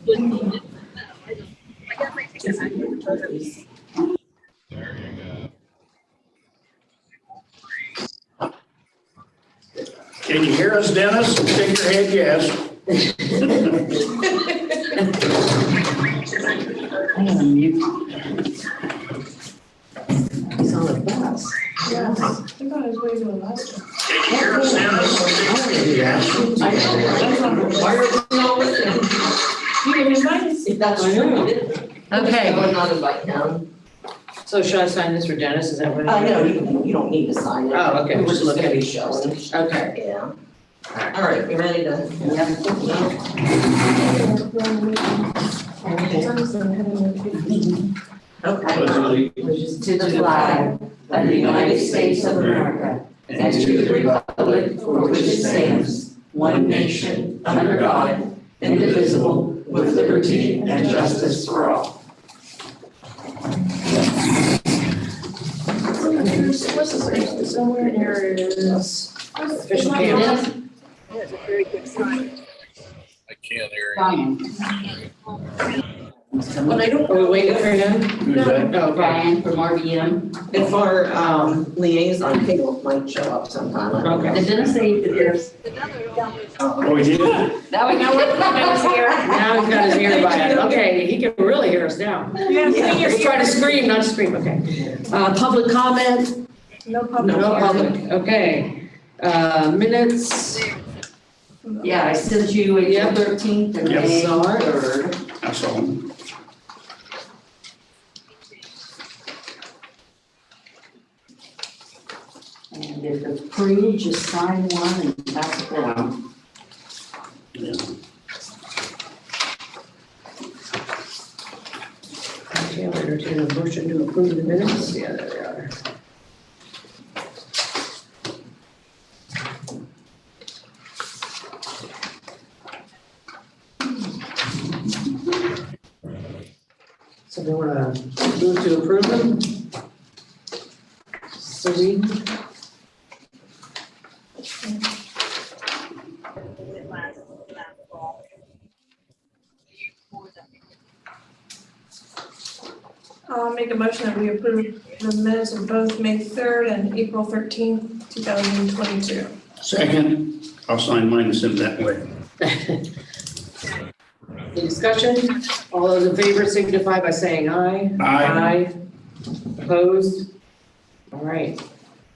Can you hear us, Dennis? Shake your head yes. I'm gonna mute. He's on the bus. Yeah, I thought it was way to the last one. Can you hear us, Dennis? Why are we all listening? You didn't invite us. If that's true. Okay. I would not invite him. So should I sign this for Dennis? Is that what? No, you don't need to sign it. Oh, okay. We're just gonna be showing. Okay. Yeah. All right, you ready to? Okay. To the flag of the United States of America and to the republic for which it stands, one nation, under God, indivisible, with liberty and justice for all. Somewhere here is official campus. I can't hear you. Well, I don't. Are we waiting for him? Who's that? Oh, okay. Brian from RDM. If our liaison people might show up sometime. I don't know. Did Dennis say that there's? Oh, he did? Now we know what Dennis here. Now he's got his ear by. Okay, he can really hear us now. Let's try to scream, not scream, okay. Public comment? No public. No public, okay. Minutes? Yeah, I sent you April 13th and Yep. May Saw it. 3rd. I saw him. And if approved, just sign one and pass it down. Yeah. Okay, I'll entertain a motion to approve the minutes. Yeah, there they are. So we want to move to approve them? Suzie? I'll make a motion that we approve the minutes of both May 3rd and April 13th, 2022. Second, I'll sign mine and send that way. Any discussion? All those in favor signify by saying aye. Aye. Opposed? All right.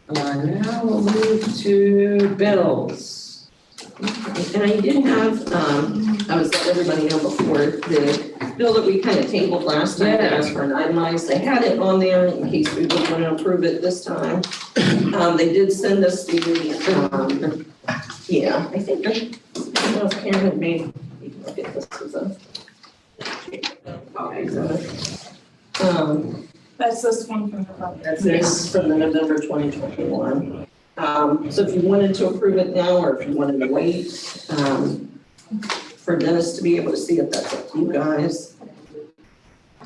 Now we'll move to bills. And I did have, I was letting everybody know before, the bill that we kind of tabled last time, that asked for an itemized, they had it on there in case we would want to approve it this time. They did send us the, yeah, I think, I don't know if Karen had made, I think this was a. That's this one from the public. That's This from the November 2021. So if you wanted to approve it now, or if you wanted to wait, for Dennis to be able to see it, that's up to you guys.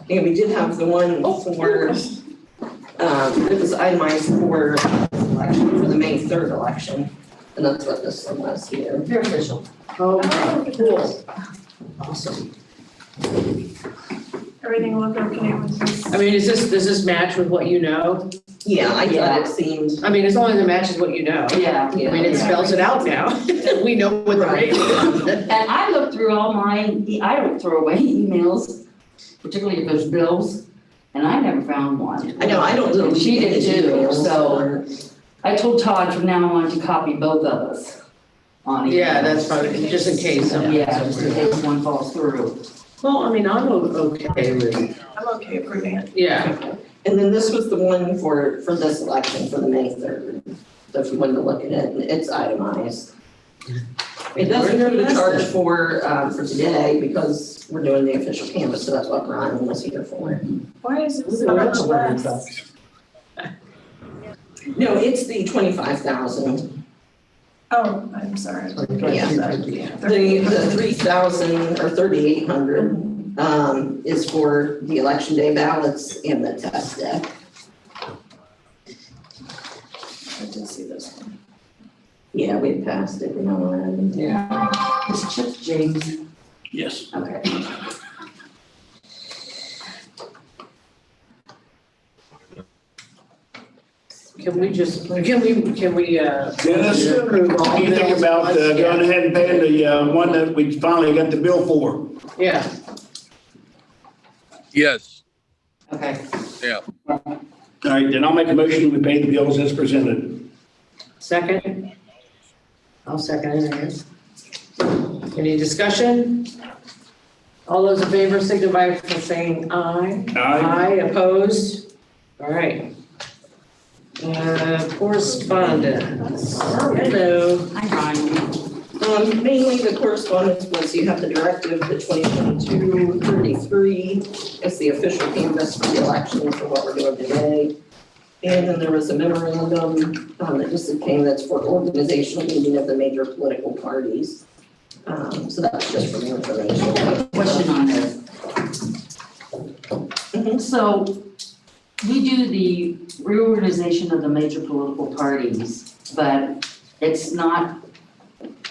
And we did have the one for, it was itemized for election, for the May 3rd election, and that's what this one was here. They're official. Oh, cool. Awesome. Everything looked okay with this. I mean, does this match with what you know? Yeah, I thought it seemed, I mean, as long as it matches what you know. Yeah. I mean, it spells it out now. We know what the rate is. And I looked through all mine, I don't throw away emails, particularly if there's bills, and I never found one. I know, I don't know. She did too, so I told Todd from now on to copy both of us on email. Yeah, that's probably, just in case. Yeah, just in case one falls through. Well, I mean, I'm okay with, I'm okay approving it. yeah. And then this was the one for this election for the May 3rd. So if you wanted to look at it, it's itemized. It doesn't go to the charge for today because we're doing the official canvas, so that's what Brian was here for. Why is it so much less? No, it's the 25,000. Oh, I'm sorry. Yeah. The 3,000 or 3,800 is for the election day ballots and the test day. I did see this one. Yeah, we passed it, you know. Yeah. It's just James. Yes. Okay. Can we, Dennis, approve all what do you think bills about once? Yeah. going ahead and paying the one that we finally got the bill for? Yeah, Yes, Okay. All right, then I'll make a motion, we pay the bills as presented. second? I'll second it, I guess. Any discussion? All those in favor signify by saying aye. Aye. Opposed? All right. Correspondence. Hello. Hi, Ryan. Mainly the correspondence was you have the directive, the 2022-33. It's the official canvas for the election for what we're doing today. And then there was a memorandum that just came that's for organizational meeting of the major political parties. So that's just for your information. Question on this. So we do the reorganization of the major political parties, but it's not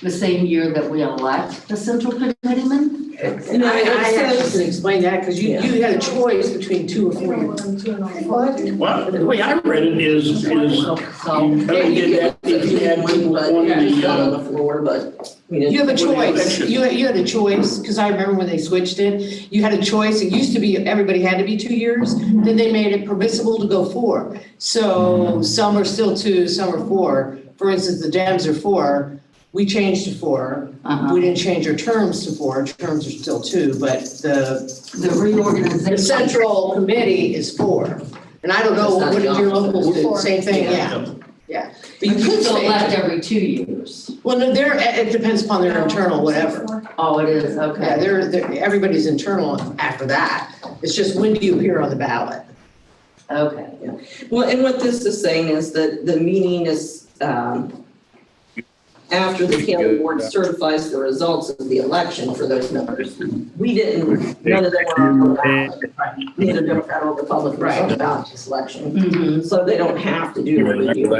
the same year that we elect the central committeeman? And I can explain that, because you had a choice between 2 or 4 years. Well, the way I read it is So, you only did that if you had people on But the, on the floor, but we didn't. You have a choice, election. you had a choice, because I remember when they switched it, you had a choice, it used to be, everybody had to be 2 years, then they made it permissible to go 4. So some are still 2, some are 4. For instance, the Dems are 4, we changed to 4. We didn't change our terms to 4, terms are still 2, but the reorganization. central committee is 4. And I don't know, what did your locals do, same thing, yeah. But you could still say, elect every 2 years. well, no, it depends upon their internal whatever. Oh, it is, Yeah, okay. everybody's internal after that. It's just when do you appear on the ballot? Okay. Well, and what this is saying is that the meeting is, after the county board certifies the results of the election for those members. We didn't, none of them were on the ballot. Neither Democrat or Republican was on the ballot this election. Mm-hmm. So they don't have to do the review.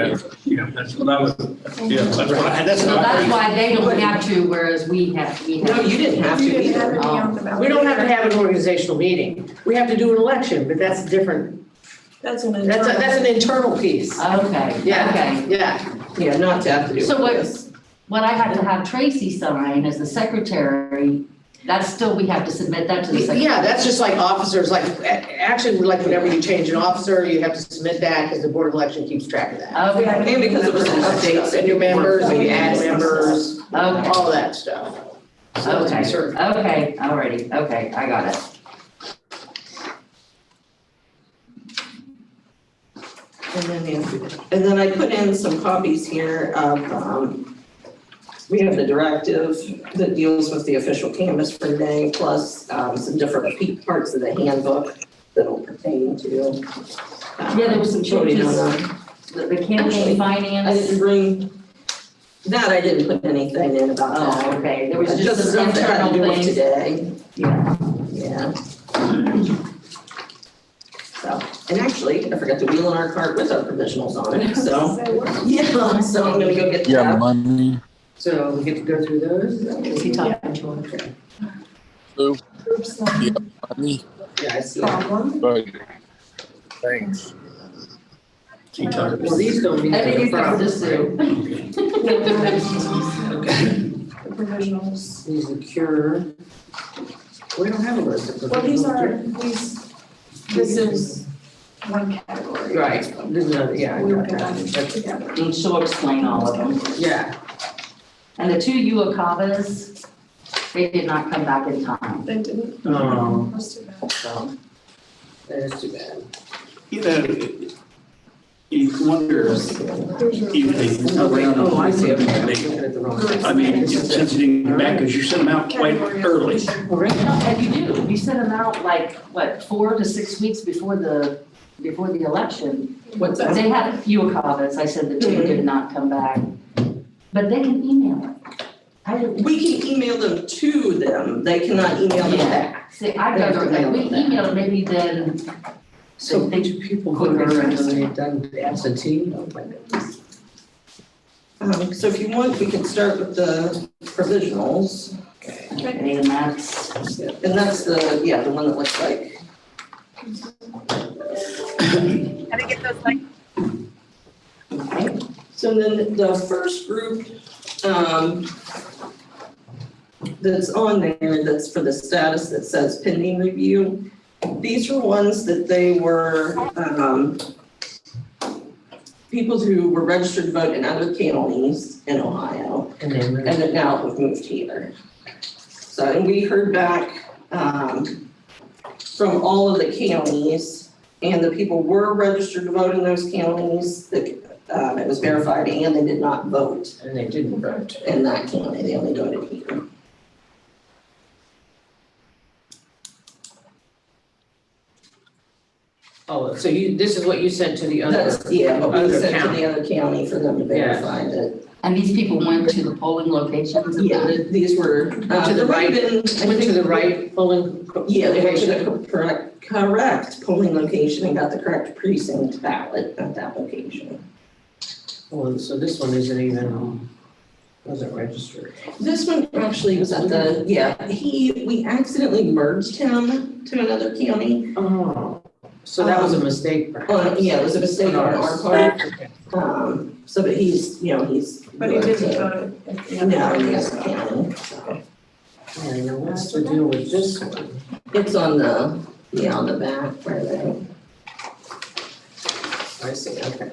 yeah, that's what I was, yeah, that's So what that's I. why they don't have to, whereas we have. No, you didn't have to You didn't have either. any on the ballot. We don't have to have an organizational meeting. We have to do an election, but that's different. That's an That's an internal. internal piece. Okay, Yeah. okay. Yeah. Yeah, not to have to do So with what- this. What I had to have Tracy sign as the secretary, that's still, we have to submit that to the secretary. Yeah, that's just like officers, like, actually, like whenever you change an officer, you have to submit that because the board of election keeps track of that. Okay, And because it was an update. And new members, and you add members, okay, all that stuff. So it's okay, certified. okay, alrighty, okay, I got it. And then I put in some copies here of, we have the directive that deals with the official canvas for today, plus some different parts of the handbook that'll pertain to. Yeah, there was some voting changes. on The campaign I finance. didn't bring, that I didn't put anything in about that. Oh, okay, there was just some stuff that had to do internal with things. today, Yeah, yeah. So, and actually, I forgot the wheel in our cart with our provisionals on it, so, yeah, so I'm gonna go get yeah, that. money. So we get to go through those? is he talking to him? Who? Yeah, money. Yeah, I see. Problem. Budget. Thanks. Well, these don't mean. I think he's got this too. The provisionals. These are cure. We don't have a list of. Well, this is one category. Right, this is another, yeah. I We got put that. that together. And she'll explain all of them. Yeah, And the 2 UOCAVAs, they did not come back in time. They didn't. oh, That's too bad. so, that is too bad. You know, you wonder if they. Okay, oh, I see, okay, I'm looking at the wrong. I mean, since it didn't come back, because you sent them out quite early. And you do, you sent them out like, what, 4 to 6 weeks before the election. What's that? They had UOCAVAs, I said the 2 did not come back, but they can email it. I didn't. We can email them to them, they cannot email them back. See, I got, like, we emailed maybe then. So do people vote until they've done absentee? Oh my goodness. So if you want, we can start with the provisionals, Okay, and that's, and that's the, yeah, the one that looks like. So then the first group, that's on there, that's for the status that says pending review. These are ones that they were, people who were registered to vote in other counties in Ohio, And then, and that now have moved here. So, and we heard back, from all of the counties, and the people were registered to vote in those counties, that, it was verified, and they did not vote and they didn't vote. in that county, they only voted here. Oh, so this is what you sent to the other, That's, yeah, but we other sent to county. the other county for them to Yeah. verify that. And these people went to the polling locations and Yeah, voted? these were, To the there might have been, I Went to think- the right polling. Yeah, they went to location. the correct polling location and got the correct precinct ballot at that location. Well, so this one isn't even, wasn't registered. This one actually was at the, we accidentally merged him to another county. Oh, so that was a mistake perhaps. Yeah, it was a mistake on our part. So, but he's. But he didn't vote at the other. No, in the other county, so. All right, now what's the deal with this one? It's on the back where they. I see, okay.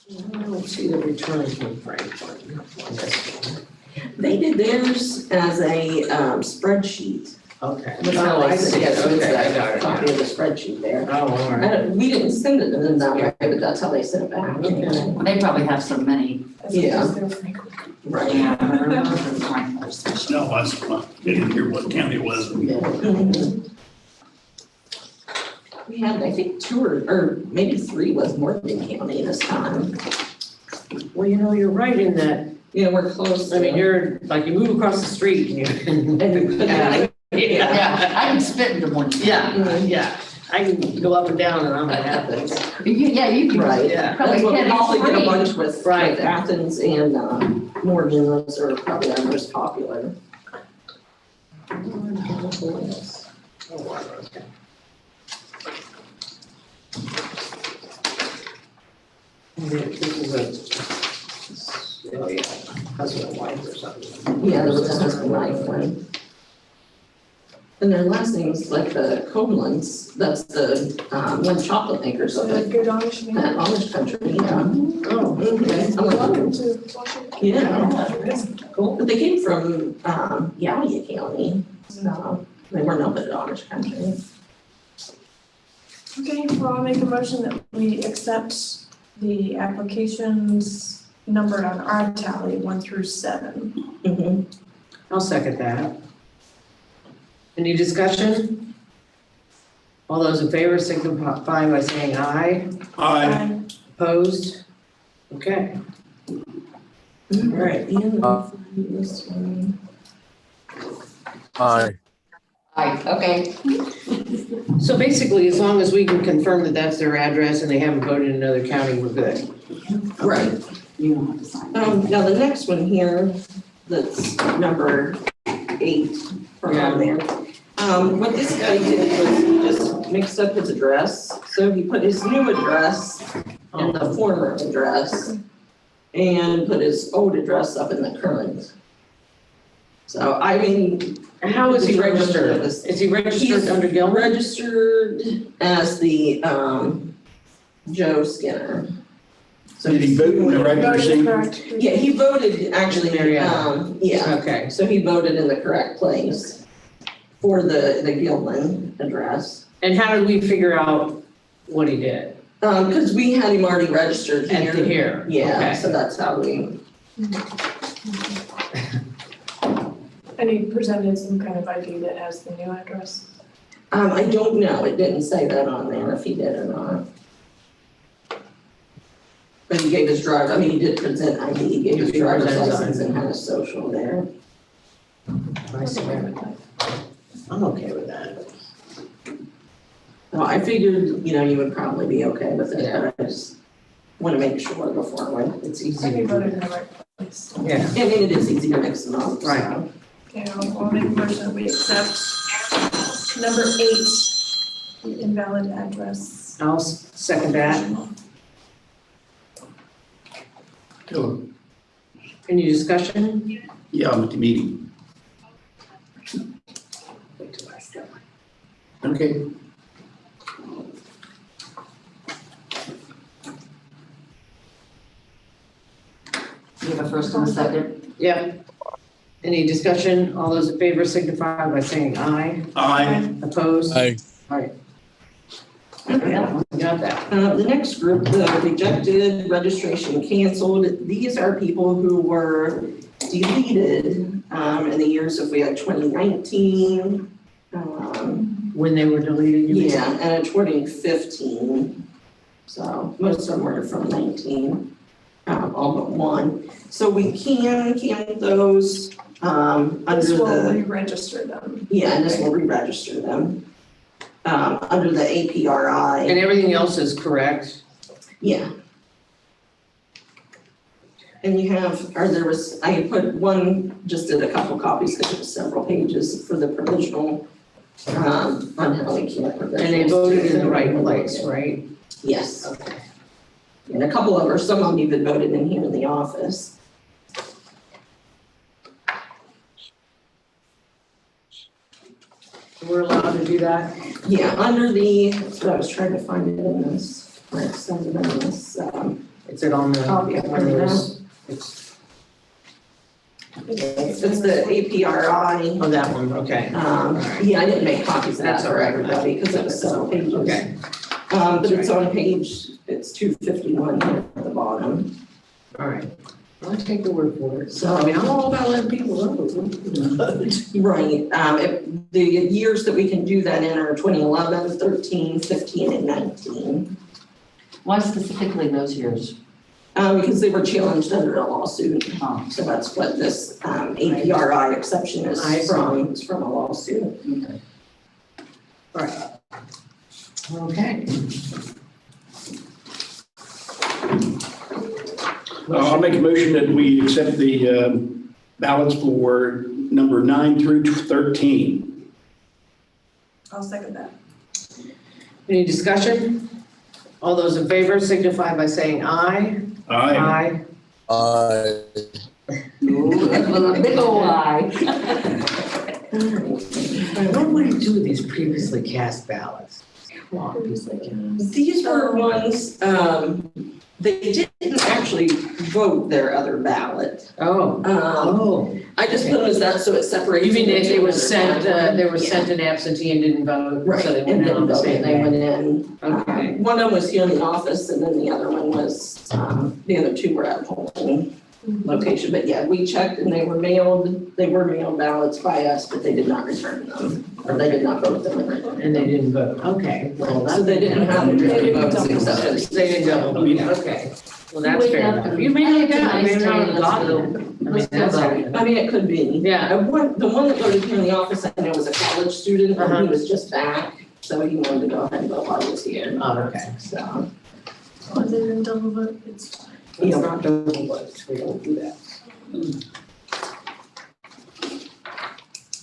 I don't see the return from Franklin on this one. They did theirs as a spreadsheet. Okay. That's how Oh, they I sent see, it. So it's okay, I a got it. copy of the spreadsheet there. Oh, all right. We didn't send it to them that way, but that's how they sent it back. Okay. Well, they probably have so many. Yeah. Right. Yeah. No, I didn't hear what county it was. Mhm. We had, I think, two or maybe three was Morgan County this time. Well, you're right in that, Yeah, we're close. I mean, you're, like, you move across the street and you. Yeah. Yeah, I can spit into one. Yeah, I can go up and down and I'm happy. Yeah, you can. Right. Yeah. Probably That's what we hit all usually get a three. bunch with Right. Athens and Morgan, those are probably our most popular. Oh, wow, okay. And then this is oh yeah, husband and wife or something. Yeah, there was a husband wife one. And their last name is like the Coblentz, that's the one chocolate makers So of the it, good Amish man. that Amish country, yeah. Oh, Okay. I'm like, Welcome to Washington. yeah, cool. But they came from Yowea County, so they weren't up at Amish country. Okay, well, I'll make a motion that we accept the applications numbered on our tally, 1 through 7. Mhm. I'll second that. Any discussion? All those in favor signify by saying aye. Aye. Opposed? Okay. All right, and this one. Aye. Aye, okay. So basically, as long as we can confirm that that's their address and they haven't voted in another county, we're good. Right. You don't have to sign. Now the next one here, that's number 8 from on there. What this guy did was he just mixed up his address. So he put his new address in the former address and put his old address up in the current. So, I mean, And how is he registered? He's Is he registered under Gilmer? registered as the, Joe Skinner. So Did he vote in the right Voted precinct? correct. Yeah, he voted actually, Marietta. yeah, Okay, so he voted in the correct place for the Gilman address. and how did we figure out what he did? Cause we had him already registered At the here. here? Yeah, Okay. so that's how we, And he presented some kind of ID that has the new address. I don't know, it didn't say that on there if he did or not. But he gave his driver, I mean, he did present ID, he gave his He driver's presented license ID. and had a social there. I see. I'm okay with that. Well, I figured, you would probably be okay with it, Yeah. but I just want to make sure before It's easy I to can do. vote it in the right place. Yeah. I mean, it is easy to mix them up, so. Right. Okay, I'll make a motion that we accept number 8, the invalid address. I'll second that. Any discussion? Yeah, I'm at the meeting. Okay. You have a first and a second? Yep. Any discussion? All those in favor signify by saying aye. Aye. Opposed? Aye. Right. Okay. Got that. The next group, the rejected, registration canceled, these are people who were deleted in the years if we had 2019. When they were deleted, you mean? Yeah, and 2015. So most of them were from 19, all but one. So we can count those under This will the, re-register them. yeah, and this will re-register them. Under the APRI. And everything else is correct? Yeah. And you have, or there was, I put one, just did a couple copies because it was several pages for the provisional, on how we can't. And they voted in the right place, right? Yes. Okay. And a couple of, or some of them even voted in here in the office. We're allowed to do that? Yeah, under the, that's what I was trying to find it in this, I sent it in this, Is it on the? copy. one of those? It's, It's the APRI. oh, that one, okay. Yeah, I didn't make copies of that That's all for right. everybody because it was several pages. Okay. But it's on page, it's 251 here at the bottom. All right. I'll take the word for it. So- I mean, I'm all about letting people know. Right, the years that we can do that in are 2011, 13, 15, and 19. Why specifically those years? Because they were challenged under a lawsuit. Oh, So that's what this APRI exception is I see. from, it's from a lawsuit. okay. All right. Okay. I'll make a motion that we accept the ballots for number 9 through 13. I'll second that. Any discussion? All those in favor signify by saying aye. Aye. Aye. Ooh, that's a big ol' lie. What would you do with these previously cast ballots? Come on. These were ones, they didn't actually vote their other ballot. Oh, oh. I just put them as that so it separates. You mean them they were into sent, another they one? were Yeah. sent an absentee and didn't vote? Right, So they and went then out on the voted, same they day? went in. Okay. One of them was here in the office and then the other one was, the other two were at home location. But yeah, we checked and they were mailed ballots by us, but they did not return them, or they did not vote them in. And they didn't vote, okay. Well, So they didn't have to They didn't votes double except. They didn't double, okay. Well, that's Wake fair up enough. and- You may not have, Nice may not day, have gotten let's them. I mean, Let's go that's vote. fair. I mean, it could be. Yeah. The one that voted here in the office, I know was a college student, and Uh-huh. he was just back, so he wanted to go ahead and vote while he was here. Oh, okay. So, Oh, they didn't double vote, it's fine. It's not double votes, we don't do that.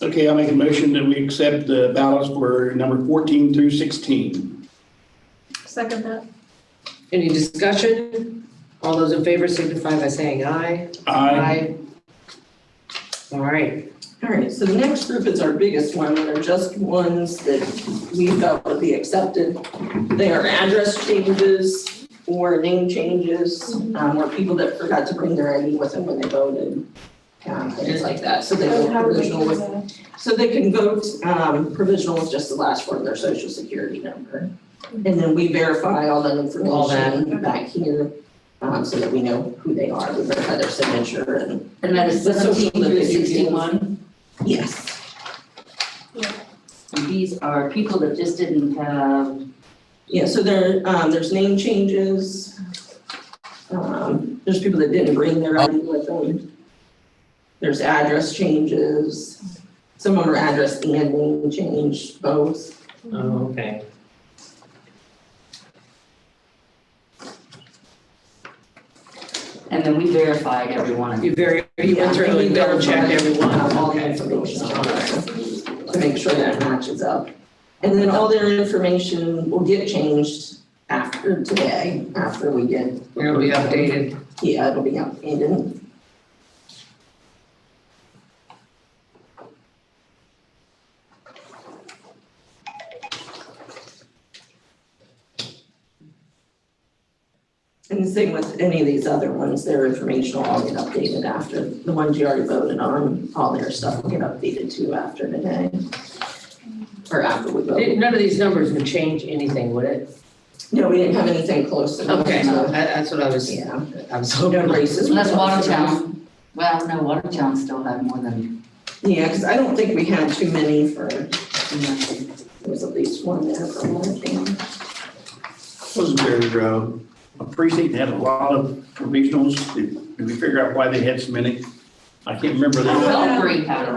Okay, I'll make a motion that we accept the ballots for number 14 through 16. Second that. Any discussion? All those in favor signify by saying aye. Aye. All right, all right, so the next group is our biggest one, and they're just ones that we felt would be accepted. They are address changes or name changes, or people that forgot to bring their ID with them when they voted, things like that, so they vote How would they provisional do with. that? So they can vote provisional with just the last four of their social security number. And then we verify all that All that. information back here, so that we know who they are, we verify their signature and. And that is the social 17 that through they use. 61. Yes, And these are people that just didn't have, yeah, so there's name changes. There's people that didn't bring their ID with them. There's address changes. Some of them are address and name change, both. Oh, okay. And then we verified every one of them. You went through and double checked everyone. All the information on there to make sure that it matches up. And then all their information will get changed after today, after we get. It'll be updated. Yeah, it'll be updated. And the same with any of these other ones, their information will all get updated after, the ones you already voted on, all their stuff will get updated too after today. Or after we vote. None of these numbers would change anything, would it? No, we didn't have anything close to that. Okay, so, that's what I was, yeah. I was hoping. No races. Unless Watertown, well, no, Watertown still had more than, Yeah, because I don't think we had too many for, there you was at least one there for Watertown. Wasn't there a precinct that had a lot of provisionals? Did we figure out why they had so many? I can't remember know. that. Belgrade had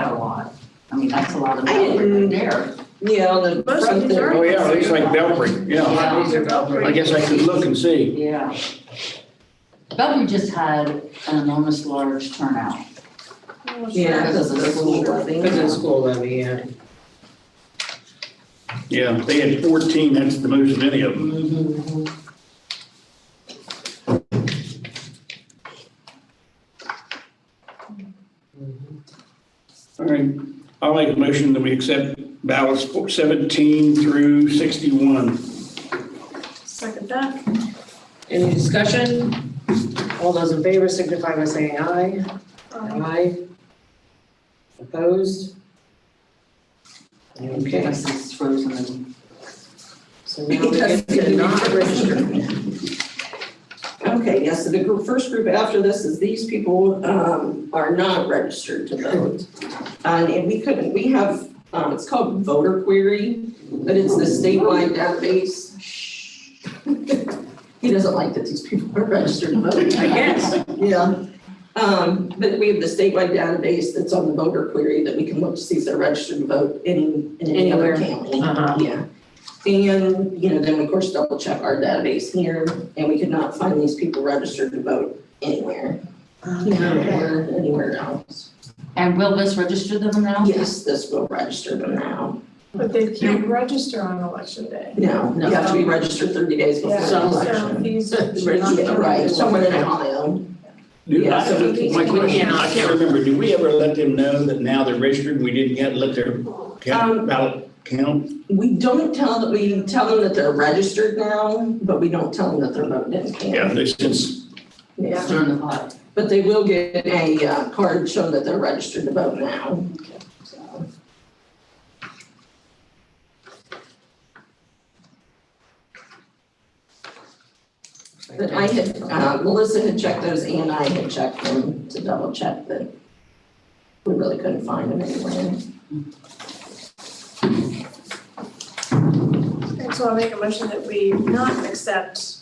a lot. I mean, that's a lot of I didn't- Belgrade there. Yeah, on the Most of front these there. are- Oh, yeah, it looks like Belgrade, yeah. Yeah. These are Belgrade. I guess I could look and see. Yeah. Belgrade just had an enormous large turnout. Yeah, because of the school levy. Because of the school levy, yeah. Yeah, they had 14, that's the most of any of them. Mm-hmm. All right, I'll make a motion that we accept ballots for 17 through 61. Second that. Any discussion? All those in favor signify by saying aye. Aye. Opposed? Okay, This is frozen and so now we get to not register. Okay, yes, so the first group after this is these people are not registered to vote. And we couldn't, we have, it's called Voter Query, but it's the statewide database. He doesn't like that these people are registered to vote. I guess. Yeah. But we have the statewide database that's on the Voter Query that we can look to see if they're registered to vote in any other county. Uh-huh. Yeah. And, then we of course double check our database here, and we could not find these people registered to vote anywhere. Or anywhere else. And will this register them now? Yes, this will register them now. But they can't register on election day. No, you have to be registered 30 days before Yeah, the so election. these Yeah, right, someone in Ohio. Yeah, so we can- Mike, I can't remember, did we ever let them know that now they're registered, we didn't yet let their ballot count? We don't tell them, we tell them that they're registered now, but we don't tell them that their vote didn't count. Yeah, they since, Yeah. Stir in the pot. But they will get a card showing that they're registered to vote now. So. But I had, Melissa had checked those and I had checked them to double check that we really couldn't find them anywhere. And so I'll make a motion that we not accept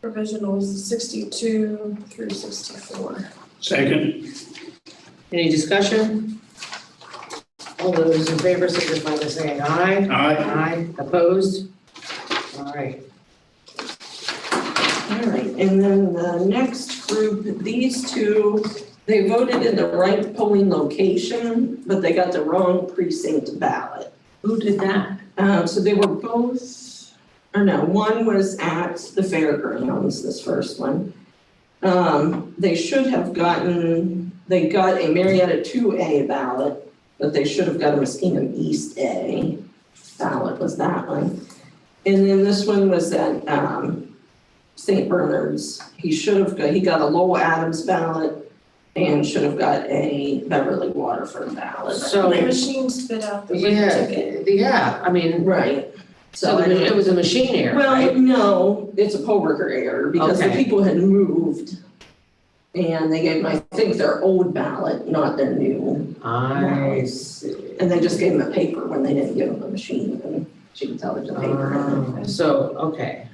provisionals 62 through 64. second, Any discussion? All those in favor signify by saying aye. aye. Aye. Opposed? All right. All right, and then the next group, these two, they voted in the right polling location, but they got the wrong precinct ballot. Who did that? So they were both, or no, one was at the fairgrounds, this first one. They should have gotten, they got a Marietta 2A ballot, but they should have got a Muskingum East A ballot, was that one. And then this one was at St. Bernard's. He got a Lowell Adams ballot and should have got a Beverly Waterford ballot. So, The machine spit out the winning ticket. yeah, I mean, Right. so it was a machine error, Well, right? no, it's a poll worker error because the Okay. people had moved. And they gave them, I think, their old ballot, not their new. I see. And they just gave them a paper when they didn't give them a machine. And she could tell there's a paper in it. So, okay.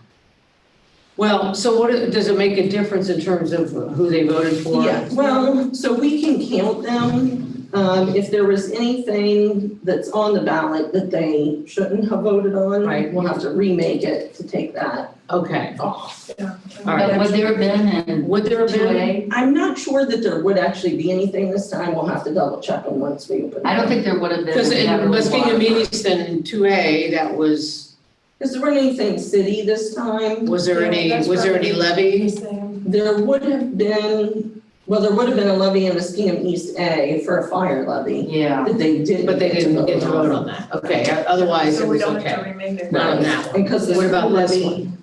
Well, so does it make a difference in terms of who they voted for? Yeah, well, so we can count them If there was anything that's on the ballot that they shouldn't have voted on, Right. we'll have to remake it to take that Okay, off. all right. But would there have been in Would there have been? 2A? I'm not sure that there would actually be anything this time. We'll have to double check them once we open. I don't think there would have been. Because if we in had really Muskegon water. Easton 2A, that was, Is there anything city this time? was there Yeah, any, that's was there any probably levy? Same. There would have been, well, there would have been a levy in Muskegon East A for a fire levy Yeah. that they didn't. But they didn't get to vote on that. Okay, otherwise So it we was don't have to okay. remake it. Not on that one. Because the What about school this levy one?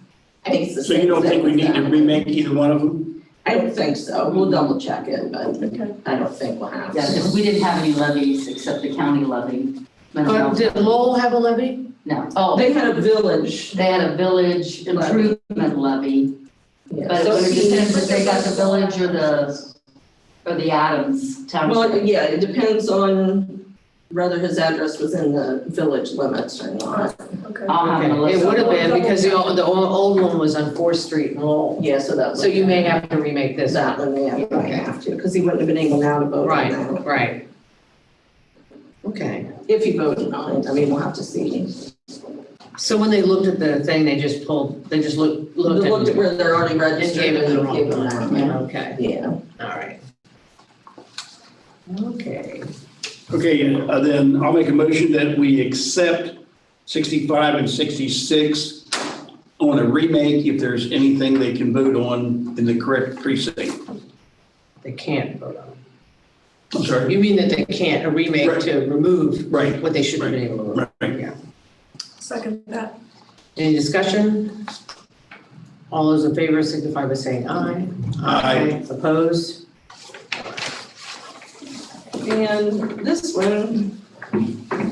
takes the So you same don't think we need to thing. remake either one of them? I don't think so. We'll double check it, but Okay. I don't think we'll have Yeah, because to. we didn't have any levies except the county levy. But did Lowell have a levy? No, oh, They had a village. they had a village improvement levy, Yeah, but it so would he- depend if they got the village or the Adams Well, Township. yeah, it depends on whether his address was in the village limits or not. Okay. I'll have a Okay, list. it would have been because the old one was on 4th Street in Lowell. Yeah, so that. So you may have to remake this That one. one, yeah, you might Okay. have to, because he wouldn't have been able now to vote on Right, that. right. Okay, If he voted on it, I mean, we'll have to see. so when they looked at the thing, they just looked They looked at at where they're already and registered gave it the and wrong gave them one. that. Yeah, okay, Yeah. all right. Okay, Okay, then I'll make a motion that we accept 65 and 66 on a remake if there's anything they can vote on in the correct precinct. they can't vote on it. I'm sorry. You mean that they can't, a remake Right. to remove Right, what they should have been able to remove? right. Yeah. Second that. Any discussion? All those in favor signify by saying aye. Aye. Opposed? And this one,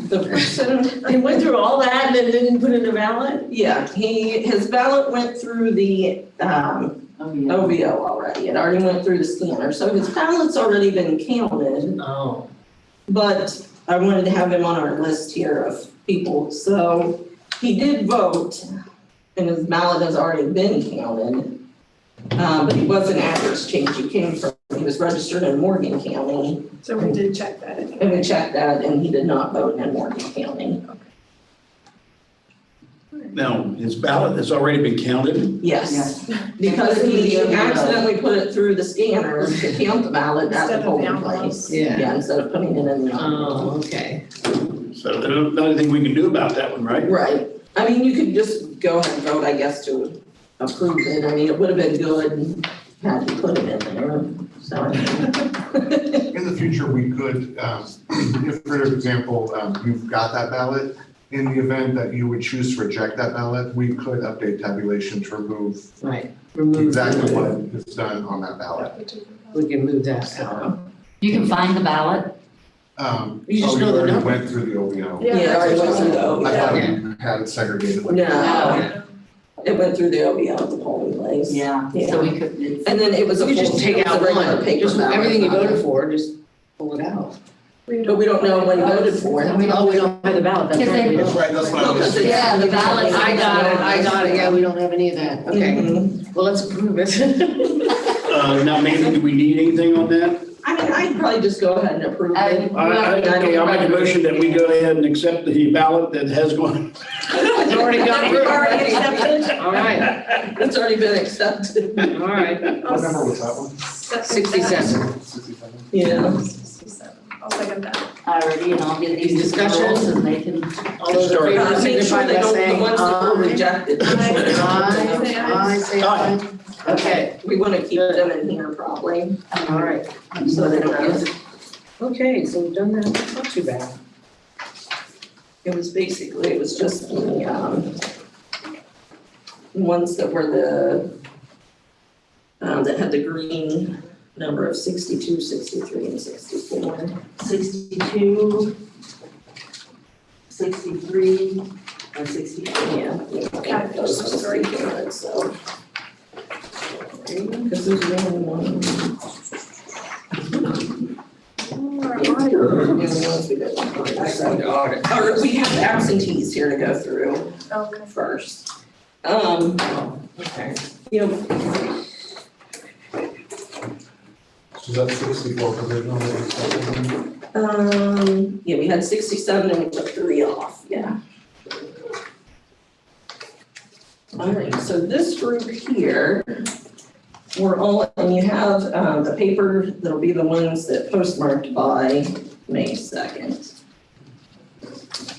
the person, They went through all that and then didn't put in the ballot? yeah, his ballot went through the, Oh, yeah. OVO already. It already went through the scanner, so his ballot's already been counted. Oh. But I wanted to have him on our list here of people, so he did vote, and his ballot has already been counted. But he was an address change, he was registered in Morgan County, So we did check that. and we checked that, and he did not vote in Morgan County. Now, his ballot has already been counted. Yes, because he accidentally put it through the scanner to count the ballot at Instead the of polling the envelope. place. Yeah. Yeah, instead of putting it in the envelope. Oh, okay. So there's not anything we can do about that one, right? Right, I mean, you could just go ahead and vote, I guess, to approve it, I mean, it would have been good had you put it in there, so. In the future, we could, if, for example, you've got that ballot, in the event that you would choose to reject that ballot, we could update tabulation to remove Right. Remove exactly the- what is done on that ballot. We can move that out. You can find the ballot. You just know the already number. went through the OVO. Yeah, Yeah, it already went through the I thought OVO. you had it segregated. like- No, it went through the OVO at the polling place. Yeah, so we could, it's- And then it was a You just full- take it was out a regular one, paper just ballot. everything you voted for, just pull it out. But we don't know what he voted for. And we don't- Oh, we don't have the ballot, that's Because right. we they- don't. Right, that's what I Well, was. 'cause it's- Yeah, the ballot. I got it, yeah, we don't have any of that, okay, Mhm. well, let's approve it. Now, maybe do we need anything on that? I mean, I'd probably just go ahead and approve it. Okay, I'll make a motion that we go ahead and accept the ballot that has gone. It's already gone through. Already accepted. All right, It's already been accepted. all right, What number was that one? 67. 67? Yeah. 67. I'll second that. already, and I'll get these Any discussion? discussions and they can. All those in Start. favor Make signify sure by they don't, the saying ones that were aye. rejected. Aye, say aye. Okay, We want to keep them in here probably, all right, so they don't use it. okay, so we've done that, that's not too bad. It was just the, ones that were that had the green number of 62, 63, and 64. 62, 63, and 64. Yeah. Okay, those are the three candidates, so. Because there's the only one. The ones we didn't find, so. Or we have absentees here to go through Okay. first. Okay. You know, So that's 64 provisional. that we accepted? Yeah, we had 67 and we took 3 off, yeah. All right, so this group here, we're all, and you have the paper that'll be the ones that postmarked by May 2nd.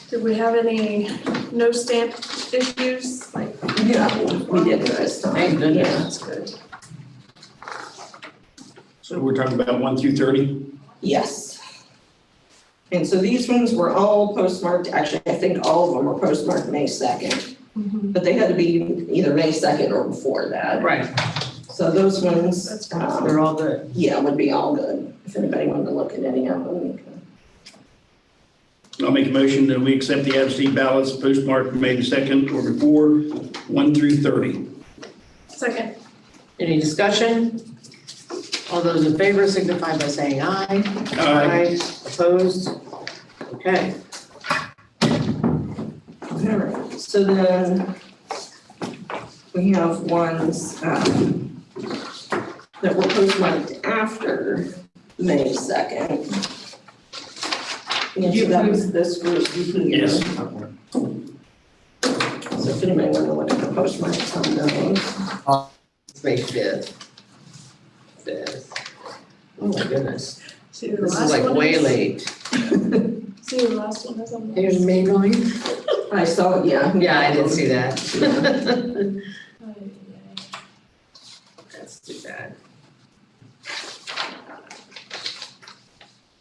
Did we have any no stamp issues? Like, Yeah, we did this time. Thank goodness. Yeah. That's good. So we're talking about 1 through 30? Yes. And so these ones were all postmarked, actually, I think all of them were postmarked May 2nd, but they had to be either May 2nd or before that. Right, So those ones, That's they're all good. yeah, would be all good. If anybody wanted to look at any of them, you can. I'll make a motion that we accept the absentee ballots postmarked May the 2nd or before, 1 through 30. second. Any discussion? All those in favor signify by saying aye. Aye. Opposed? Okay. All right, so then we have ones that were postmarked after May 2nd. And so that was this group here. Yes. So if anybody wanted to look at the postmarks on those. It's May 5th. 5th. Oh my goodness. See the This is last like one way is- late. See the last one is on the. Here's May 9th. I saw, yeah. Yeah, I did see that. That's too bad.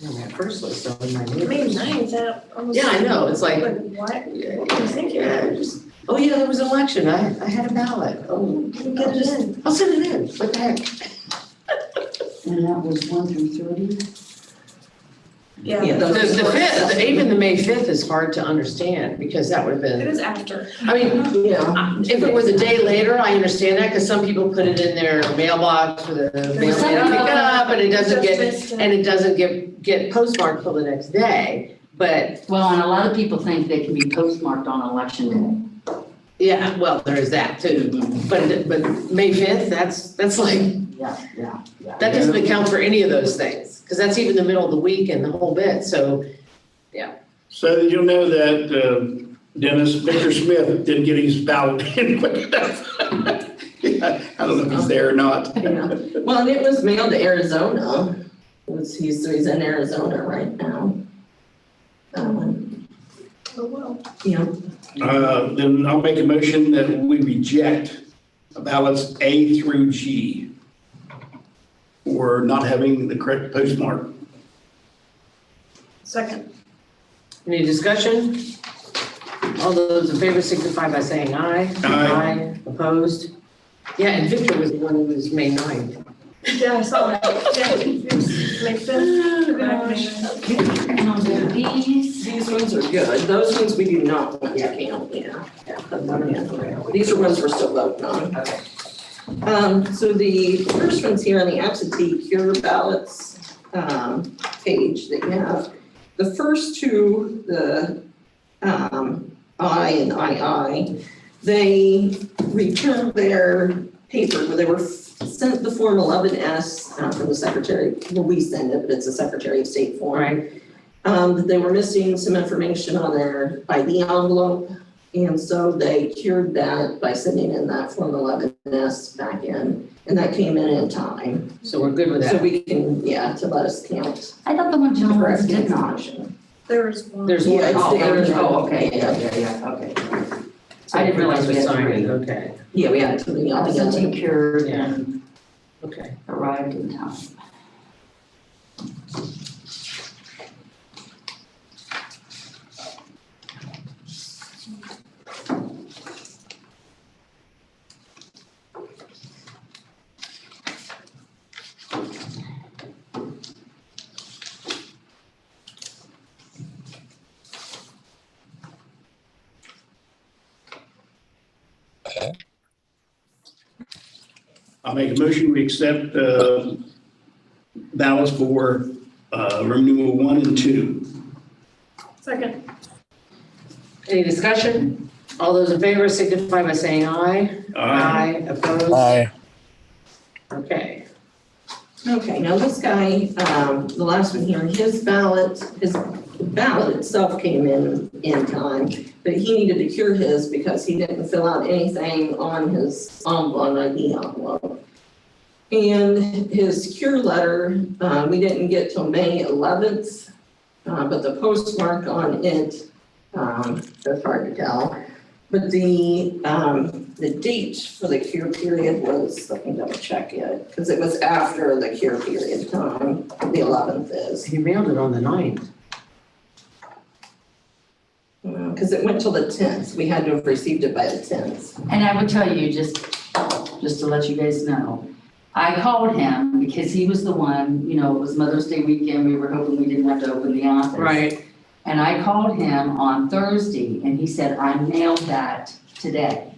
And that first list on my May neighbors. 9th, that almost. Yeah, I know, it's like, Like, what? yeah, What was I thinking? just, oh yeah, there was an election, I had a ballot, oh, You get it in. I'll send it in, what the heck? And that was 1 through 30? Yeah, Yeah, The those were- 5th, even the May 5th is hard to understand, because that would have it been, is after. I mean, Yeah. if it was a day later, I understand that, because some people put it in their mailbox for the mailman to pick up, and it doesn't Just get, missed it. and it doesn't get postmarked till the next day. But, Well, and a lot of people think they can be postmarked on election day. yeah, well, there is that too. But May 5th, that's like, Yeah. that doesn't account for any of those things, because that's even the middle of the week and the whole bit, so. So you'll know that Dennis, Victor Smith didn't get his ballot in quick enough. I don't know if he's there or not. Yeah. Well, and it was mailed to Arizona. He's in Arizona right now. Oh, well. Yeah, Then I'll make a motion that we reject ballots A through G for not having the correct postmark. Second. Any discussion? All those in favor signify by saying aye. Aye. Opposed? Yeah, and Victor was the one who was May 9th. Yeah, I saw that. Yeah, it's May 5th. And on these, these ones are good. Those ones we do not want to count, yeah. These are ones we're still voting on. Okay. So the first one's here on the absentee cure ballots page that you have. The first two, the I and II, they returned their paper where they were sent the Form 11S from the Secretary, well, we send it, but it's a Secretary of State form. Right. They were missing some information on their ID envelope, and so they cured that by sending in that Form 11S back in, and that came in time. So we're good with So that. we can, yeah, to let us count. I thought the one the John correct did not. information. There was one. There's Yeah, it's one. the Arizona. Oh, okay, yeah, okay. I didn't realize we had to Sign it, read. okay, Yeah, we had to be all together. Absentee cured Yeah. and okay. arrived in time. I'll make a motion, we accept ballots for room numeral 1 and 2. Second. Any discussion? All those in favor signify by saying aye. Opposed? Aye. Okay. Okay, now this guy, the last one here, his ballot itself came in time, but he needed to cure his because he didn't fill out anything on his envelope, ID envelope. And his cure letter, we didn't get till May 11th, but the postmark on it, that's hard to tell. But the date for the cure period was, let me double check it, because it was after the cure period time, the 11th is. He mailed it on the 9th. Because it went till the 10th, we had to have received it by the 10th. And I would tell you, just to let you guys know, I called him because he was the one, it was Mother's Day weekend, we were hoping we didn't have to open the office. Right. And I called him on Thursday and he said, I mailed that today.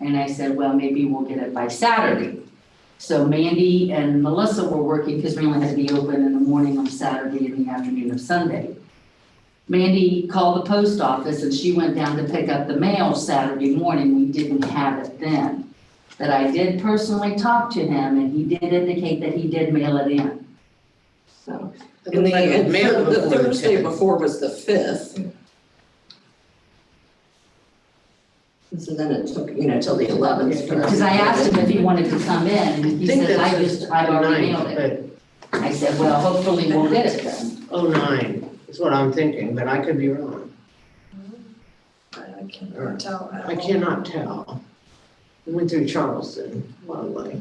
And I said, well, maybe we'll get it by Saturday. So Mandy and Melissa were working because we only had to be open in the morning on Saturday and the afternoon of Sunday. Mandy called the post office and she went down to pick up the mail Saturday morning. We didn't have it then. But I did personally talk to him and he did indicate that he did mail it in. So, It and looked like it was mailed the before the Thursday 10th. before was the 5th. And so then it took, till the 11th. for us Because to I get asked it. him if he wanted to come in and he think said, that's I've already the mailed 9th, it. I said, well, hopefully we'll get it then. but 09 is what I'm thinking, but I could be wrong. I can't tell at all. I cannot tell. We went through Charleston, lovely.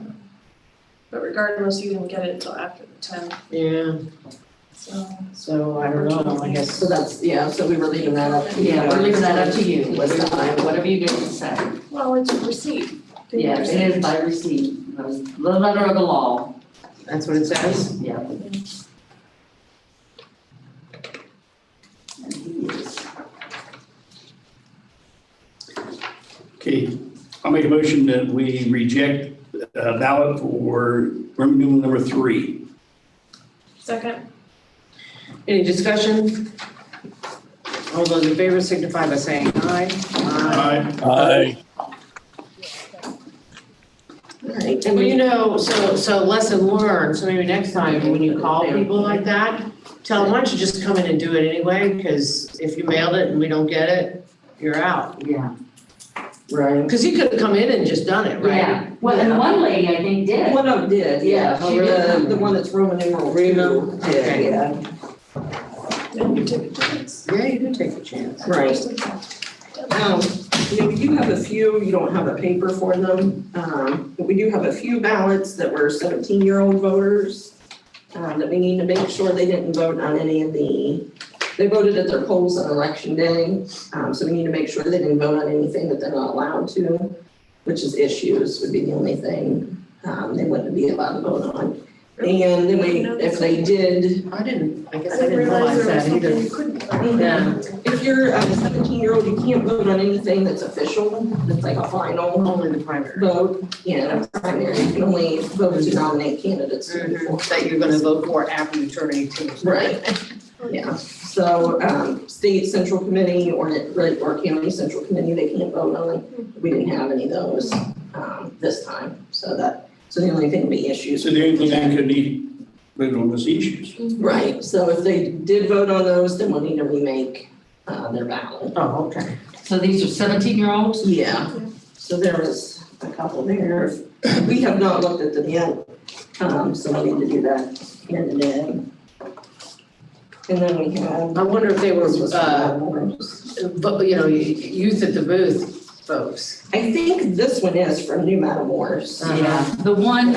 But regardless, you didn't get it until after the 10th, Yeah, so. so I don't know, I guess. So that's, so we were leaving that up to you. Yeah, we're leaving that up to you, What's the time? whatever you guys decide. Well, it's a receipt. Yeah, it is by receipt, the letter of the law, That's what it says? yeah. And he is. Okay, I'll make a motion that we reject ballot for renewal number 3. Second, Any discussion? All those in favor signify by saying aye. Aye. Right, Well, and we, so lesson learned, so maybe next time when you call people like that, tell them, why don't you just come in and do it anyway? Because if you mailed it and we don't get it, you're out. Yeah. right. Because he could have come in and just done it, right? Yeah, well, and one lady I think did. One of them did, yeah. Oh, She really? the one that's Roman numeral Remo? 2 did, yeah. then you take a chance. Yeah, you do take a chance. Right. We do have a few, you don't have a paper for them, but we do have a few ballots that were 17-year-old voters that we need to make sure they didn't vote on any of they voted at their polls on election day, so we need to make sure they didn't vote on anything that they're not allowed to, which is issues would be the only thing they wouldn't be allowed to vote on. And then if they did, I guess I I didn't realize there was that something either. you couldn't vote. Yeah, if you're a 17-year-old, you can't vote on anything that's official, that's like a final only the primary. vote, primary, you can only vote to nominate candidates. That you're gonna vote for after you turn 18. Right, yeah, so, state central committee or county central committee, they can't vote on, we didn't have any of those, this time, so the only thing would be issues. So the only thing that could need voted on was issues. Right, so if they did vote on those, then we'll need to remake, their ballot. Oh, okay. So these are 17-year-olds? Yeah, so there was a couple there. We have not looked at them yet, so we need to do that here today. And then we have. I wonder if they were, This was but, youth at the booth folks. I think this one is from New Matamoros. Yeah, the one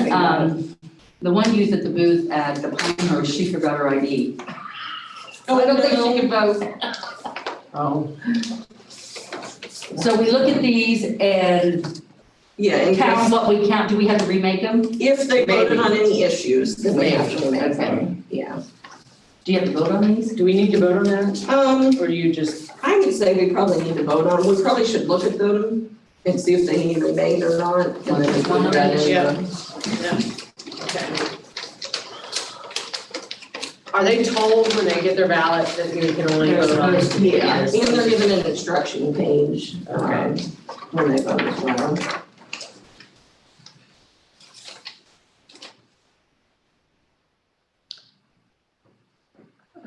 youth at the booth at the Pinehurst, she forgot her ID. Oh, I don't think no. she could vote. Oh. So we look at these and Yeah, and count what we count, do we have to remake them? if they voted on any issues, then we have to remake Okay. them, yeah. Do you have to vote on these? Do we need to vote on that, or do you just? I would say we probably need to vote on, we probably should look at them and see if they need remade or not, and then we put that in. Yeah. Okay. Are they told when they get their ballot that you can only They're vote on? supposed to be, Yeah, yes. and they're given an instruction page, Okay. when they vote as well.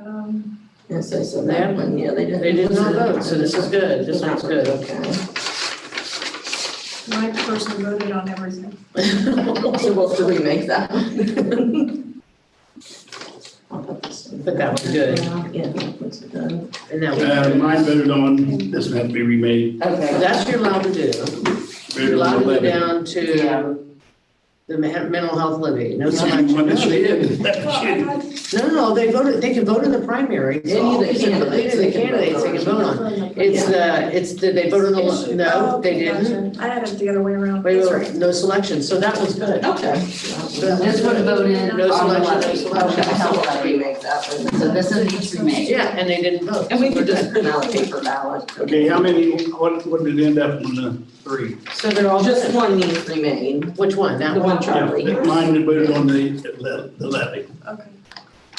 And so that one, yeah, they didn't. They did not vote, so this is good, this one's good. Okay. My person voted on everything. So we'll have to remake that. I'll put this in. But that was good, Yeah, that was good. and that was, Mine voted on, this one has to be remade. Okay. that's you're allowed to do. You're allowed to go down Yeah. to the mental health levy, no That's selection. the one that No, she they did. didn't. No, they voted, they can vote in the primaries. Any of the candidates Any they of the can vote candidates they can vote on. It's the, they voted on the, no, they didn't. I had it the other way around. Wait, That's wait, right. no selection, so that was good. Okay. This would vote in No on the selection, no levy. selection. Okay, so we'll have to remake that one. So this is each remade. Yeah, and they didn't vote. And we could just print out a paper ballot. Okay, how many, what did it end up in the three? So they're all Just good. one needs remade, Which one? That the one? one Charlie. Yeah, mine that voted on the levy. Okay.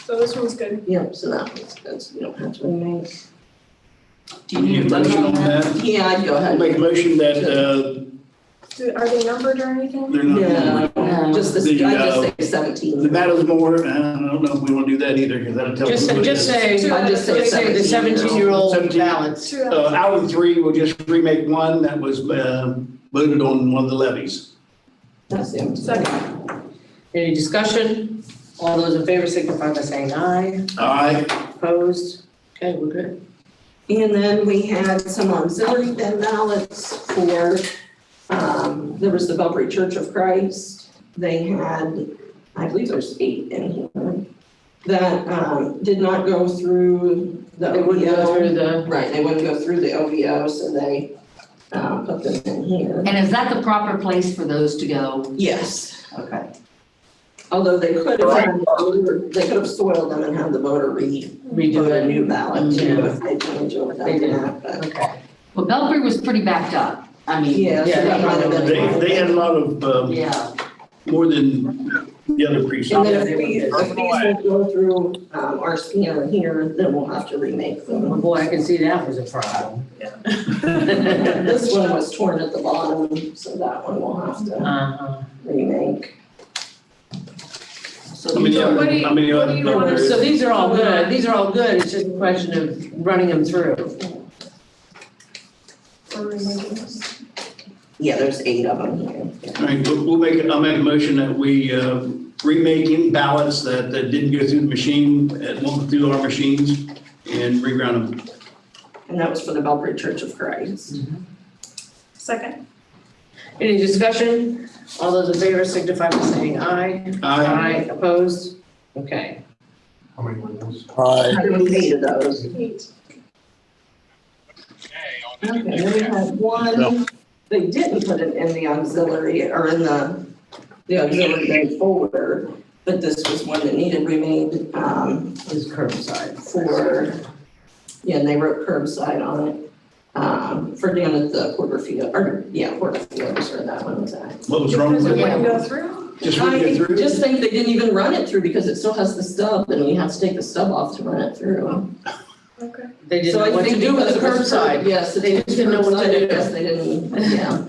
So this one's good. Yep, so that one's good, so you don't have to remake. Do you need a motion on that? Yeah, I'd go I'll ahead. make a motion that, Are they numbered or anything? they're not. No, just this, The, I just say The 17. battle's more, I don't know if we want to do that either, because that'll tell. Just us say, what it is. I'd just say the 17-year-old 17. ballots. Two Out of the three, we'll just remake one that was voted on one of the levies. That's it. Second. Any discussion? All those in favor signify by saying aye. Aye. Opposed? Okay, we're good. And then we had some auxiliary then ballots for, there was the Belgrade Church of Christ. They had, I believe there's 8 in here, that did not go through the They wouldn't go through OVO. the, Right, they wouldn't go through the OVO, so they put them in here. And is that the proper place for those to go? Yes, Okay. although they could have, had the voter- they could have soiled them and had the voter redo a it. new ballot too, Yeah. if they changed it without They did. that, but. Okay. Well, Belgrade was pretty backed up. I mean. Yeah, so Yeah, that might have been. They had a lot of, Yeah. more than the other And precincts. then if these will go through our scanner here, then we'll have to remake Oh them. boy, I can see that was a problem. This one was torn at the bottom, so that one we'll have to Uh-huh. remake. So How many these are- other, how many what other do you want us- So these are all good, these are all good, it's just a question of running them through. For remaking this. Yeah, there's 8 of them here. All right, I'll make a motion that we remake any ballots that didn't go through the machine, that won't go through our machines, and reground them. And that was for the Belgrade Church of Christ. Second. Any discussion? All those in favor signify by saying aye. Aye. Opposed? Okay. How many were those? Aye. There were 8 of those. 8. Okay, then we had one, they didn't put it in the auxiliary, or in the auxiliary day folder, but this was one that needed remade, Is curbside. for, yeah, and they wrote curbside on it, for down at the Porterfield, Porterfield is where that one was at. What was wrong Because with it it? wouldn't go through? Just wouldn't get I through? just think they didn't even run it through because it still has the stub, and we have to take the stub off to run it through. Okay. They didn't So know I what to think do with the because it was curbside. Yes, They just didn't know what to do. Yes, they didn't, yeah.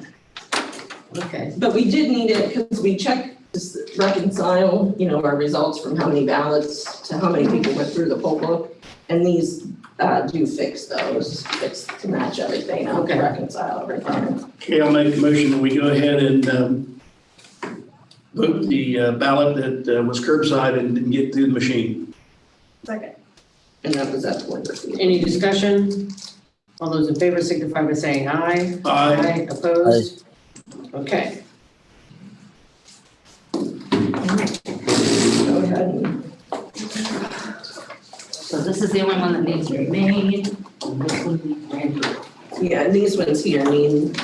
Okay. But we did need it because we checked, to reconcile, our results from how many ballots to how many people went through the poll book. And these do fix those, to match everything, to Okay. reconcile everything. Okay, I'll make a motion that we go ahead and vote the ballot that was curbside and didn't get through the machine. Second. And that was at Porterfield. Any discussion? All those in favor signify by saying aye. Aye. Opposed? Okay. Go ahead and, So this is the only one that needs to be made. And this one needs to be- yeah, and these ones here need,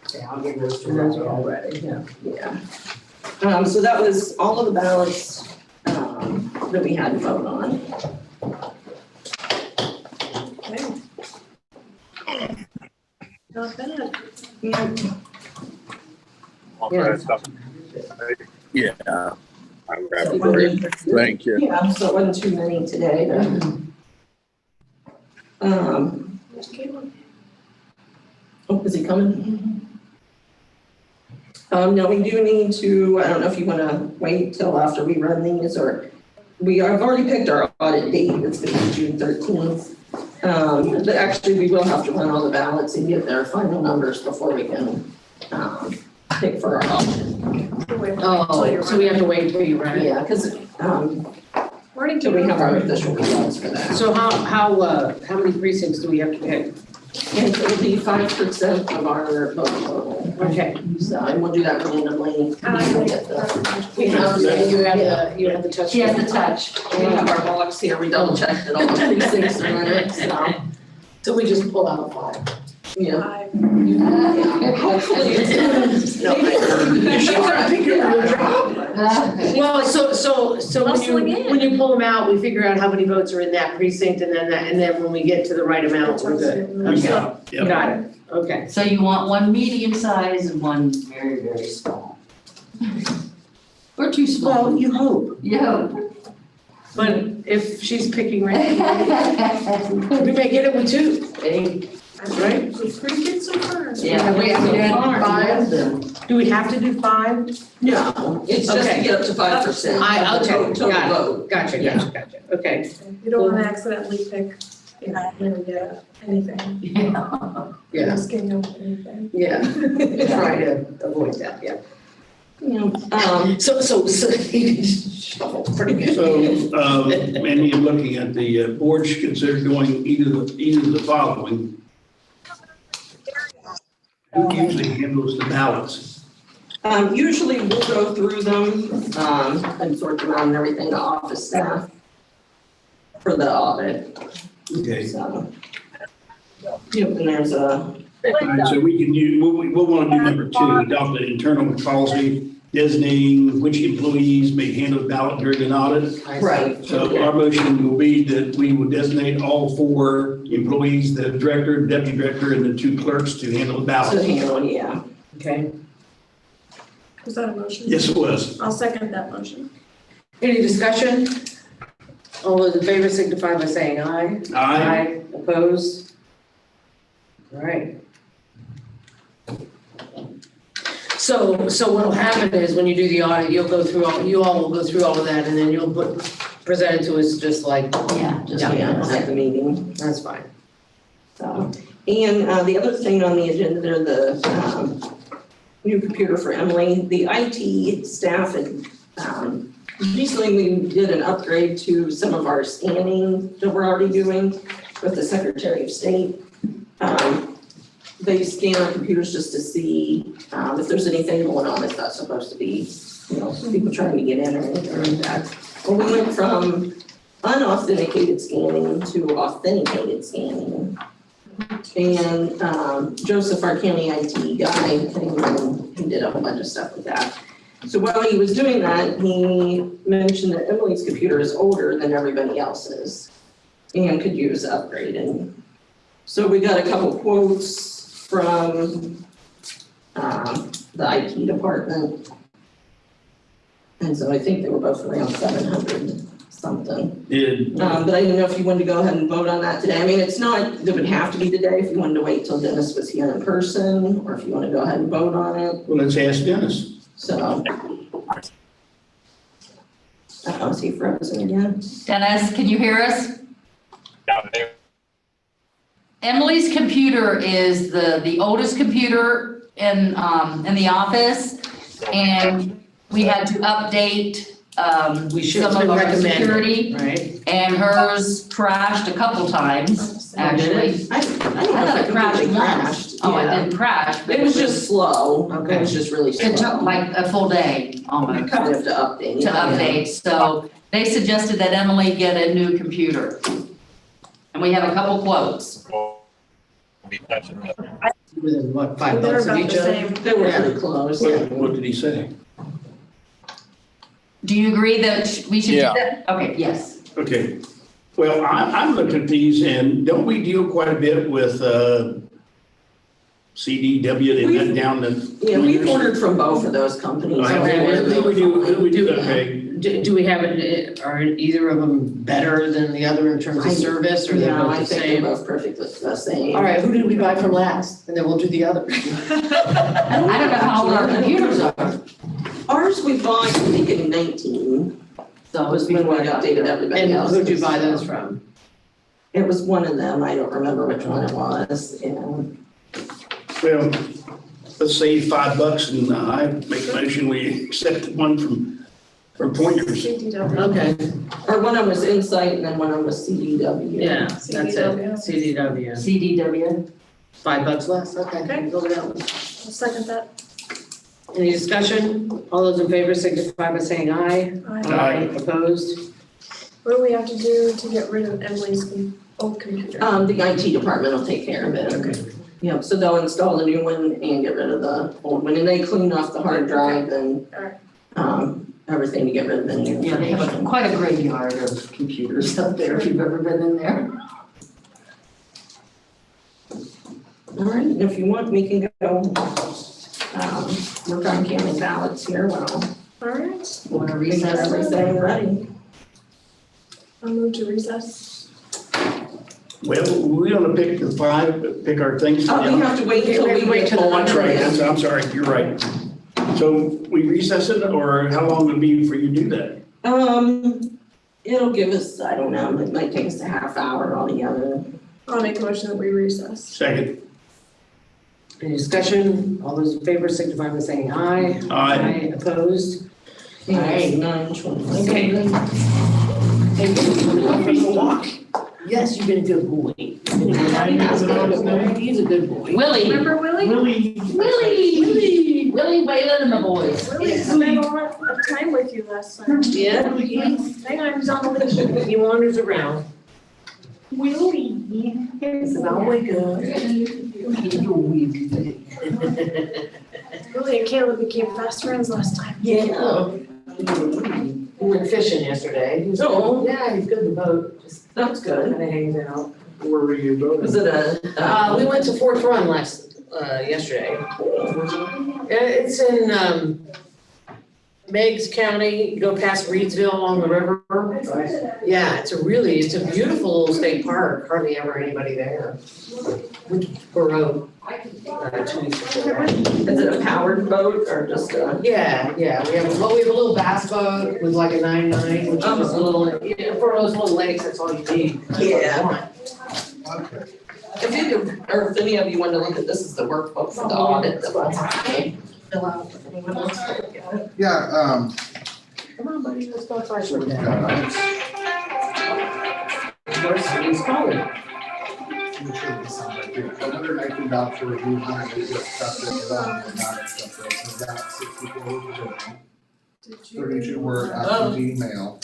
Okay, I'll give those to Roger already, yeah. yeah. So that was all of the ballots, that we had to vote on. Okay. Not bad. Yeah, I'm grabbing So for it it. Thank you. Yeah, so it wasn't too many today to, There's Caitlin. oh, is he coming? No, we do need to, I don't know if you wanna wait till after we run these, or we have already picked our audit date, it's gonna be June 13th. But actually, we will have to run all the ballots and get their final numbers before we can, pick for our audit. Oh, so we have to wait until you run it? Yeah, because, Morning, till we have our official results for that. So how many precincts do we have to pick? And it'll be 5% of our vote total. Okay. So, and we'll do that randomly. We You have the touch. She has the touch. We have our box here, we double checked that all the precincts are in it, so, So we just pull out 5. yeah. Hi. Hopefully it's. Well, so when you pull them out, we figure out how many votes are in that precinct and then when we get to the right amount, we're good. Okay, Yep. got it, okay. So you want one medium size and one very, very small? Or too small? Well, you hope, Yeah. but if she's picking right, we may get it with 2, right? It's pretty good so far. Yeah, we did five. Do we have to do 5? No, it's just to Okay. get up to 5%. I- of the okay, total got it. vote. Gotcha, okay. You don't want to accidentally pick, anything. Yeah, Skin of anything. yeah, try to avoid that, yeah. Yeah, So you can shuffle pretty good. So, Mandy, I'm looking at the board should consider doing either the following. Who usually handles the ballots? Usually we'll go through them, and sort them out and everything, the office staff for the audit, Okay. so. Yep, and there's a, All right, so we can use, we'll want to do number 2, adopt an internal policy designating which employees may handle the ballot during an audit. right. So our motion will be that we will designate all 4 employees, the director, deputy director, and the 2 clerks to handle the So ballot. handle, yeah. Okay. Was that a motion? Yes, it was. I'll second that motion. Any discussion? All those in favor signify by saying aye. Aye. Opposed? All right. So what'll happen is when you do the audit, you all will go through all of that and then you'll present it to us just like, Yeah, just. Yeah, at the meeting. that's fine. So, and the other thing on the agenda there, the new computer for Emily, the IT staff had, recently we did an upgrade to some of our scanning that we're already doing with the Secretary of State. They scan our computers just to see if there's anything going on that's not supposed to be, people trying to get in or anything like that. Well, we went from unauthenticated scanning to authenticated scanning. And Joseph, our county IT guy, came and he did a whole bunch of stuff with that. So while he was doing that, he mentioned that Emily's computer is older than everybody else's and could use upgrading. So we got a couple quotes from the IT department. And so I think they were both around 700 something. Did, But I didn't know if you wanted to go ahead and vote on that today. I mean, it's not, it would have to be today if you wanted to wait till Dennis was here in person, or if you want to go ahead and vote on it, well, let's ask Dennis. so. Is he frozen again? Dennis, can you hear us? Emily's computer is the oldest computer in the office, and we had to update We should some of our recommend it, security, right? and hers crashed a couple times, actually. I don't know I thought if it crashed completely once. Oh, it yeah. didn't crash, but It was just slow. Okay. It was just really slow. it took like a full day almost Kind of to update. to update, so they suggested that Emily get a new computer. And we have a couple quotes. Within what, $5 They're of about each the other? same. They were pretty close. What did he say? Do you agree that we should do Yeah. that? Okay, yes. Okay, well, I'm looking at these, and don't we deal quite a bit with CDW, they went down the. Yeah, we've ordered from both of those companies. We do, okay. Do we have it, are either of them better than the other in terms of service, or they're No, both I the think they're same? both perfectly the same. All right, who did we buy from last? And then we'll do the other. I don't know how old our computers are. Ours we bought, I think in 19, That was when we updated everybody And else. who'd you buy those from? It was one of them, I don't remember which one it was, and Well, let's say $5 and I make a motion, we accept one from Pointers. CDW. Okay, or one of them was Insight and then one of them was CDW. yeah, that's it, CDW. CDW. $5 less, okay. Okay. Go with that one. I'll second that. Any discussion? All those in favor signify by saying aye. Aye. Opposed? What do we have to do to get rid of Emily's old computer? The IT department will take care of it. Okay. Yep, so they'll install the new one and get rid of the old one, and they clean off the hard drive and, everything to get rid of the new. Yeah, they have quite a graveyard of computers up there, if you've ever been in there. All right, and if you want, we can go, work on counting ballots here, well, All right, Want to we got recess? everything ready. I'll move to recess. Well, we want to pick our things. Oh, we have to wait until we wait till Oh, the. that's right, I'm sorry, you're right. So we recess it, or how long would it be for you to do that? It'll give us, I don't know, it might take us a half hour altogether. I'll make a motion that we recess. Second. Any discussion? All those in favor signify by saying aye. Aye. Opposed? It's 9:20. Okay. Hey, you want to walk? Yes, you've been a good boy. He's a good boy. Willie, Remember Willie? Willie Whalen and the boys. Willie spent a lot of time with you last time. Yeah, Hang on, he's on the leash. he wanders around. Willie. This is all we got. Willie and Caleb became fast friends last time. Yeah, We went fishing yesterday. He was Oh. Yeah, he's good in the boat, just that's good. kind of hangs out. Where were you both? Was it We went to Fourth Run yesterday. It's in, Meigs County, you go past Reedsville along the river. Yeah, it's a beautiful little state park, hardly ever anybody there. We rode, 2 weeks ago. Is it a powered boat or just a? Yeah, we have a little bass boat with like a 9.9, which is just a little, for those little lakes, that's all you need. That's all you Yeah. want. Okay. If you could, or if any of you want to look at, this is the workbook for the audit that we'll have to fill out if anyone wants to look at it. Yeah, Come on, buddy, let's go outside for a we've minute. got, He's calling. we should be signed right here. Another 19 voucher review, one is accepted, and not accepted. So that's 64 were provisional, 32 were absentee mail,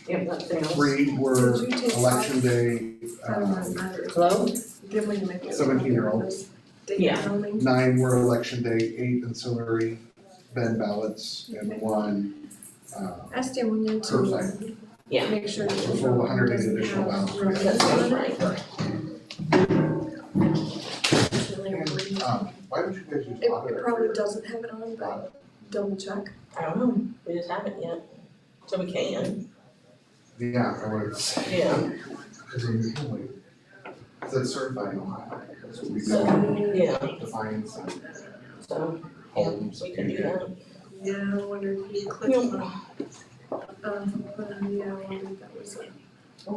Yep, that fails. 3 were election day, Hello? 17-year-old. Yeah. 9 were election day, 8 ancillary Ben ballots, and 1 Asked him when you curbside. to Yeah. make sure. that So 108 additional ballots. That sounds right. Why don't you guys use It auditor? probably doesn't have it on, but double check. I don't know, we just haven't yet, so we can, Yeah, I would say. yeah, Because usually, it's certified in Ohio, that's what we so, do, yeah, defines and so, homes. we can do that. Yeah, I wonder if you click on, yeah, I wonder if that was I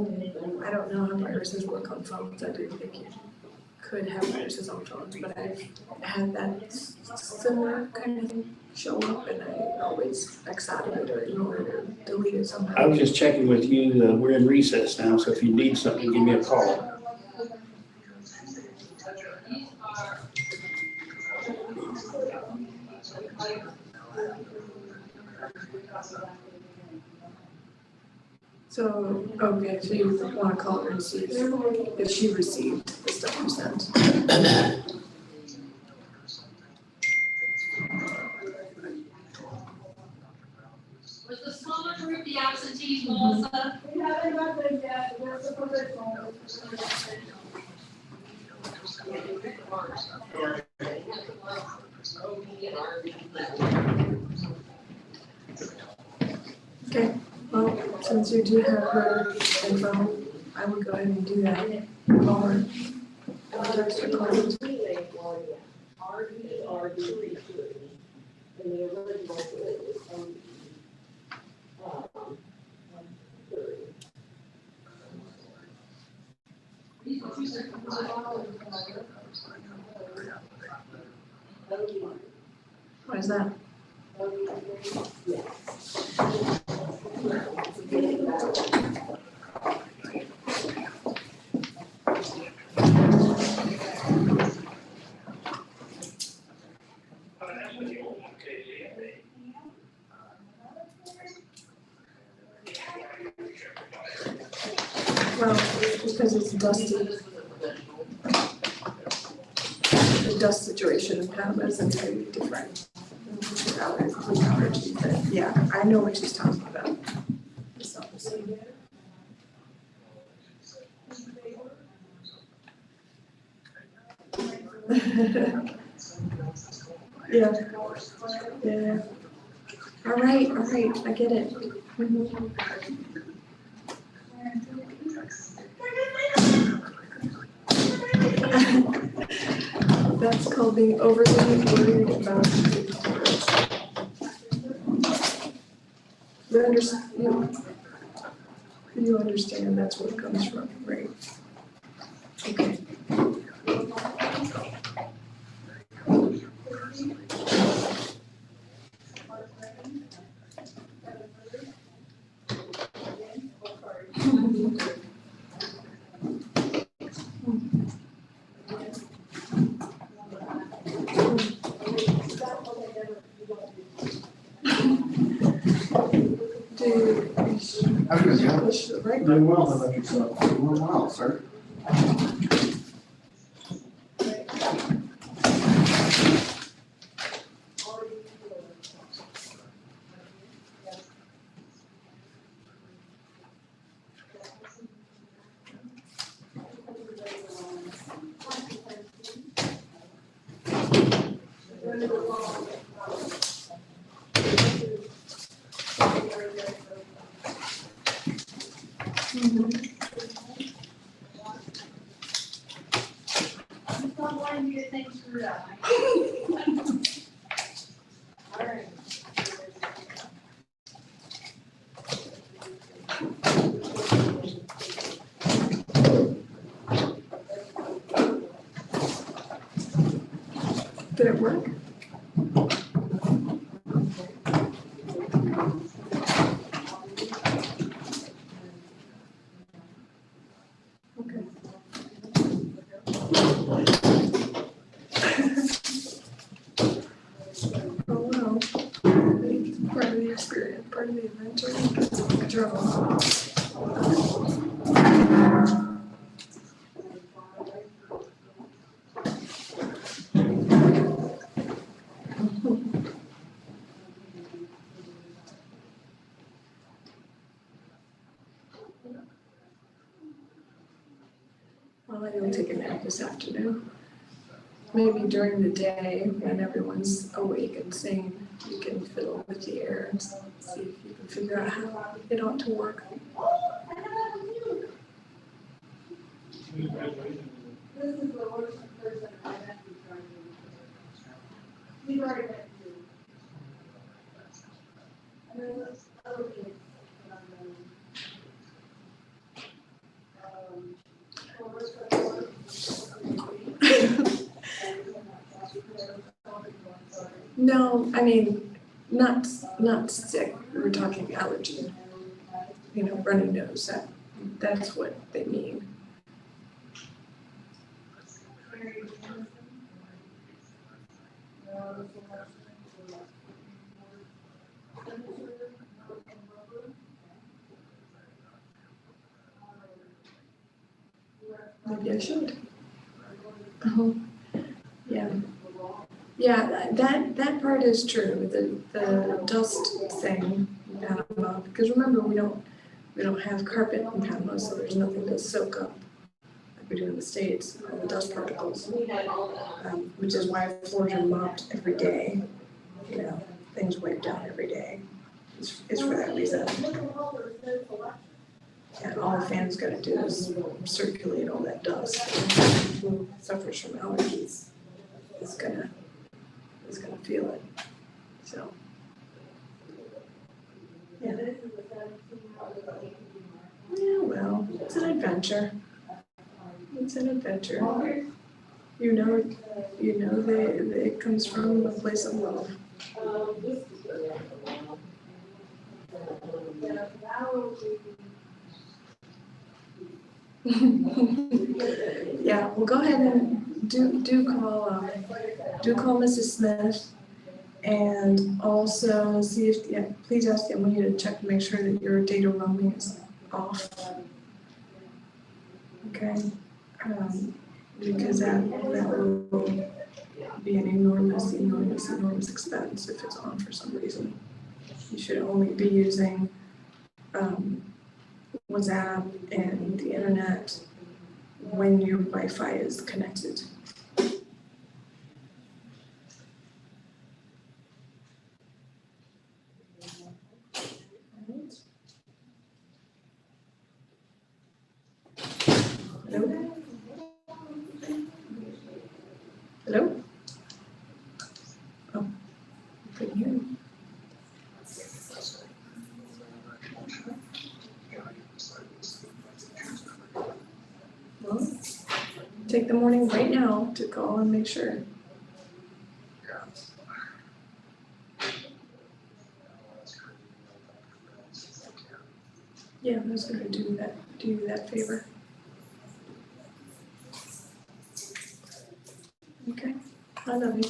don't know how viruses work on phones, I do think you could have viruses on phones, but I've had that similar kind of thing show up and I always X out of it or ignore it or delete it somehow. I was just checking with you, we're in recess now, so if you need something, give me a call. So, okay, so you wanna call her and see if she received the stuff you sent? Was the smaller group the absentees, Melissa? We haven't got them yet, we're supposed to. Okay, well, since you do have her info, I would go ahead and do that. Call her. I'll text her call. Why is that? Well, because it's dusty. The dust situation in Panama is entirely different. Allergy, but yeah, I know what she's talking about. It's not the same. Yeah. Yeah. All right, I get it. Mhm. That's called being overly worried about details. You understand that's where it comes from, right? Okay. How do you Right. Doing well, how about yourself? Doing well, sir. Stop wanting to get things screwed up. Did it work? Okay. Oh, well. It's part of the experience, part of the adventure. It's trouble. Well, I will take a nap this afternoon. Maybe during the day, when everyone's awake and sane, you can fiddle with the air and see if you can figure out how it ought to work. This is the worst person I've had to try to. We've already met you. And then there's other kids. No, I mean, not sick, we're talking allergy. You know, runny nose, that's what they mean. Maybe I should. Oh, yeah. Yeah, that part is true, the dust thing in Panama, because remember, we don't have carpet in Panama, so there's nothing to soak up like we do in the States, all the dust particles. Which is why floors are mopped every day, you know, things wiped down every day. It's for that reason. And all the fan's gonna do is circulate all that dust. Who suffers from allergies is gonna feel it, so. Yeah. Yeah, well, it's an adventure. It's an adventure. You know that it comes from a place of love. Yeah, well, go ahead and do call Mrs. Smith, and also see if, yeah, please ask them, we need to check to make sure that your data roaming is off. Okay, because that will be an enormous expense if it's on for some reason. You should only be using WhatsApp and the internet when your Wi-Fi is connected. Hello? Hello? Oh, I couldn't hear you. Well, take the morning right now to call and make sure. Yeah, I was gonna do you that favor. Okay, I love you.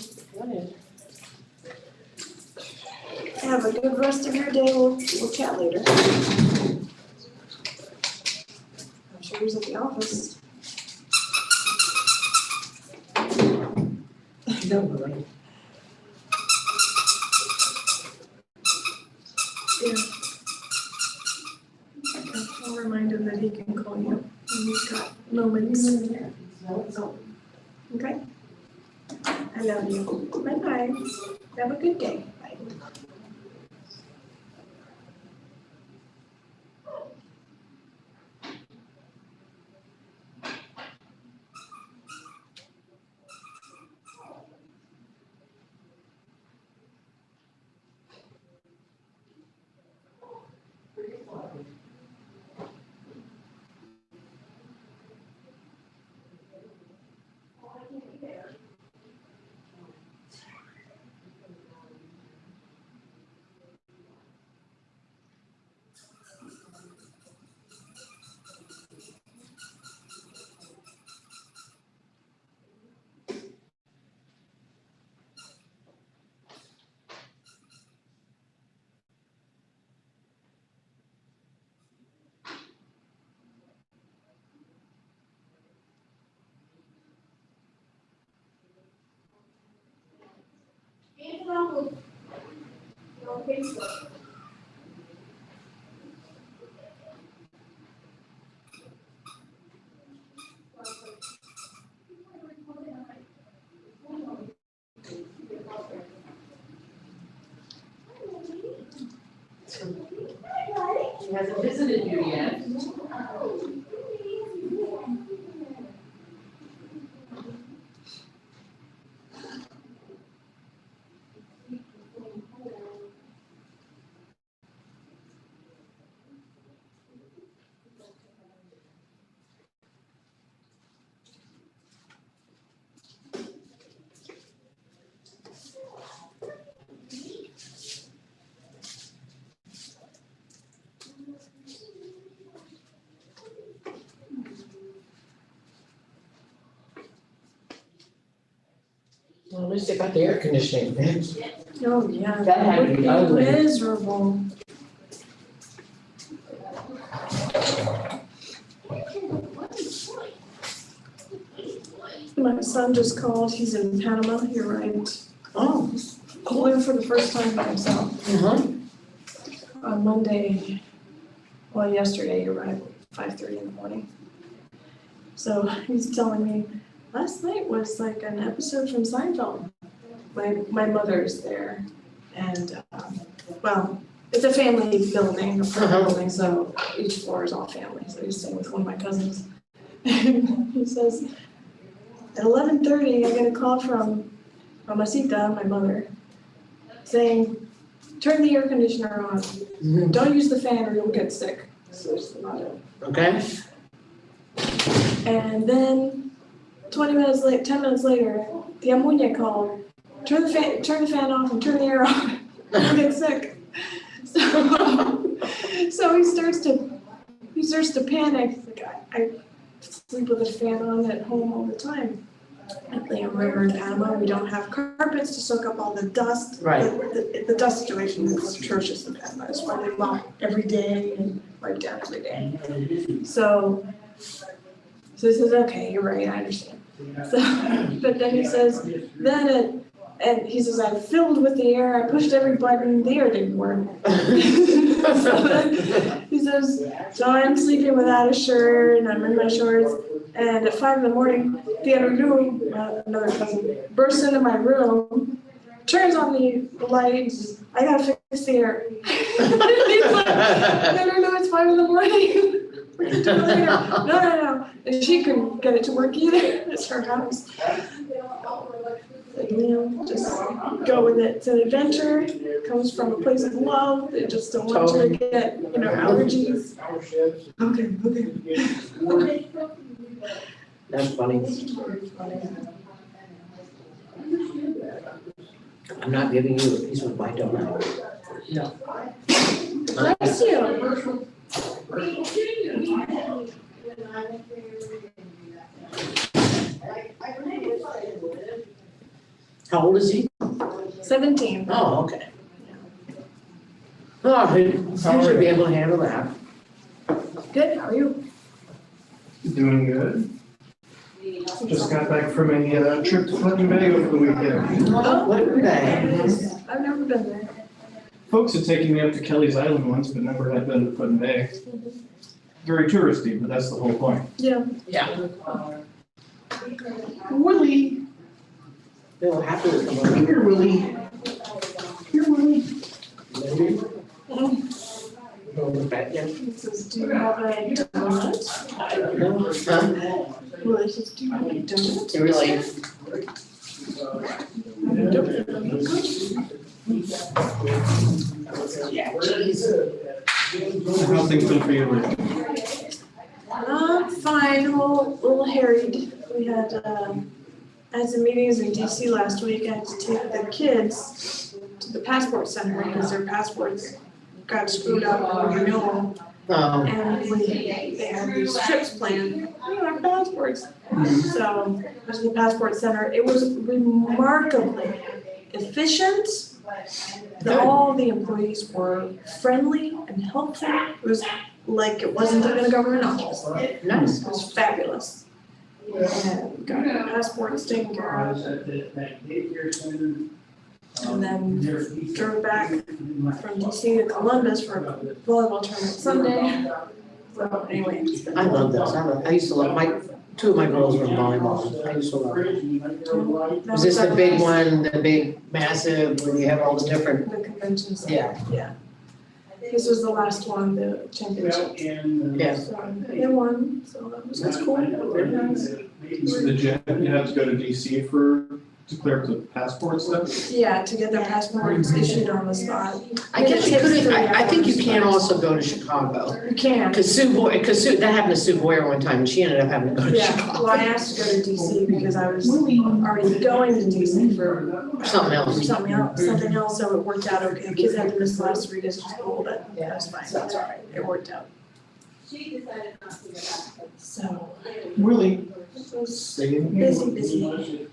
Have a good rest of your day. We'll chat later. I'm sure he's at the office. Don't worry. Yeah. Okay, I'll remind him that he can call you when he's got moments. Okay? I love you. Bye-bye. Have a good day. Bye. She hasn't visited you yet. Well, at least they got the air conditioning fixed. Oh, yeah. That had to be would ugly. miserable. My son just called. He's in Panama. He arrived. Oh. Flew for the first time by himself. Uh-huh. On Monday, well, yesterday he arrived at 5:30 in the morning. So he's telling me, last night was like an episode from Seinfeld. My mother's there, and well, it's a family building, apartment building, so each floor is all family. So he's staying with one of my cousins. He says, at 11:30, I get a call from Mamacita, my mother, saying, turn the air conditioner on. Don't use the fan or you'll get sick. So it's about it. Okay. And then 10 minutes later, the ammonia called, turn the fan off and turn the air off. I'm getting sick. So he starts to panic. Like, I sleep with a fan on at home all the time. At Liam River in Panama, we don't have carpets to soak up all the dust. Right. The dust situation is atrocious in Panama. That's why they mop every day and wipe down every day. So he says, okay, you're right, I understand. So, but then he says, and he says, I filled with the air, I pushed every button, the air didn't work. So then he says, so I'm sleeping without a shirt and I'm in my shorts. And at 5 a.m, Theodore Lu, another cousin, bursts into my room, turns on the lights, I gotta fix the air. He's like, no, it's 5 a.m. We can do it later. No. And she couldn't get it to work either. It's her house. Like, just go with it. It's an adventure. It comes from a place of love. They just don't want you to get, allergies. Okay. That's funny. I'm not giving you a piece of my donut. No. Bless you. How old is he? 17. Oh, okay. Oh, he should be able to handle that. Good, how are you? Doing good. Just got back from a trip to Put-in Bay over the weekend. Oh, what a day. I've never been there. Folks had taken me up to Kelly's Island once, but never had been to Put-in Bay. Very touristy, but that's the whole point. Yeah. Yeah. Willie, They were happy to come over. here, Willie. Here, Willie. Back there. He says, do you have a donut? I don't know. Huh? Well, he says, do you have a donut? They were like, yeah, geez. How's things been for you, Willie? Fine, a little harried. We had some meetings in DC last week. I had to take the kids to the passport center because their passports got screwed up on renewal. And they had these trips planned, our passports. So, I went to the passport center. It was remarkably efficient. All the employees were friendly and helpful. It was like it wasn't even a government office. Nice. It was fabulous. And got our passports taken care of. And then drove back from DC to Columbus for a volleyball tournament Sunday. So anyway. I love this. I used to love two of my girls were in volleyball. I used to love it. Was this the big one, the big massive, where you have all the different? The convention center. Yeah. This was the last one, the championship. Yeah. So they won, so that's cool. Very nice. So did you have to go to DC to clear up the passport stuff? Yeah, to get their passports issued on the spot. I guess you couldn't, I think you can also go to Chicago. You can. Cause Sue, that happened to Sue Boyer one time and she ended up having to go to Yeah, Chicago. well, I asked to go to DC because I was already going to DC for Something else. something else, so it worked out okay. Kids had to miss the last 3 days of school, but that's fine, that's all right, it worked out. She decided not to go back. So, Willie, it was stay in here. busy.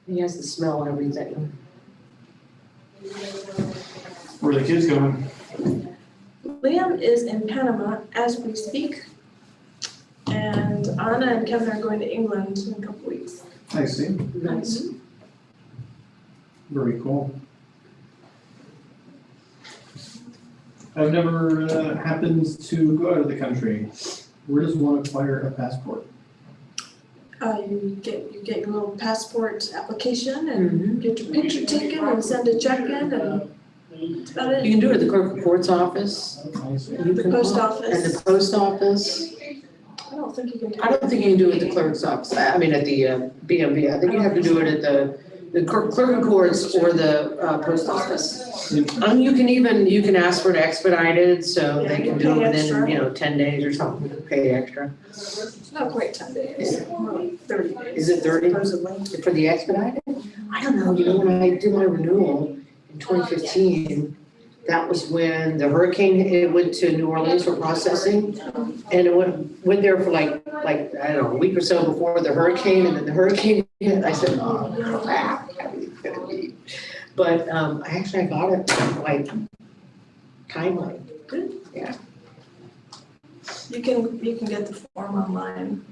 He has the smell and everything. Where are the kids going? Liam is in Panama as we speak. And Anna and Kevin are going to England in a couple weeks. I see. Nice. Very cool. I've never happened to go out of the country. Where does one acquire a passport? You get your little passport application and get your picture taken and send a check in and that's about it. You can do it at the clerk of court's office. I see. The post office. And the post office. I don't think you can do I don't think you can do it at the clerk's office. I mean, at the BMV. I think you have to do it at the the clerk of courts or the post office. You can ask for it expedited, so they can do it within, 10 days or something, pay extra. Not quite 10 days, more like 30 days. Is it 30 Supposedly. for the expedited? I don't know, when I did my renewal in 2015, that was when the hurricane, it went to New Orleans for processing. And it went there for like, I don't know, a week or so before the hurricane, and then the hurricane hit. I said, oh, crap, it's gonna be. But I got it like timely. Good. Yeah. You can get the form online.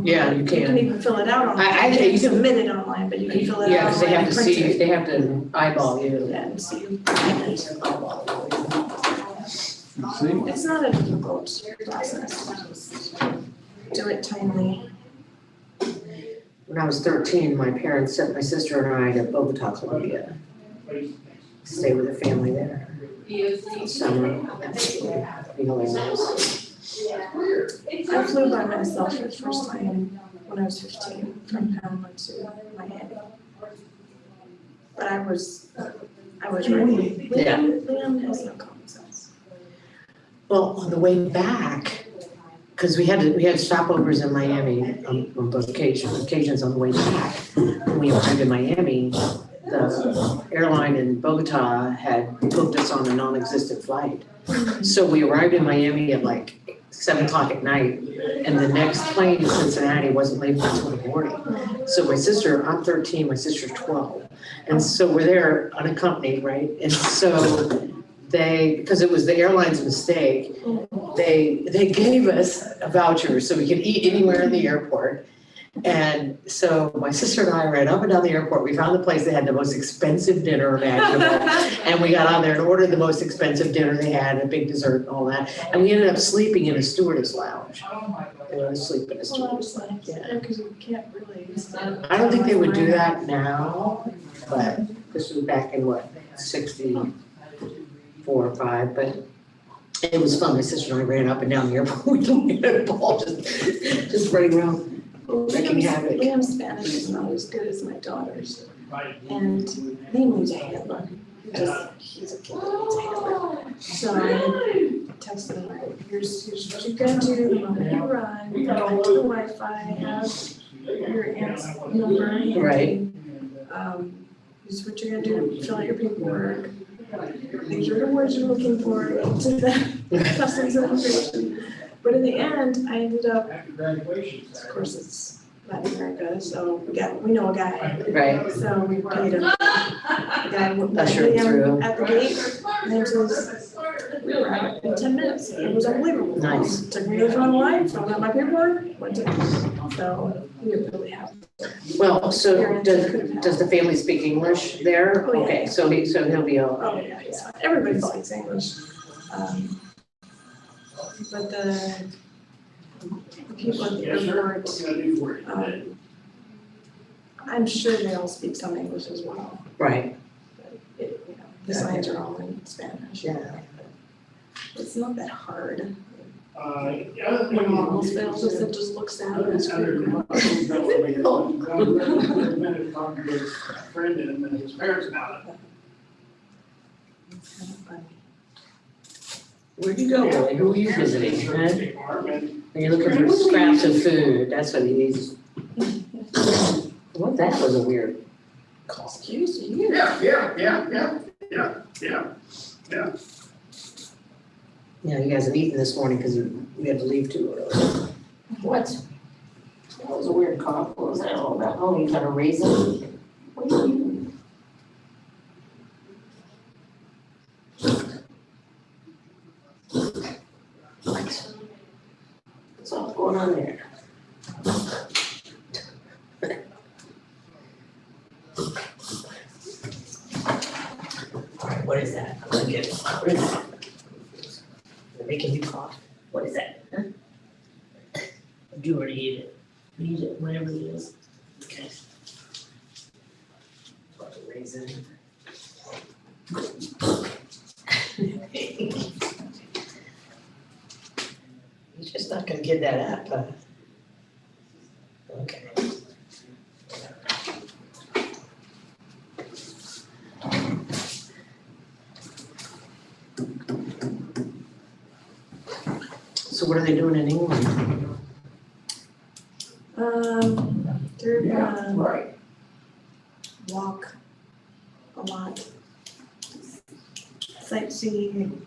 Yeah, you You can can. even fill it out online. I- You you can can- submit it online, but you can fill it out. Yeah, because they have to online and print see, it. they have to eyeball you. Yeah, and see. Eyeball It's not a difficult process. Do it timely. When I was 13, my parents sent my sister and I to Bogota, Colombia. Stay with a family there. Summer. Really nice. I flew by myself for the first time when I was 15 from Panama to Miami. But I was ready. Yeah. Liam has no common sense. Well, on the way back, because we had stopovers in Miami on both occasions on the way back. When we arrived in Miami, the airline in Bogota had booked us on a non-existent flight. So we arrived in Miami at like 7:00 at night, and the next plane to Cincinnati wasn't leaving until the morning. So my sister, I'm 13, my sister's 12. And so we're there unaccompanied, right? And so because it was the airline's mistake, they gave us a voucher so we could eat anywhere in the airport. And so my sister and I ran up and down the airport. We found the place that had the most expensive dinner imaginable. And we got on there and ordered the most expensive dinner they had, a big dessert and all that. And we ended up sleeping in a stewardess lounge. They let us sleep in a stewardess lounge. Yeah, because you can't really. I don't think they would do that now, but this was back in 64 or 5, but it was fun. My sister and I ran up and down the airport. We had a ball just running around. Wreaking havoc. Liam's Spanish is not as good as my daughter's. And Liam needs a handler. He's a kid that needs a handler. So I texted him, here's what you're gonna do the moment you arrive, connect to the Wi-Fi, have your aunt's number. Right. This is what you're gonna do, fill out your paperwork. These are the words you're looking for into the customs and immigration. But in the end, I ended up, of course, it's Latin America, so we know a guy. Right. So we paid him. The guy went Usher him through. at the gate, and it was, we were out in 10 minutes. It was unbelievable. Nice. Took me to the front line, filled out my paperwork, went to, so we didn't really have. Well, so does the family speak English there? Oh, yeah. Okay, so he'll be all. Oh, yeah. Everybody speaks English. But the people at the airport, I'm sure they all speak some English as well. Right. The signs are all in Spanish. Yeah. It's not that hard. The other thing When on almost fails, it just looks down and it's Talking to his friend and his parents about it. Where'd you go, Willie? Who are you visiting, huh? Department. Are you looking for scraps of food? That's what he needs. Well, that was a weird call. Excuse you. Yeah. Yeah, you guys have eaten this morning because we had to leave too early. What? That was a weird cough. What was that all about? Oh, you got a raisin? What are you eating? What's all going on there? All right, what is that? I'm gonna get it. What is that? They're making you cough. What is that? Huh? You already eat it. Eat it, whatever it is. Okay. About to raisin. You're just not gonna give that up, huh? Okay. So what are they doing in England? They're gonna walk a lot. Sightseeing.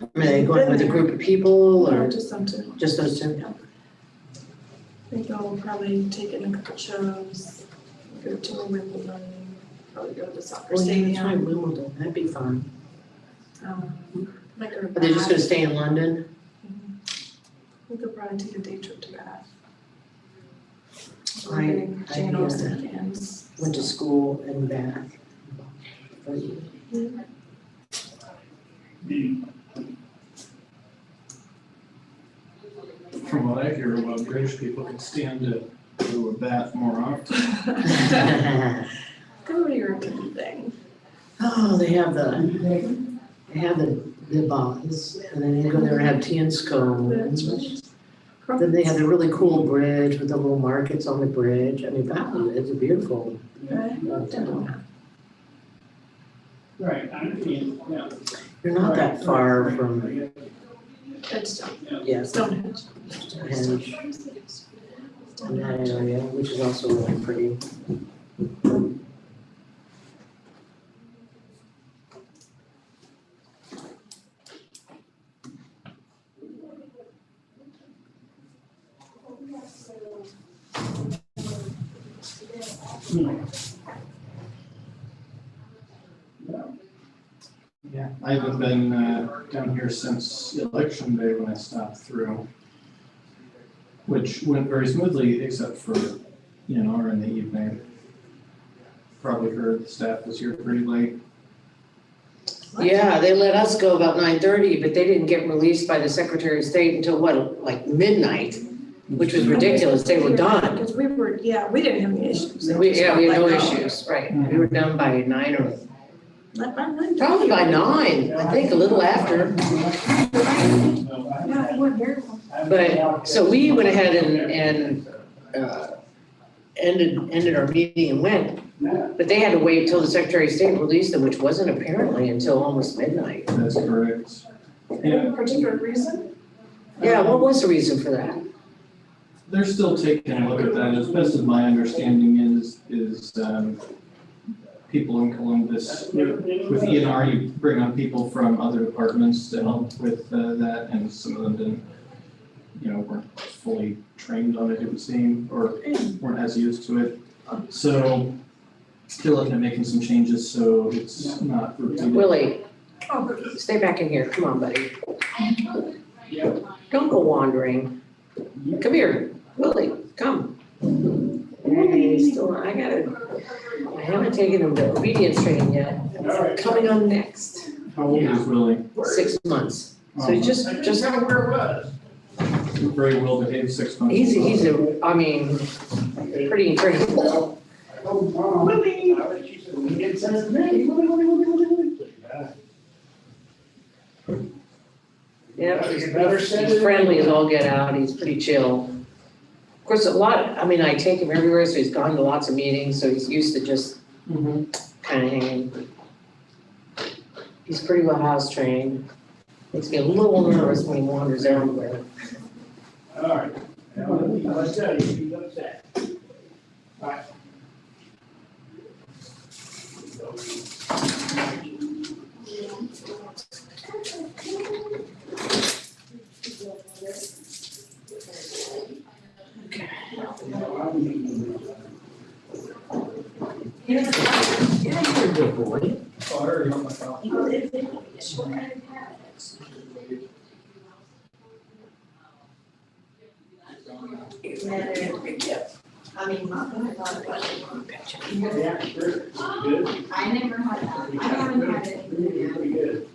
Are they going with a group of people No, or just some two. just those two? I think I'll probably take in a couple shows, go to Wimbledon, probably go to the soccer Oh, yeah, that's right, stadium. Wimbledon, that'd be fun. Might go to Are they just gonna Bath. stay in London? We could probably take a day trip to Bath. I Jane Austen fans. went to school in Bath. From what I hear about British people can stand to go to a bath more often. Go to your thing. Oh, they have the baths, and then you go there and have tea and scones. Then they have a really cool bridge with the little markets on the bridge. I mean, Bath is a beautiful town. Right. You're not that far from, yeah, Stonehenge. Stonehenge, in that area, which is also really pretty. Yeah, I haven't been down here since election day when I stopped through, which went very smoothly except for, or in the evening. Probably heard the staff was here pretty late. Yeah, they let us go about 9:30, but they didn't get released by the Secretary of State until what, like midnight, which was ridiculous. They were done. Because we didn't have any issues. We had no issues, right. We were done by 9 or probably by 9, I think, a little after. Yeah, it went very well. But, so we went ahead and ended our meeting and went. But they had to wait till the Secretary of State released them, which wasn't apparently until almost midnight. That's correct. Any particular reason? Yeah, what was the reason for that? They're still taking a look at that. As best as my understanding is people in Columbus, with ENR, you bring on people from other departments to help with that, and some of them didn't, weren't fully trained on it, it would seem, or weren't as used to it. So they're looking at making some changes so it's not repeated. Willie, stay back in here. Come on, buddy. Don't go wandering. Come here, Willie, come. Hey, still, I haven't taken him to obedience training yet. It's coming on next, How old is Willie? 6 months. So he's just, Very well behaved 6 months. he's pretty incredible. Yeah, he's friendly as all get out. He's pretty chill. Of course, I take him everywhere, so he's gone to lots of meetings, so he's used to just kind of hanging. He's pretty well house trained. Makes me a little nervous when he wanders everywhere. All right. Let's tell you, he's upset. All right. Yeah, you're a good boy. I never had that. I haven't had it. Pretty good.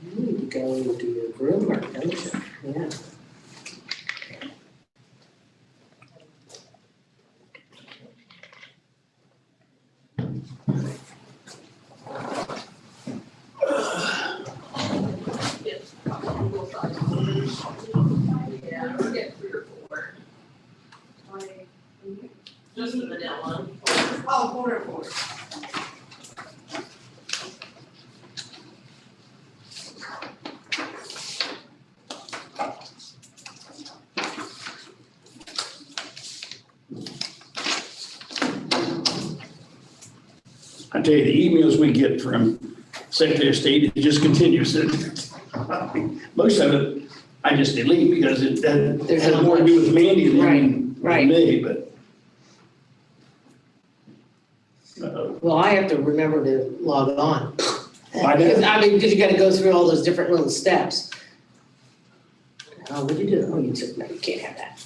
You need to go to your groomer, don't you? Yeah. Just the vanilla. Oh, quarter. tell you, the emails we get from Secretary of State, it just continues. Most of it, I just delete because it There's has not more to do with Mandy than Right. me, but. Well, I have to remember to log on. I know. Because you gotta go through all those different little steps. Oh, what did you do? Oh, you took, no, you can't have that.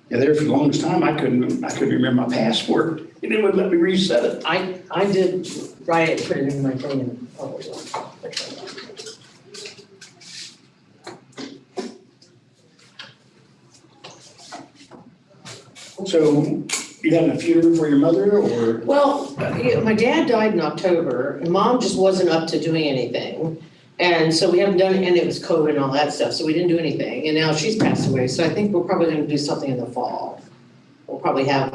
Yeah, there for the longest time, I couldn't remember my password, and it wouldn't let me reset it. I did write it, put it in my thing and, oh, So, you having a funeral for your mother, or? well, my dad died in October, and Mom just wasn't up to doing anything. And so we haven't done, and it was COVID and all that stuff, so we didn't do anything, and now she's passed away, so I think we're probably gonna do something in the fall. We'll probably have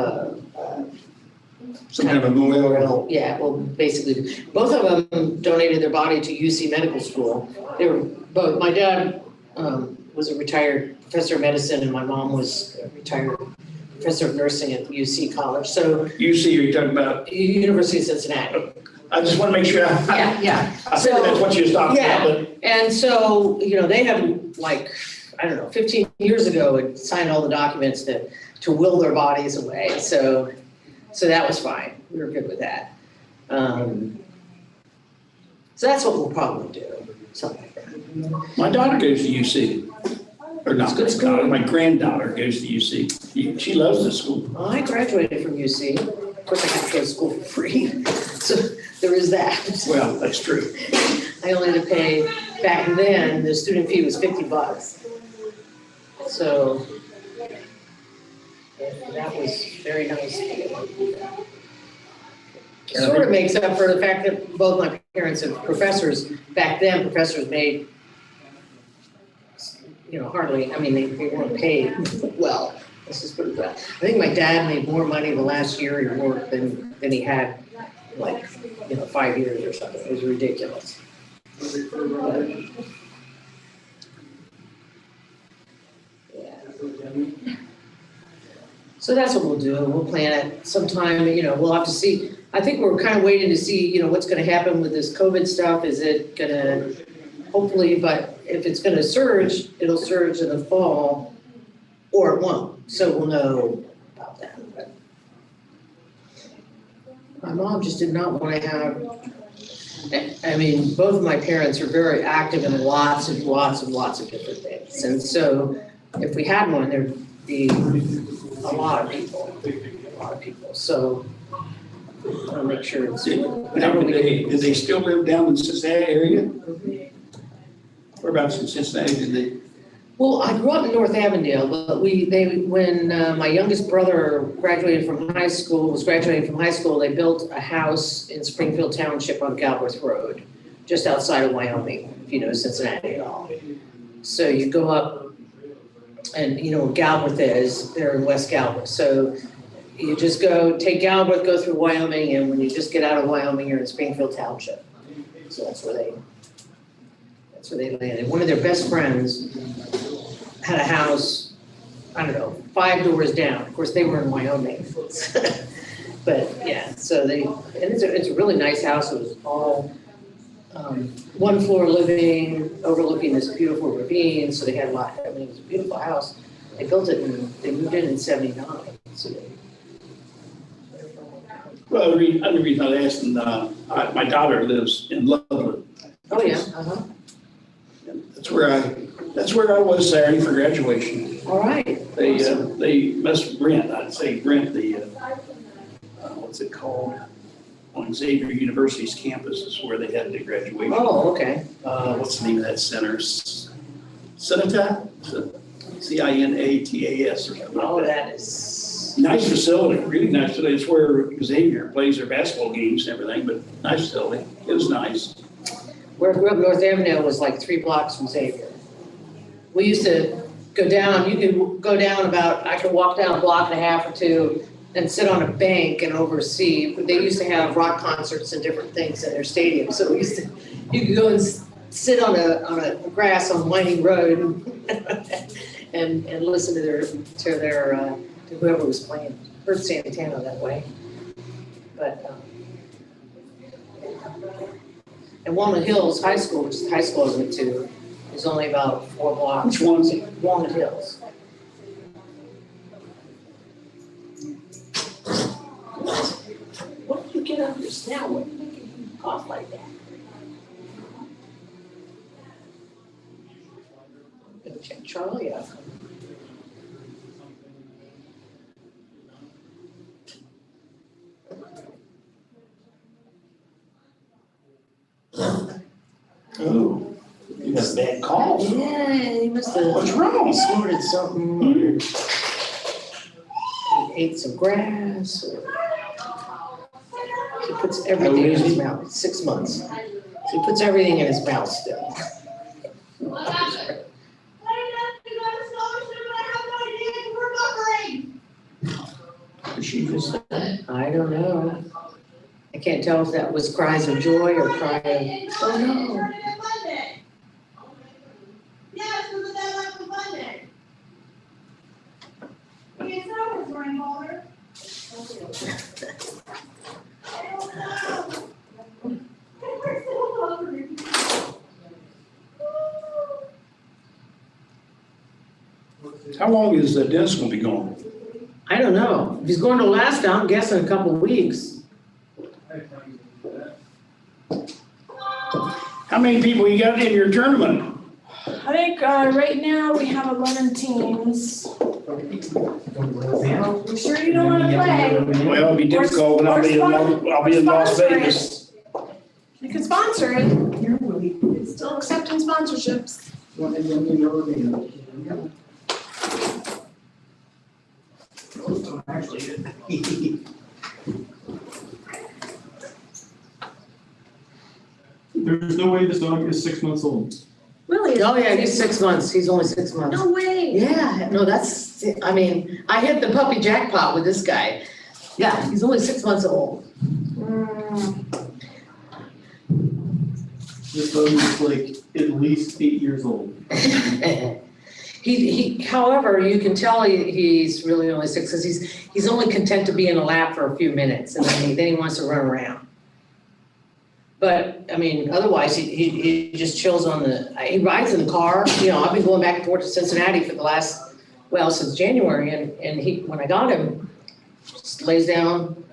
Some kind of a memorial? yeah, well, basically, both of them donated their body to UC Medical School. They were both, my dad was a retired professor of medicine, and my mom was a retired professor of nursing at UC College, so UC, are you talking about? University of Cincinnati. I just want to make sure Yeah. I figured that's what you was talking Yeah. about, but. And so, they had like, I don't know, 15 years ago, had signed all the documents to will their bodies away, so that was fine, we were good with that. So that's what we'll probably do, something like that. My daughter goes to UC, or not It's good my daughter, school. my granddaughter goes to UC. She loves the school. Well, I graduated from UC, of course I got to go to school for free, so there is that. Well, that's true. I only had to pay, back then, the student fee was $50. So, that was very nice. Sort of makes up for the fact that both my parents are professors. Back then, professors made, hardly, they weren't paid well. Let's just put it that. I think my dad made more money the last year he worked than he had, 5 years or something. It was ridiculous. So that's what we'll do. We'll plan it sometime, we'll have to see. I think we're kind of waiting to see, what's gonna happen with this COVID stuff. Is it gonna, hopefully, but if it's gonna surge, it'll surge in the fall, or it won't. So we'll know about that. But my mom just did not want to have, both of my parents are very active in lots of different things. And so if we had one, there'd be a lot of people. So I'll make sure it's. Now, do they still live down in the Cincinnati area? Whereabouts in Cincinnati did they? Well, I grew up in North Avondale, but when my youngest brother was graduating from high school, they built a house in Springfield Township on Galbraith Road, just outside of Wyoming, if you know Cincinnati at all. So you go up and where Galbraith is, they're in West Galbraith. So you just take Galbraith, go through Wyoming, and when you just get out of Wyoming, you're in Springfield Township. So that's where they landed. One of their best friends had a house, 5 doors down. Of course, they were in Wyoming. But yeah, so it's a really nice house. It was all one floor living, overlooking this beautiful ravine. So they had a lot, it was a beautiful house. They built it and they moved in 79. So Well, the reason I asked, my daughter lives in Loveland. oh yeah, That's where I was Saturday for graduation. all right. They must rent, I'd say rent the, what's it called? On Xavier University's campus is where they had the graduation. Oh, okay. What's the name of that center? Cinetas? CINATAS or something Oh, like that. that is. Nice facility, really nice facility. It's where Xavier plays their basketball games and everything, but nice facility. It was nice. Where I grew up, North Avondale was like 3 blocks from Xavier. We used to go down, you could go down I could walk down a block and a half or 2 and sit on a bank and oversee. They used to have rock concerts and different things in their stadium. So you could go and sit on a grass on Winding Road and listen to whoever was playing. Heard Santana that way. but, and Walnut Hills High School, which is the high school I went to, is only about 4 blocks. Which one's Walnut Hills. What did you get up this now? What are you making you cough like that? Gonna check Charlie out. Oh, you got a bad cough. Yeah, he must have. What's wrong? Snorted something or he ate some grass or. He puts everything in his mouth, 6 months. So he puts everything in his mouth still. Did she just I don't know. I can't tell if that was cries of joy or cry of, oh no. Yes, was it that last Monday? Yes, that was grandmother. I don't know. We're still hungry. How long is Dennis gonna be gone? I don't know. If he's going to Alaska, I'm guessing a couple of weeks. How many people you got in your tournament? I think right now we have 11 teams. You sure you don't want to play? Well, it'll be difficult, but I'll be in Las Vegas. You can sponsor it. Still accepting sponsorships. There's no way this dog is 6 months old. Really? Oh yeah, he's 6 months. He's only 6 months. No way. Yeah, no, that's, I mean, I hit the puppy jackpot with this guy. Yeah, he's only 6 months old. This dog is like at least 8 years old. However, you can tell he's really only 6 because he's only content to be in a lap for a few minutes and then he wants to run around. But, I mean, otherwise, he just chills he rides in the car. You know, I've been going back and forth to Cincinnati for the last, since January. And when I got him, just lays down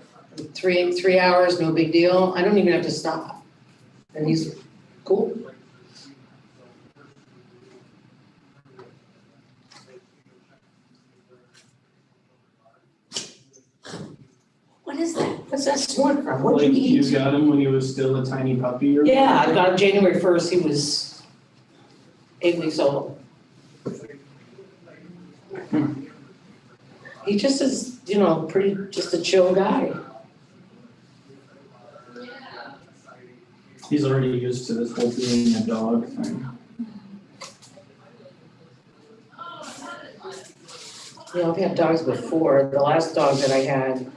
3 hours, no big deal. I don't even have to stop. And he's cool. What is that? What's that snort from? What did Like he eat? you got him when he was still a tiny puppy or? Yeah, I got him January 1st. He was 8 weeks old. He just is, just a chill guy. He's already used to this whole being a dog thing. I've had dogs before. The last dog that I had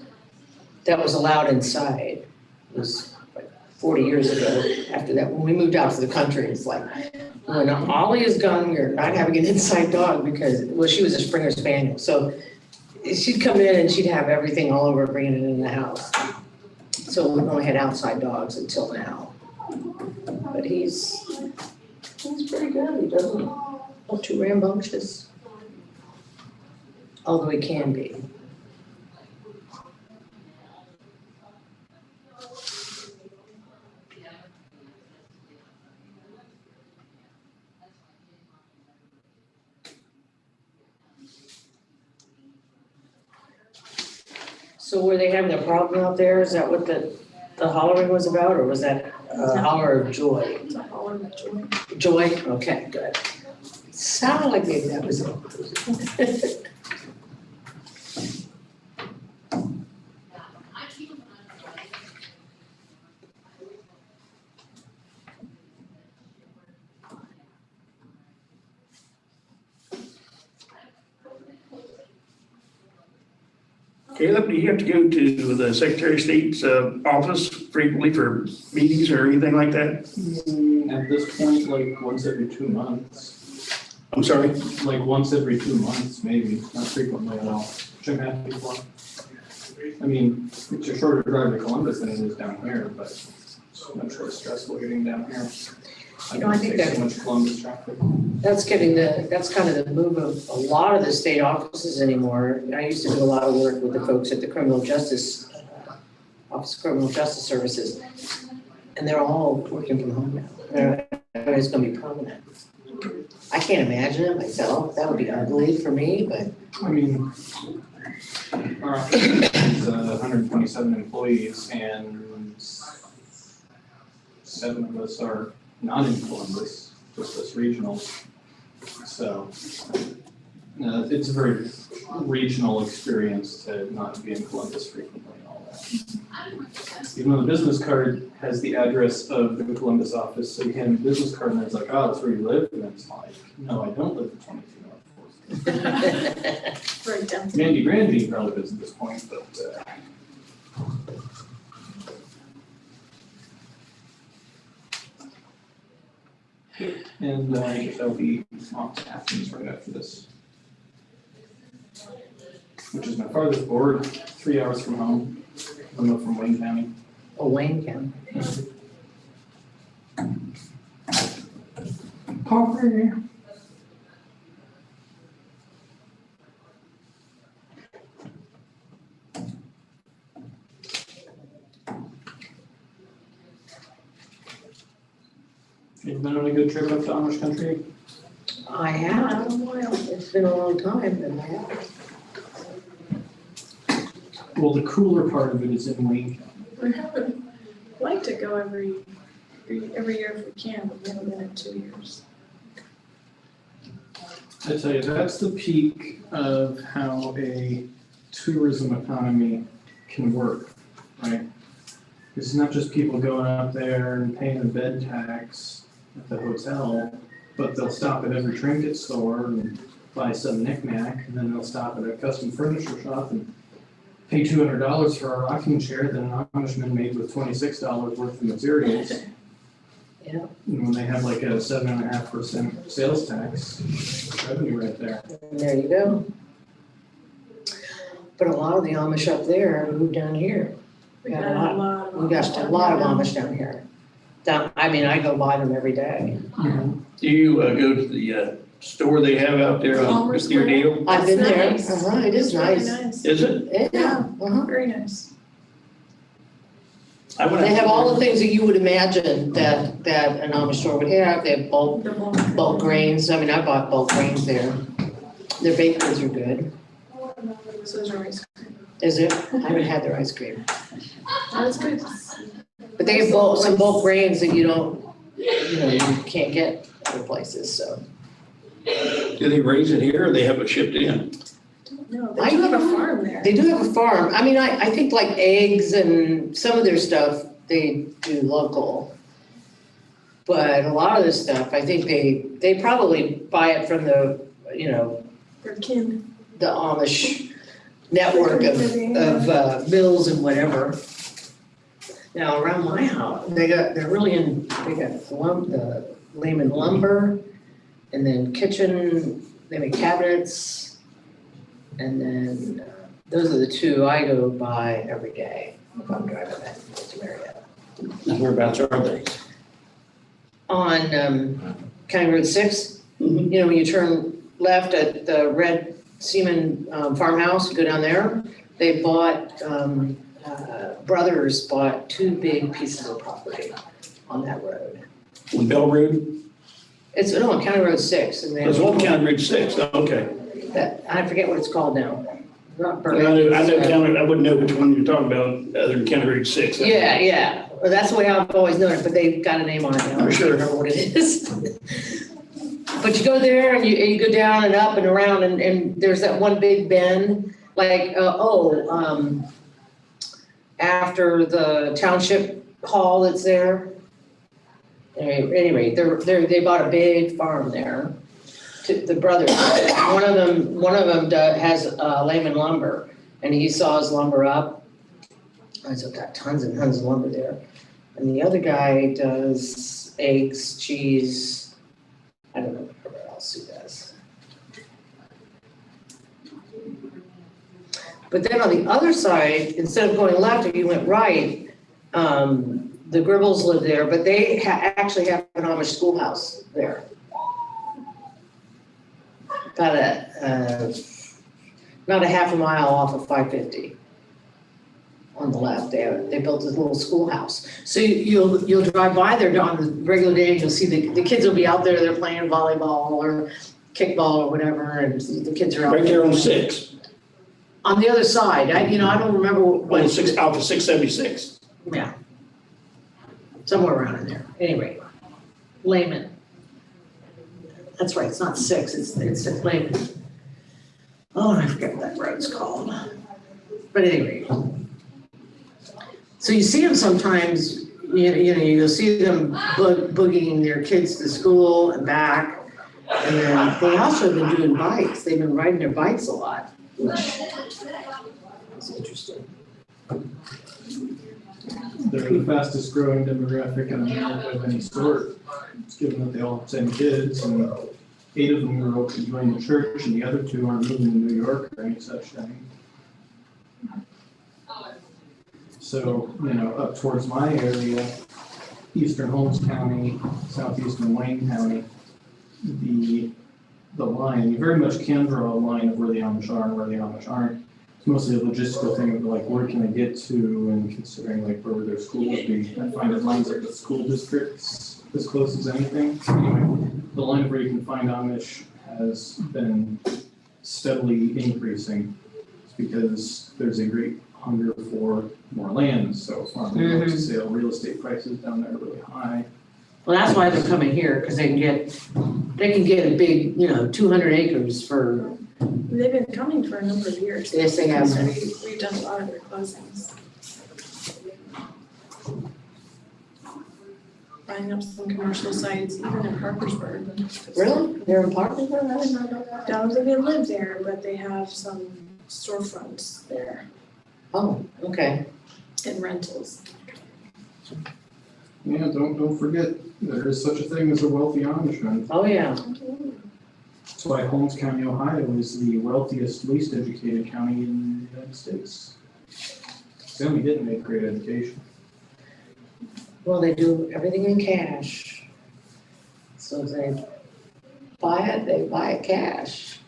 that was allowed inside was like 40 years ago. After that, when we moved out to the country, it's like, when Ollie is gone, we're not having an inside dog because, she was a Springer Spaniel. So she'd come in and she'd have everything all over Brandon in the house. So we've only had outside dogs until now. But he's pretty good. He doesn't look too rambunctious. Although he can be. So were they having a problem out there? Is that what the hollering was about, or was that a holler of joy? It's a holler of joy. Joy? Okay, good. Sounded like maybe that was it. Caleb, do you have to go to the Secretary of State's office frequently for meetings or anything like that? At this point, like once every 2 months. I'm sorry? Like once every 2 months, maybe, not frequently at all, which I'm happy for. I mean, it's a shorter drive to Columbus than it is down here, but it's much less stressful getting down here. I You know, I don't think take that- so much Columbus traffic. That's kind of the move of a lot of the state offices anymore. I used to do a lot of work with the folks at the Criminal Justice, Office of Criminal Justice Services, and they're all working from home now. It's gonna be permanent. I can't imagine it myself, that would be ugly for me, but I mean, our office has 127 employees and 7 of us are not in Columbus, just us regional. So, it's a very regional experience to not be in Columbus frequently and all that. Even though the business card has the address of the Columbus office, so you hand them a business card and it's like, oh, that's where you live, and it's like, no, I don't live at 22 North Fourth. Right down. Mandy Granby probably lives at this point, but, and I guess I'll be off to Athens right after this, which is my farthest board, 3 hours from home. I'm up from Wayne County. oh, Wayne County. You've been on a good trip up to Amish country? I have, it's been a long time, and I have. Well, the cooler part of it is in Wayne County. We haven't, like to go every year if we can, but we haven't been in 2 years. I tell you, that's the peak of how a tourism economy can work, right? It's not just people going up there and paying a bed tax at the hotel, but they'll stop at every trinket store and buy some knickknack, and then they'll stop at a custom furniture shop and pay $200 for a rocking chair that an Amishman made with $26 worth of materials. Yeah. And when they have like a 7.5% sales tax revenue right there. And there you go. But a lot of the Amish up there moved down here. We Yeah, got a lot of. We got a lot of Amish down here. I go by them every day. Do you go to the store they have out there on Palmer Deer Square? Deal? I've been there. Nice. It is It's really nice. Is it? Yeah. Uh-huh. Very nice. I went They out have all there. the things that you would imagine that an Amish store would have. They have bulk The bulk. bulk grains. I mean, I bought bulk grains there. Their baked goods are good. So is your ice cream. Is it? I haven't had their ice cream. That's good. But they have some bulk grains that you can't get other places, so. Do they raise it here or they have it shipped in? No, they do have a farm there. They do have a farm. I mean, I think like eggs and some of their stuff, they do local. But a lot of this stuff, I think they probably buy it from the, Their kin. the Amish network of mills and whatever. Now, around my house, they got the Lehman lumber, and then kitchen, they make cabinets, and then those are the two I go by every day if I'm driving back to Marietta. And whereabouts are they? On County Road 6, Mhm. when you turn left at the Red Seaman farmhouse, go down there, they bought, brothers bought 2 big pieces of property on that road. On Bell Road? It's, on County Road 6, and they There's one County Road 6, okay. I forget what it's called now. Not I Burke. know County, I wouldn't know which one you're talking about other than County Road 6. Yeah, well, that's the way I've always known it, but they've got a name on it now, I For don't sure. remember what it is. But you go there and you go down and up and around and there's that one big bend, like, after the township hall that's there. Anyway, they bought a big farm there, the brothers. One of them has Lehman lumber, and he saws lumber up. He's got tons and tons of lumber there. And the other guy does eggs, cheese, I don't know what else he does. But then on the other side, instead of going left, if you went right, the Gribbles live there, but they actually have an Amish schoolhouse there. About not a half a mile off of 550. On the left, they built this little schoolhouse. So you'll drive by there on the regular day, and you'll see the kids will be out there, they're playing volleyball or kickball or whatever, and the kids are out Right there on 6, on the other side. I don't remember what. on 6, out to 676. Yeah. Somewhere around in there. Anyway, Layman. That's right, it's not 6, it's Layman. Oh, and I forget what that road's called. But anyway. So you see them sometimes, you'll see them boogieing their kids to school and back. And then they also have been doing bikes. They've been riding their bikes a lot, which is interesting. They're the fastest growing demographic in America of any sort, given that they all have the same kids, and 8 of them are open to join the church, and the other 2 aren't moving to New York or any such thing. So, up towards my area, eastern Holmes County, southeastern Wayne County, the line, you very much can draw a line of where the Amish are and where the Amish aren't. It's mostly a logistical thing of like, where can I get to, and considering like where would their schools be. I find it lines up with school districts as close as anything. Anyway, the line where you can find Amish has been steadily increasing. It's because there's a great hunger for more land, so farming to sale, real estate prices down there are really high. Well, that's why they're coming here, because they can get a big, 200 acres for. They've been coming for a number of years. Yes, they have. We've done a lot of their closings. Buying up some commercial sites, even in Parkersburg. Really? They're in Parkersburg? I didn't know that. Don't think they live there, but they have some storefronts there Oh, okay. and rentals. Yeah, don't forget, there is such a thing as a wealthy Amishman. Oh, yeah. That's why Holmes County, Ohio is the wealthiest, least educated county in the United States. So we didn't make great education. Well, they do everything in cash. So if they buy it cash.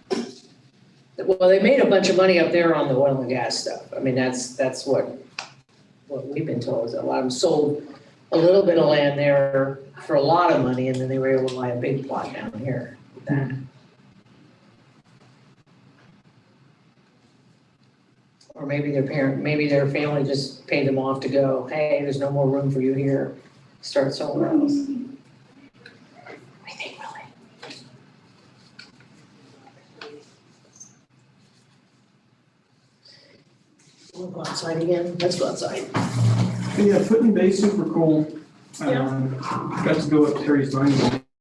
Well, they made a bunch of money up there on the oil and gas stuff. I mean, that's what we've been told, is a lot of them sold a little bit of land there for a lot of money, and then they were able to buy a big plot down here with that. Or maybe their family just paid them off to go, hey, there's no more room for you here, start somewhere else. What do you think, Willie? We'll go outside again, let's go outside. But yeah, Putin Bay, super cool. Got to go up Terry's Mine.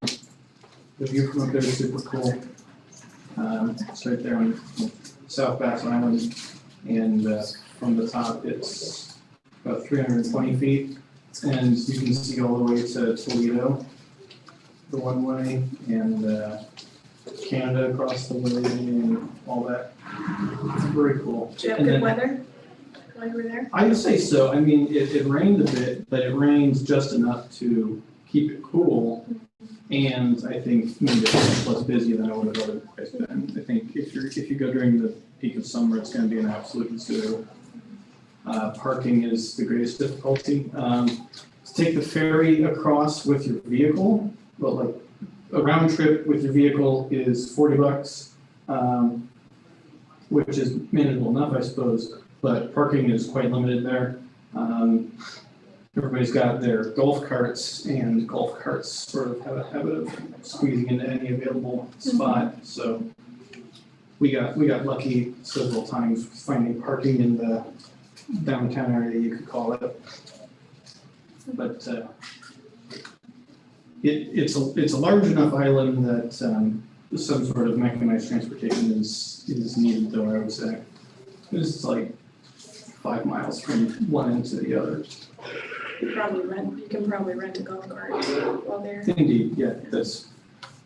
The view from up there is super cool. It's right there on South Bass Island. And from the top, it's about 320 feet. And you can see all the way to Toledo, the one way, and Canada across the way, and all that. It's very cool. Did you have And good then- weather while you were there? I would say so. I mean, it rained a bit, but it rains just enough to keep it cool. And I think maybe it's less busy than it would have otherwise been. I think if you go during the peak of summer, it's going to be an absolute zoo. Parking is the greatest difficulty. To take the ferry across with your vehicle, well, like a round trip with your vehicle is $40, which is manageable enough, I suppose. But parking is quite limited there. Everybody's got their golf carts, and golf carts sort of have a habit of squeezing into any available spot. So we got lucky several times finding parking in the downtown area, you could call it. But it's a large enough island that some sort of mechanized transportation is needed, though, I would say. It's like 5 miles from one end to the other. You can probably rent a golf cart while there. Indeed, yeah,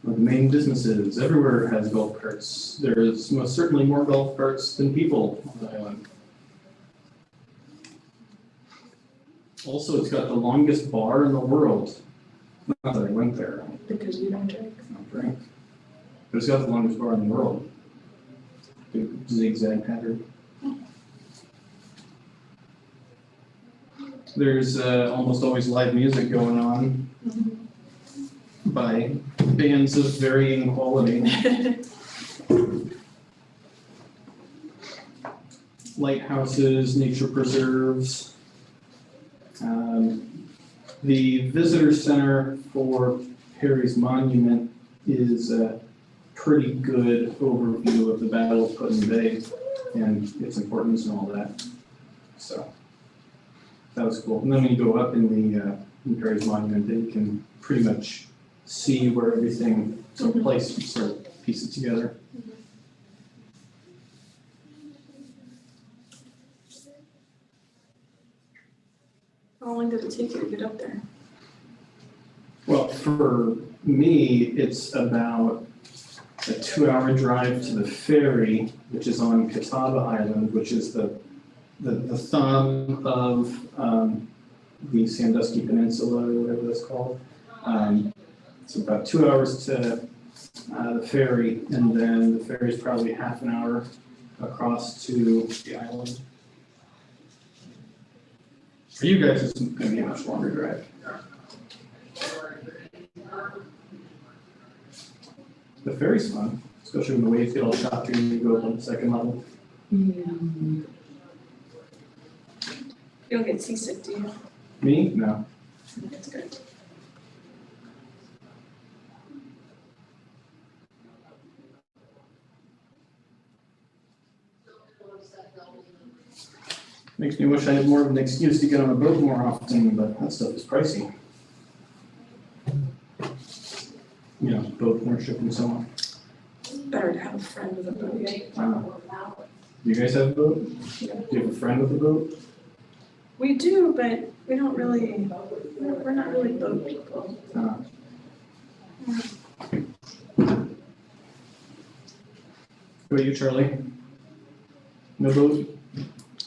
the main businesses. Everywhere has golf carts. There's most certainly more golf carts than people on the island. Also, it's got the longest bar in the world. Not that I went there, Because you don't drink. I don't drink. But it's got the longest bar in the world. The zigzag pattern. There's almost always live music going on by bands of varying quality. Lighthouses, nature preserves. The visitor center for Perry's Monument is a pretty good overview of the Battle of Put-in Bay and its importance and all that. So that was cool. And then when you go up in the in Perry's Monument, then you can pretty much see where everything took place and sort of piece it together. How long did it take you to get up there? Well, for me, it's about a 2-hour drive to the ferry, which is on Catawba Island, which is the thumb of the Sandusky Peninsula, or whatever that's called. It's about 2 hours to the ferry, and then the ferry is probably half an hour across to the island. For you guys, it's going to be a much longer drive. The ferry's fun, especially when the waves get all shot through and you go up on the second level. You don't get seasick, do you? Me? No. That's good. Makes me wish I had more of an excuse to get on a boat more often, but that stuff is pricey. You know, boat ownership and so on. Better to have a friend with a boat. Do you guys have a boat? Do you have a friend with a boat? We do, but we don't really, we're not really boat people. What about you, Charlie? No boat?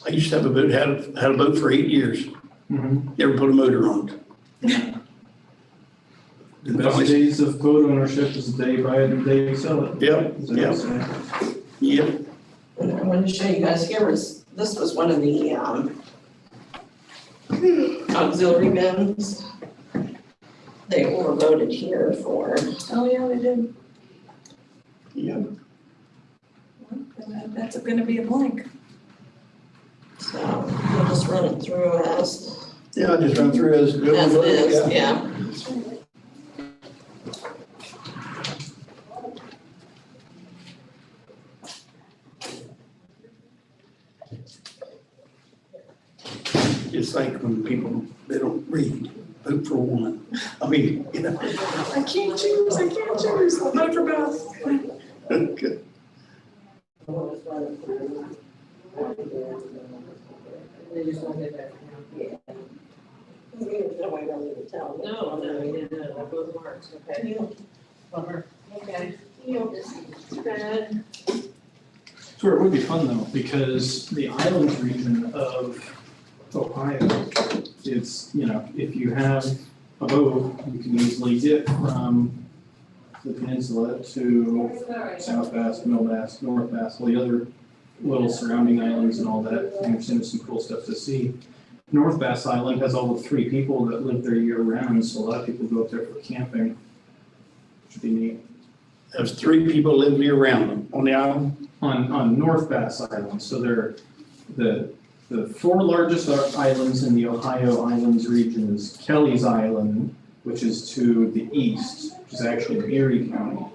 I used to have a boat, had a boat for 8 years, Mm-hmm. never put a motor on it. The best days of boat ownership is the day you buy it and the day you sell it. Yep, Is that what I'm saying? yep. What I wanted to show you guys here was, this was one of the auxiliary bins. They overloaded here for, Oh, yeah, they did. Yep. That's gonna be a blank. so we'll just run it through as Yeah, I just run through as good. it is, yeah. It's like when people, they don't read, vote for one. I mean, you know. I can't choose, I'll vote for both. There's no way really to tell. No, we didn't, they're both marks, okay. Bummer. Okay. Too bad. So it would be fun though, because the islands region of Ohio, it's, you know, if you have a boat, you can easily get from the peninsula to South Bass, Middle Bass, North Bass, all the other little surrounding islands and all that. I understand there's some cool stuff to see. North Bass Island has all the 3 people that live there year round, so a lot of people go up there for camping. Should be neat. There's 3 people living year round on the island. On North Bass Island, so they're the 4 largest islands in the Ohio Islands region is Kelly's Island, which is to the east, which is actually in Erie County.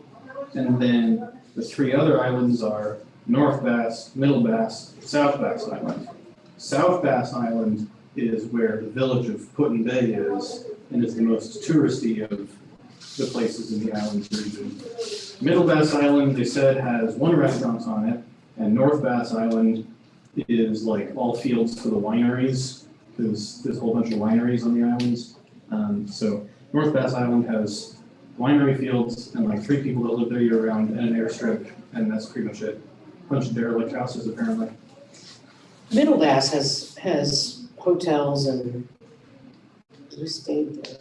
And then the 3 other islands are North Bass, Middle Bass, South Bass Island. South Bass Island is where the village of Put-in Bay is, and is the most touristy of the places in the islands region. Middle Bass Island, they said, has 1 restaurant on it, and North Bass Island is like all fields for the wineries, because there's a whole bunch of wineries on the islands. So North Bass Island has winery fields and like 3 people that live there year round and an airstrip, and that's pretty much it. Bunch of derelict houses apparently. Middle Bass has hotels and we stayed there.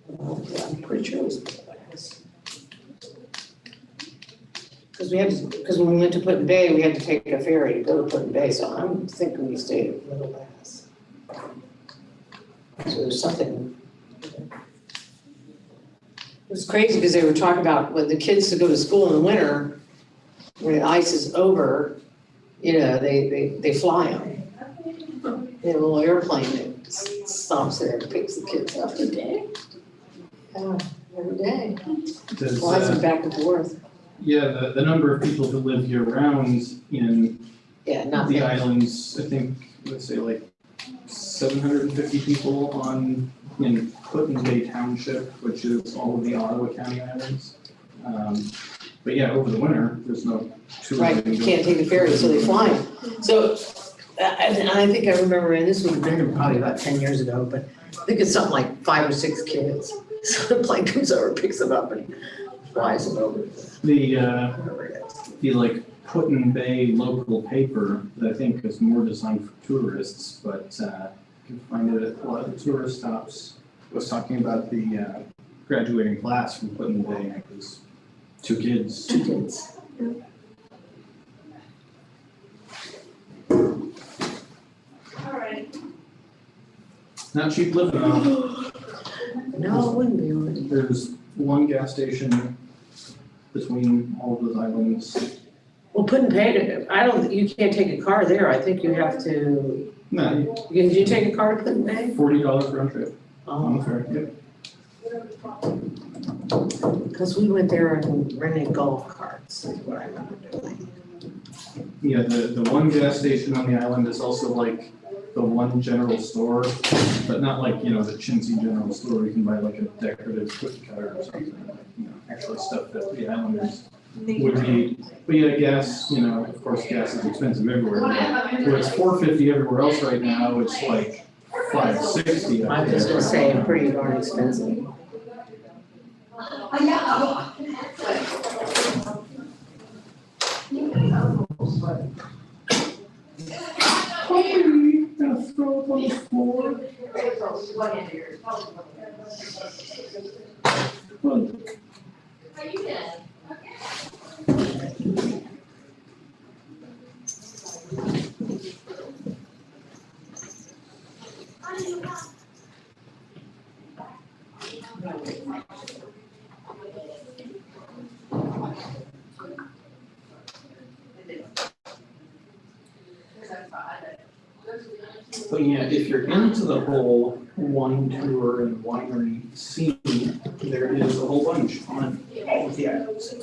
Yeah, I'm pretty sure it was Middle Bass. Because when we went to Put in Bay, we had to take a ferry to go to Put in Bay, so I'm thinking we stayed at Middle Bass. So there's something. It was crazy because they were talking about when the kids to go to school in the winter, when the ice is over, you know, they fly them. They have a little airplane that just stops there and picks the kids up every day. Yeah, every day. Does, Flies them back and forth. yeah, the number of people who live year round in Yeah, not the bad. islands, I think, let's say like 750 people in Put-in Bay Township, which is all of the Ottawa County Islands. But yeah, over the winter, there's no tourism. Right, you can't take a ferry, so they fly them. So, and I think I remember, and this would have been probably about 10 years ago, but I think it's something like 5 or 6 kids. So the plane comes over, picks them up and flies them over. The like Put-in Bay local paper that I think is more designed for tourists, but you can find it at a lot of the tourist stops. Was talking about the graduating class from Put-in Bay, and it was 2 kids. 2 kids. All right. Not cheap living. No, it wouldn't be, would it? There's one gas station between all of those islands. Well, Put in Bay, you can't take a car there. I think you have to, No, did you take a car to Put in Bay? $40 round trip. Oh, Fair. Yep. because we went there and rented golf carts, is what I remember doing. Yeah, the one gas station on the island is also like the one general store, but not like, you know, the chintzy general store. You can buy like a decorative cookie cutter or something, like, you know, actually stuff that the islanders would need. But yeah, gas, you know, of course, gas is expensive everywhere. But where it's $4.50 everywhere else right now, it's like $5.60. I was just gonna say, pretty darn expensive. Gonna throw up on the floor. But yeah, if you're into the whole wine tour and winery scene, there is a whole bunch on all of the islands.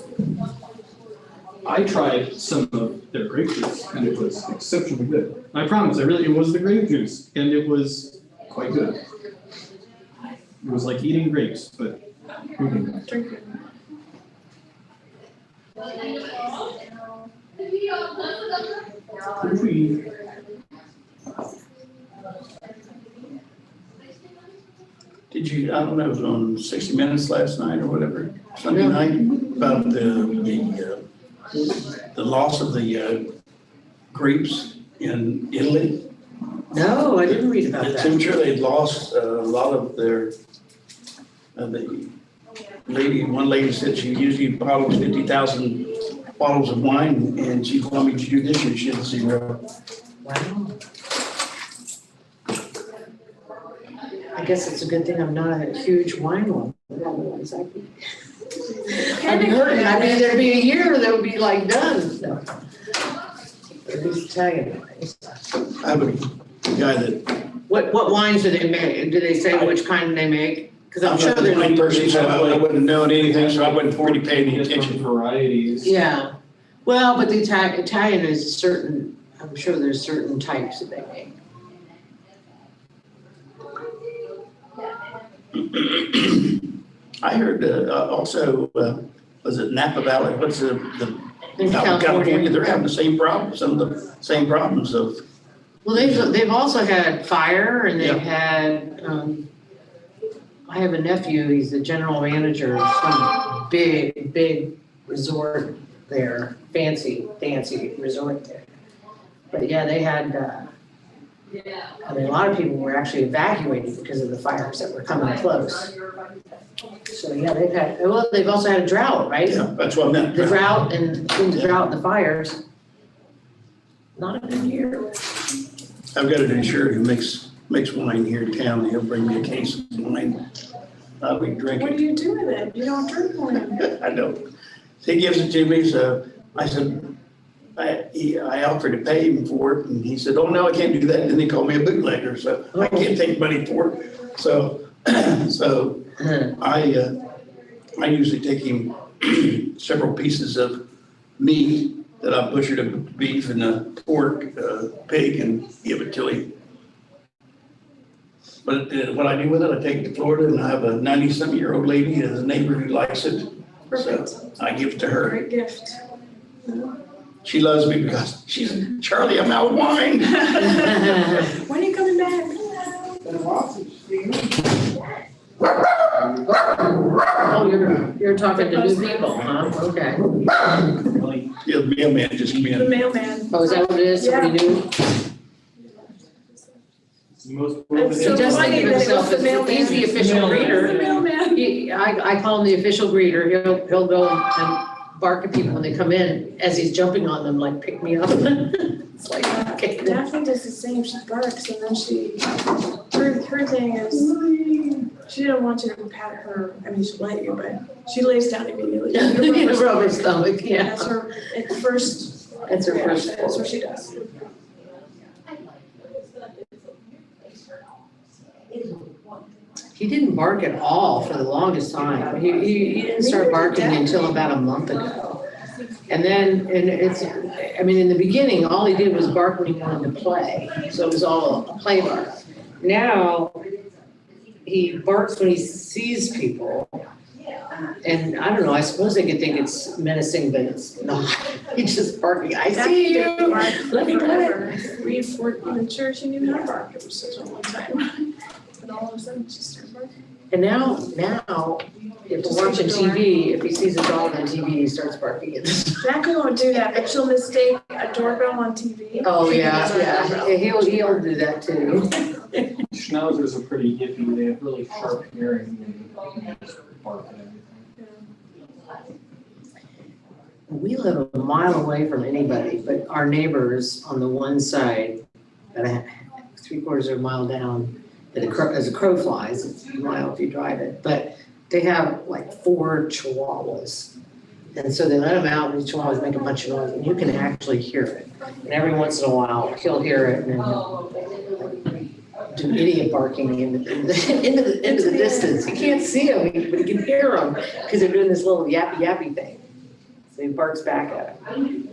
I tried some of their grape juice and it was exceptionally good. I promise, it was the grape juice and it was quite good. It was like eating grapes, but drinking. Poopy. Did you, I don't know, it was on 60 Minutes last night or whatever, Sunday night, about the loss of the grapes in Italy? No, I didn't read about I'm that. sure they'd lost a lot of their, one lady said she usually bottles 50,000 bottles of wine, and she told me to do this year, she had 0. Wow. I guess it's a good thing I'm not a huge wine one. Otherwise I'd be hurting. I mean, there'd be a year that would be like done. No. At least Italian wines. I have a guy that, What wines do they make? Do they say which kind they make? Because I'm I'm sure not the there's. wine person, so I wouldn't know anything, so I wouldn't really pay any Different attention. varieties. Yeah. Well, but the Italian is certain, I'm sure there's certain types that they make. I heard also, was it Napa Valley, what's the In California, they're having the same problem, some of the same problems of, Well, they've also had fire and they've had, I have a nephew, he's the general manager of some big resort there, fancy resort there. But yeah, they had, I mean, a lot of people were actually evacuated because of the fires that were coming close. So yeah, they've also had a drought, right? Yeah, that's what I meant. The drought and the fires. Not a good year. I've got an insured who makes wine here in town. He'll bring me a case of wine. I'll be What drinking. do you do with it? You don't drink wine. I don't. He gives it to me, so I said, I offered to pay him for it, and he said, oh, no, I can't do that. And then he called me a bootlegger, so I can't take money for it. So I usually take him several pieces of meat that I butchered a beef and a pork, pig, and give it to him. But what I do with it, I take it to Florida, and I have a 90-something-year-old lady as a neighbor who likes it. Perfect. So I give it to her. Great gift. She loves me because she's, Charlie, I'm out of wine. When are you coming back? Oh, you're talking to new people, huh? Okay. Really, Yeah, the mailman just came The in. mailman. Oh, is that what it is? Somebody new? it's the most. It's He so does funny think of that it himself was the as, he's the mailman. official The greeter. mailman. I call him the official greeter. He'll go and bark at people when they come in as he's jumping on them, like, pick me up. It's like, okay. Daphne does the same. She barks and then her thing is, she didn't want you to pat her, I mean, she'll let you, but she lays down immediately. In a rubber stomach, yeah. That's her, it's first. That's her yeah, first. That's what she does. He didn't bark at all for the longest time. He didn't start barking until about a month ago. And then, I mean, in the beginning, all he did was bark when he wanted to play. So it was all a play bark. Now, he barks when he sees people. And I don't know, I suppose they could think it's menacing, but it's not. He's just barking, I see you, let me play. We weren't even sure she knew how to bark. It was such a long time. And all of a sudden, she started barking. And now, if we're watching TV, if he sees a dog on TV, he starts barking at the Jackie won't do that, but she'll mistake a doorbell on TV. Oh, She yeah, thinks it's a yeah, doorbell. he'll do that too. Schnauzers are pretty hippie, they have really sharp hearing and just bark at everything. We live a mile away from anybody, but our neighbors on the one side, about 3/4 of a mile down, as a crow flies, it's a mile if you drive it, but they have like 4 chihuahuas. And so they let them out, and the chihuahuas make a bunch of noise, and you can actually hear it. And every once in a while, he'll hear it, and then he'll do idiot barking into the distance. You can't see them, but you can hear them, because they're doing this little yappy thing. So he barks back at him.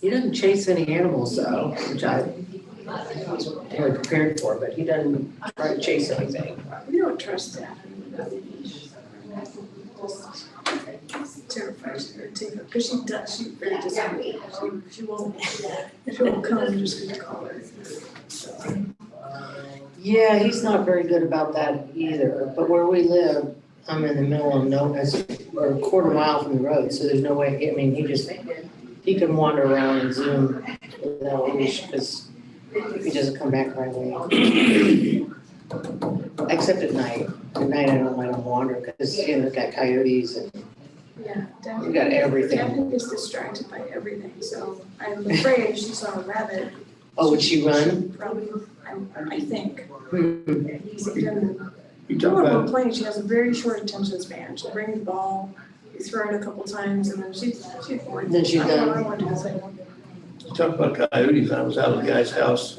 He doesn't chase any animals though, which I wasn't really prepared for, but he doesn't try to chase anything. We don't trust that. Terrifies her too, because she's very disciplined. She won't, if she won't come, I'm just gonna call her. So, Yeah, he's not very good about that either, but where we live, I'm in the middle of nowhere, we're a 1/4 mile from the road, so there's no way, I mean, he can wander around and zoom without a leash, because he doesn't come back right away. Except at night. At night, I don't let him wander, because, we've got coyotes and yeah, we've got everything. Daphne is distracted by everything, so I'm afraid if she saw a rabbit. Oh, would she run? Probably, I think. Hmm. You talk When we're about, playing, she has a very short attention span. She'll bring the ball, you throw it a couple times, and then she's bored. Then she's done. I want to do this thing. you talk about coyotes. I was out at the guy's house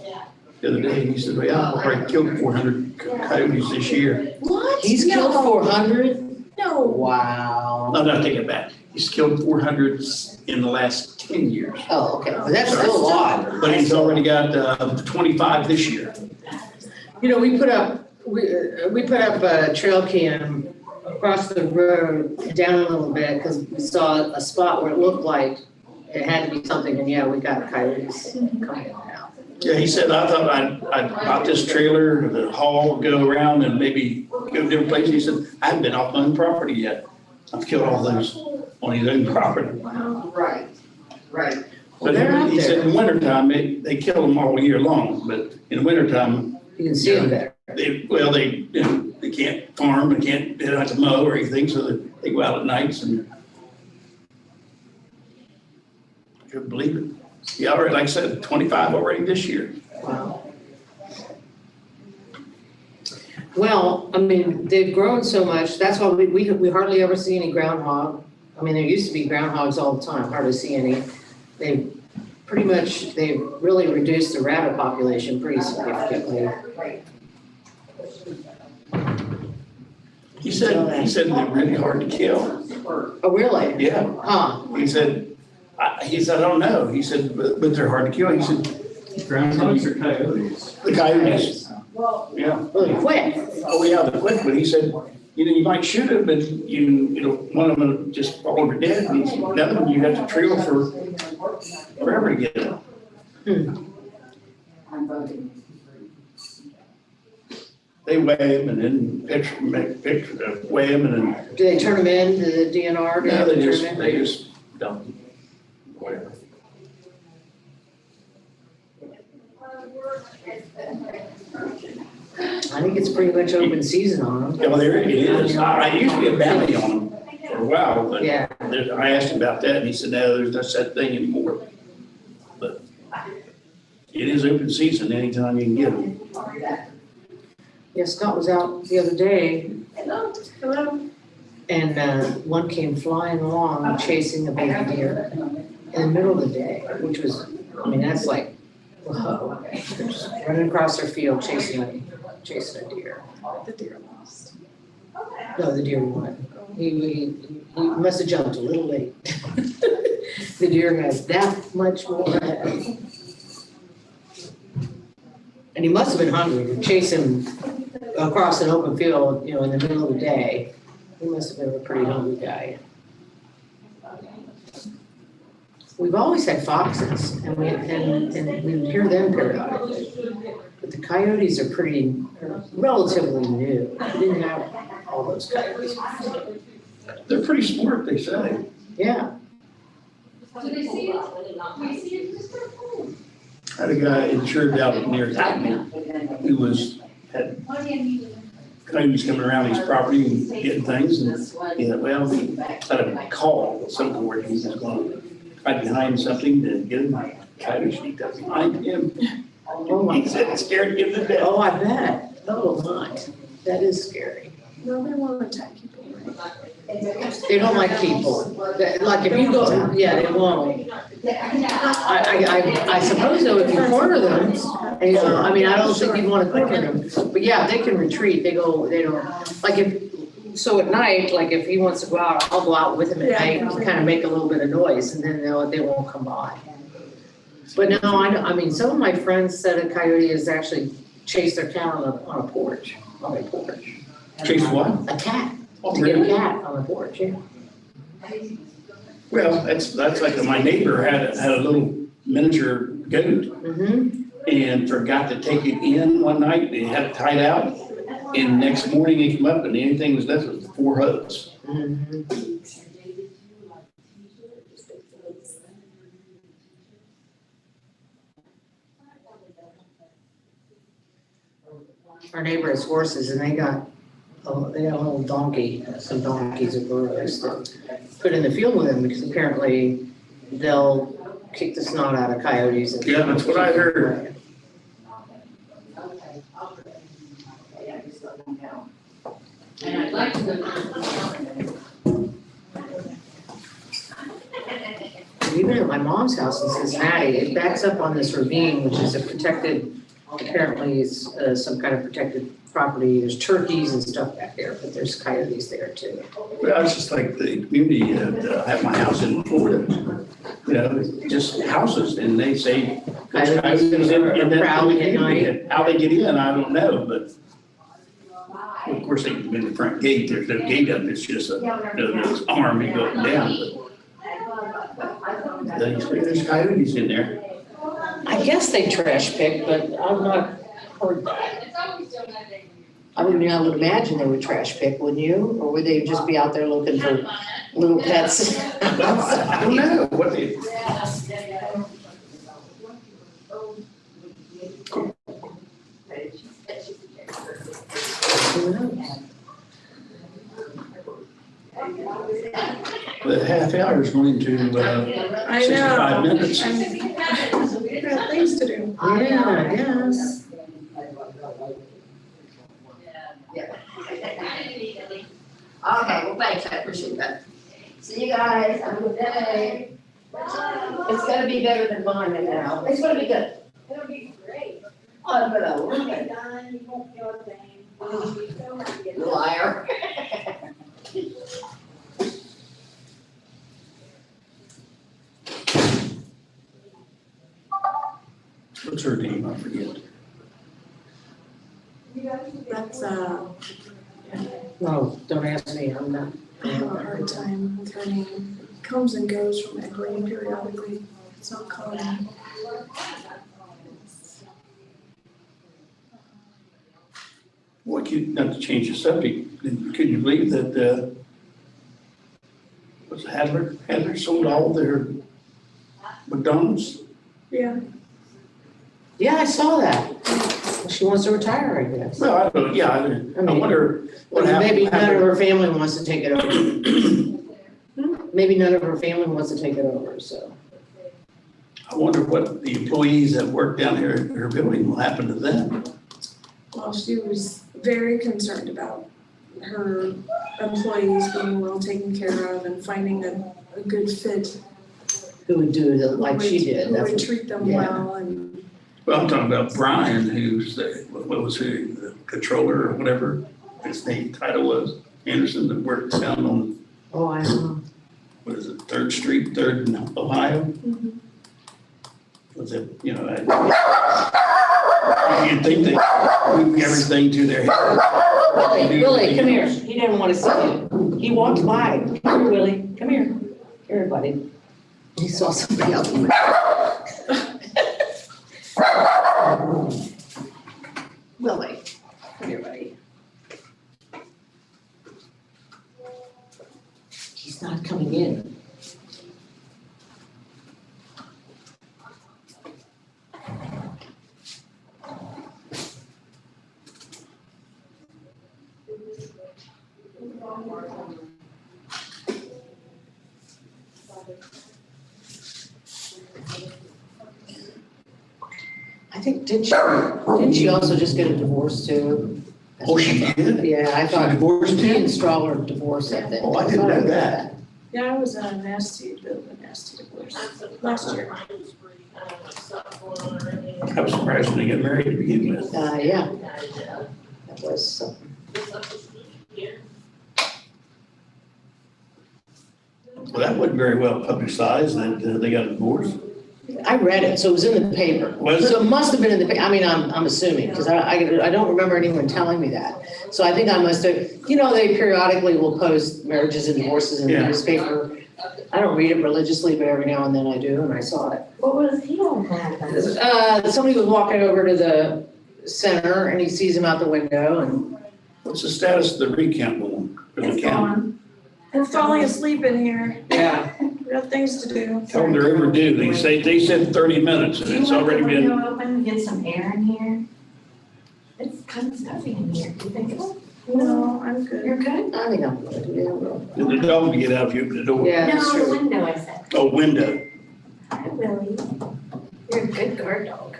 the other day, and he said, well, yeah, I've already killed 400 coyotes this year. What? He's killed No. 400? No. Wow. I'm not taking it back. He's killed 400 in the last 10 years. Oh, okay, but that's still a lot. But he's already got 25 this year. You know, we put up a trail cam across the road, down a little bit, because we saw a spot where it looked like it had to be something, and yeah, we got coyotes coming in and out. Yeah, he said, I thought I'd bought this trailer, the haul, go around and maybe go to different places. He said, I haven't been off my own property yet. I've killed all those on his own property. Right, right. But They're out he said there. in wintertime, they kill them all year long, but in wintertime, You can see them better. they can't farm, they don't have to mow or anything, so they go out at nights and I couldn't believe it. Yeah, already, like I said, 25 already this year. Wow. Well, I mean, they've grown so much, that's why we hardly ever see any groundhog. I mean, there used to be groundhogs all the time, hardly see any. They've really reduced the rabbit population pretty significantly. He said they're really hard to kill. Oh, really? Yeah, Huh, he said, I don't know. He said, but they're hard to kill. He said, Groundhogs or coyotes? the coyotes, yeah. really quick. Oh, yeah, the quick, but he said, you might shoot it, but one of them will just fall over dead. And he said, another one, you have to trail for forever to get it. They weigh them and then make pictures of weigh them and then, Do they turn them in to the DNR? Do no, they they turn them in? just dump them. Whatever. I think it's pretty much open season on them. Yeah, well, there it is. I used to be a bounty on them for a while, but Yeah. I asked him about that and he said, no, there's no such thing anymore. But it is open season anytime you can get them. Yeah, Scott was out the other day Hello? and one came flying along chasing a baby deer in the middle of the day, which was, I mean, that's like, whoa. Just running across their field chasing a deer. The deer lost. No, the deer won. He must have jumped a little late. The deer has that much more ahead. And he must have been hungry to chase him across an open field, in the middle of the day. He must have been a pretty hungry guy. We've always had foxes, and we hear them periodically. But the coyotes are relatively new. We didn't have all those coyotes. They're pretty smart, they say. Yeah. Do they see it? Do you see it? Just their phone. I had a guy insured out near Hackney who had coyotes coming around his property and getting things, and he thought, well, he had a call at some point, he was going to hide behind something to get him. Coyote sneaked up behind him. Oh my He said it scared him to death. Oh, I bet. Oh my, that is scary. No, they won't attack people, right? They don't like people. Like if you go, yeah, they won't. I suppose though, if you corner them, I mean, I don't think you'd want to corner them. But yeah, they can retreat. They don't, so at night, like if he wants to go out, I'll go out with him at night and kind of make a little bit of noise and then they won't come by. But no, I mean, some of my friends said a coyote has actually chased their cat on a porch, on a porch. Chase what? A cat, Oh, to get a really? cat on the porch, yeah. Well, that's like my neighbor had a little miniature goat Mm-hmm. and forgot to take it in one night. They had it tied out. And next morning he came up and the only thing was left was 4 hooves. Mm-hmm. Our neighbor has horses and they got a little donkey, some donkeys or burros that put in the field with them because apparently they'll kick the snot out of coyotes. And Yeah, that's what I heard. And I'd like to go. Even at my mom's house in Cincinnati, it backs up on this ravine, which is a protected, apparently is some kind of protected property. There's turkeys and stuff back there, but there's coyotes there too. Well, it's just like the community that I have my house in Florida. Just houses and they say. Coyotes are prowling at night. How they get in, I don't know, but of course they can in the front gate. There's no gate up. It's just this arm and go up and down. But there's coyotes in there. I guess they trash pick, but I've not heard that. It's always done that day. I would imagine they would trash pick, wouldn't you? Or would they just be out there looking for little pets? I don't know, what they, the half hour is going to, I 65 know. minutes. I've got things to do. Yeah, yes. Okay, well, thanks, I appreciate that. See you guys, have a good day. It's gonna be better than mine now. It's gonna be good. It'll be great. Oh, but a When little you're bit. done, you won't feel a thing. You'll be so happy. Liar. What's her name? I forget. That's, No, don't ask me, I'm not. I have a hard time with her name. Comes and goes from my brain periodically. It's not common. Well, not to change the subject, could you believe that, was Hadler sold all their McDonald's? Yeah. Yeah, I saw that. She wants to retire, I guess. Well, I don't, yeah, I wonder what happened. Maybe none of her family wants to take it over. Maybe none of her family wants to take it over, so. I wonder what the employees that work down here at her building will happen to them. Well, she was very concerned about her employees being well taken care of and finding a good fit. Who would do it like she did? Who That's would what- treat them yeah. well and. Well, I'm talking about Brian, who's, what was he, the controller or whatever his name, title was, Anderson, that works down on, Oh, I know. what is it, 3rd Street, 3rd in Ohio? Mhm. Was it, you know, you'd think they move everything to their head. Willie, come here. He didn't want to see you. He walked by. Come here, Willie. Come here. Here, buddy. He saw somebody else. Willie, come here, buddy. He's not coming in. I think, didn't she also just get a divorce too? Oh, she did? Yeah, I She thought. divorced He him? and Strawler divorced, I think. Oh, I didn't know that. Yeah, it was a nasty divorce last year. I was surprised when they got married to begin with. Yeah. That was something. Well, that wasn't very well publicized that they got a divorce. I read it, so it was in the paper. Was it? So it must have been in the, I mean, I'm assuming, because I don't remember anyone telling me that. So I think I must have, you know, they periodically will post marriages and divorces in the Yeah. newspaper. I don't read it religiously, but every now and then I do, and I saw it. What was he on that? Somebody was walking over to the center and he sees him out the window and, What's the status of the recount going for the It's county? gone. I'm falling asleep in here. yeah. We got things to do. Tell them they're overdue. They said 30 minutes and it's already been. Do you want the window open, get some air in here? It's kind of stuffy in here, do you think it's? No, I'm good. You're good? I think I'm good, yeah, well. And the dog will get out if you open the door. Yeah, that's No, the true. window, I said. Oh, window. Hi, Willie. You're a good guard dog.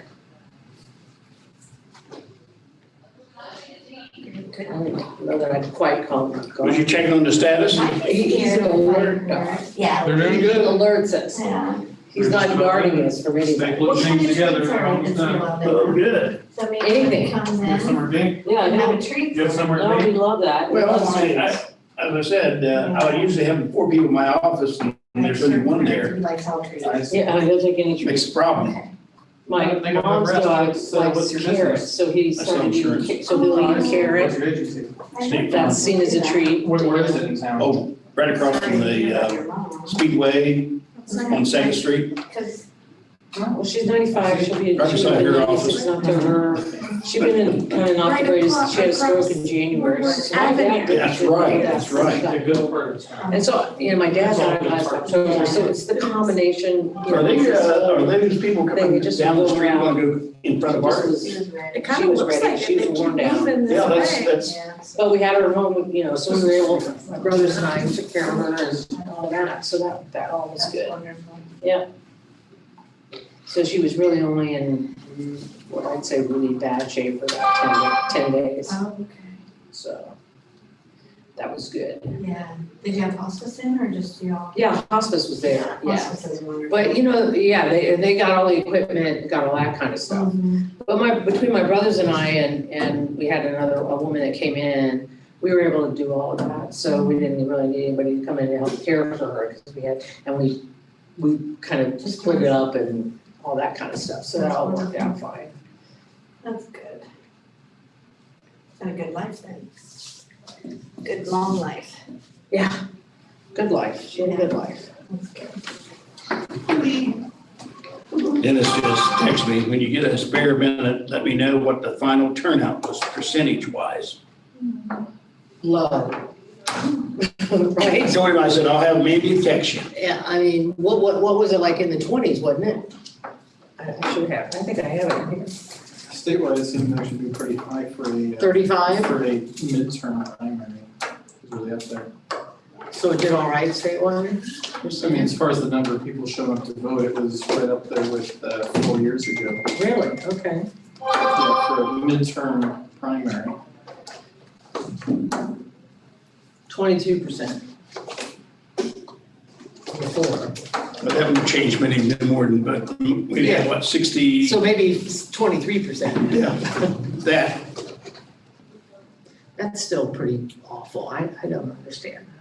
You're a good I don't know that I'd quite call him. Was you checking on the status? He's an alert dog. Yeah. They're doing He good. alerts us. Yeah. He's not guarding us from They anything. put things together, What they're kind of almost treats are done. in Oh, good. So maybe Anything. it comes Get in, somewhere big, Yeah, and have a treat. get somewhere No, we big. love that. Well, as I said, I usually have 4 people in my office and there's only one there. He likes all treats. Yeah, he'll take any treat. Makes a problem. My They got mom's the rest, dog what's likes your carrots, business? so he That's started eating, insurance. so he'll eat a What's carrot. your agency? State That's seen as a treat. Where is it in town? Oh, right across from the Speedway on 2nd Street. Because Well, she's 95, she'll be Right beside her 96 in October. She's been in kind of not the greatest, she had a stroke in January. So my dad did- That's right, that's right. The good part is. And so, you know, my dad died last October, so it's the combination. you know, Are they these people coming They just down the go street around. gonna go in front of Just ours? was- It kind She of was looks ready. like She it, was they keep worn down. moving this Yeah, way. that's, But we had her home, you know, so we were able, my brothers and I took care of her and all that, so that all was good. Yeah. So she was really only in, what I'd say, really bad shape for about 10 days, Oh, okay. so that was good. Yeah. Did you have hospice in or just y'all? Yeah, hospice was there, yeah. Hospice is wonderful. But, you know, yeah, they got all the equipment, got all that kind of stuff. Mhm. But between my brothers and I, and we had a woman that came in, we were able to do all of that, so we didn't really need anybody to come in and help care for her, because we had, and we kind of just split it up and all that kind of stuff, so that all worked out fine. That's good. And a good life then. Good long life. Yeah, good life, she had a good life. That's good. Dennis just texted me, when you get a spare minute, let me know what the final turnout was percentage-wise. Low. Right? So I said, I'll have Mandy text you. Yeah, I mean, what was it like in the 20s, wasn't it? I should have, I think I have it here. Statewide, it seems that should be pretty high for a. 35? For a midterm primary, it's really up there. So it did all right statewide? I mean, as far as the number of people showing up to vote, it was right up there with 4 years ago. Really? Okay. Yeah, for a midterm primary. 22%. Before. But that won't change many more than, but we had what, 60? So maybe 23%. Yeah, that. That's still pretty awful. I don't understand that.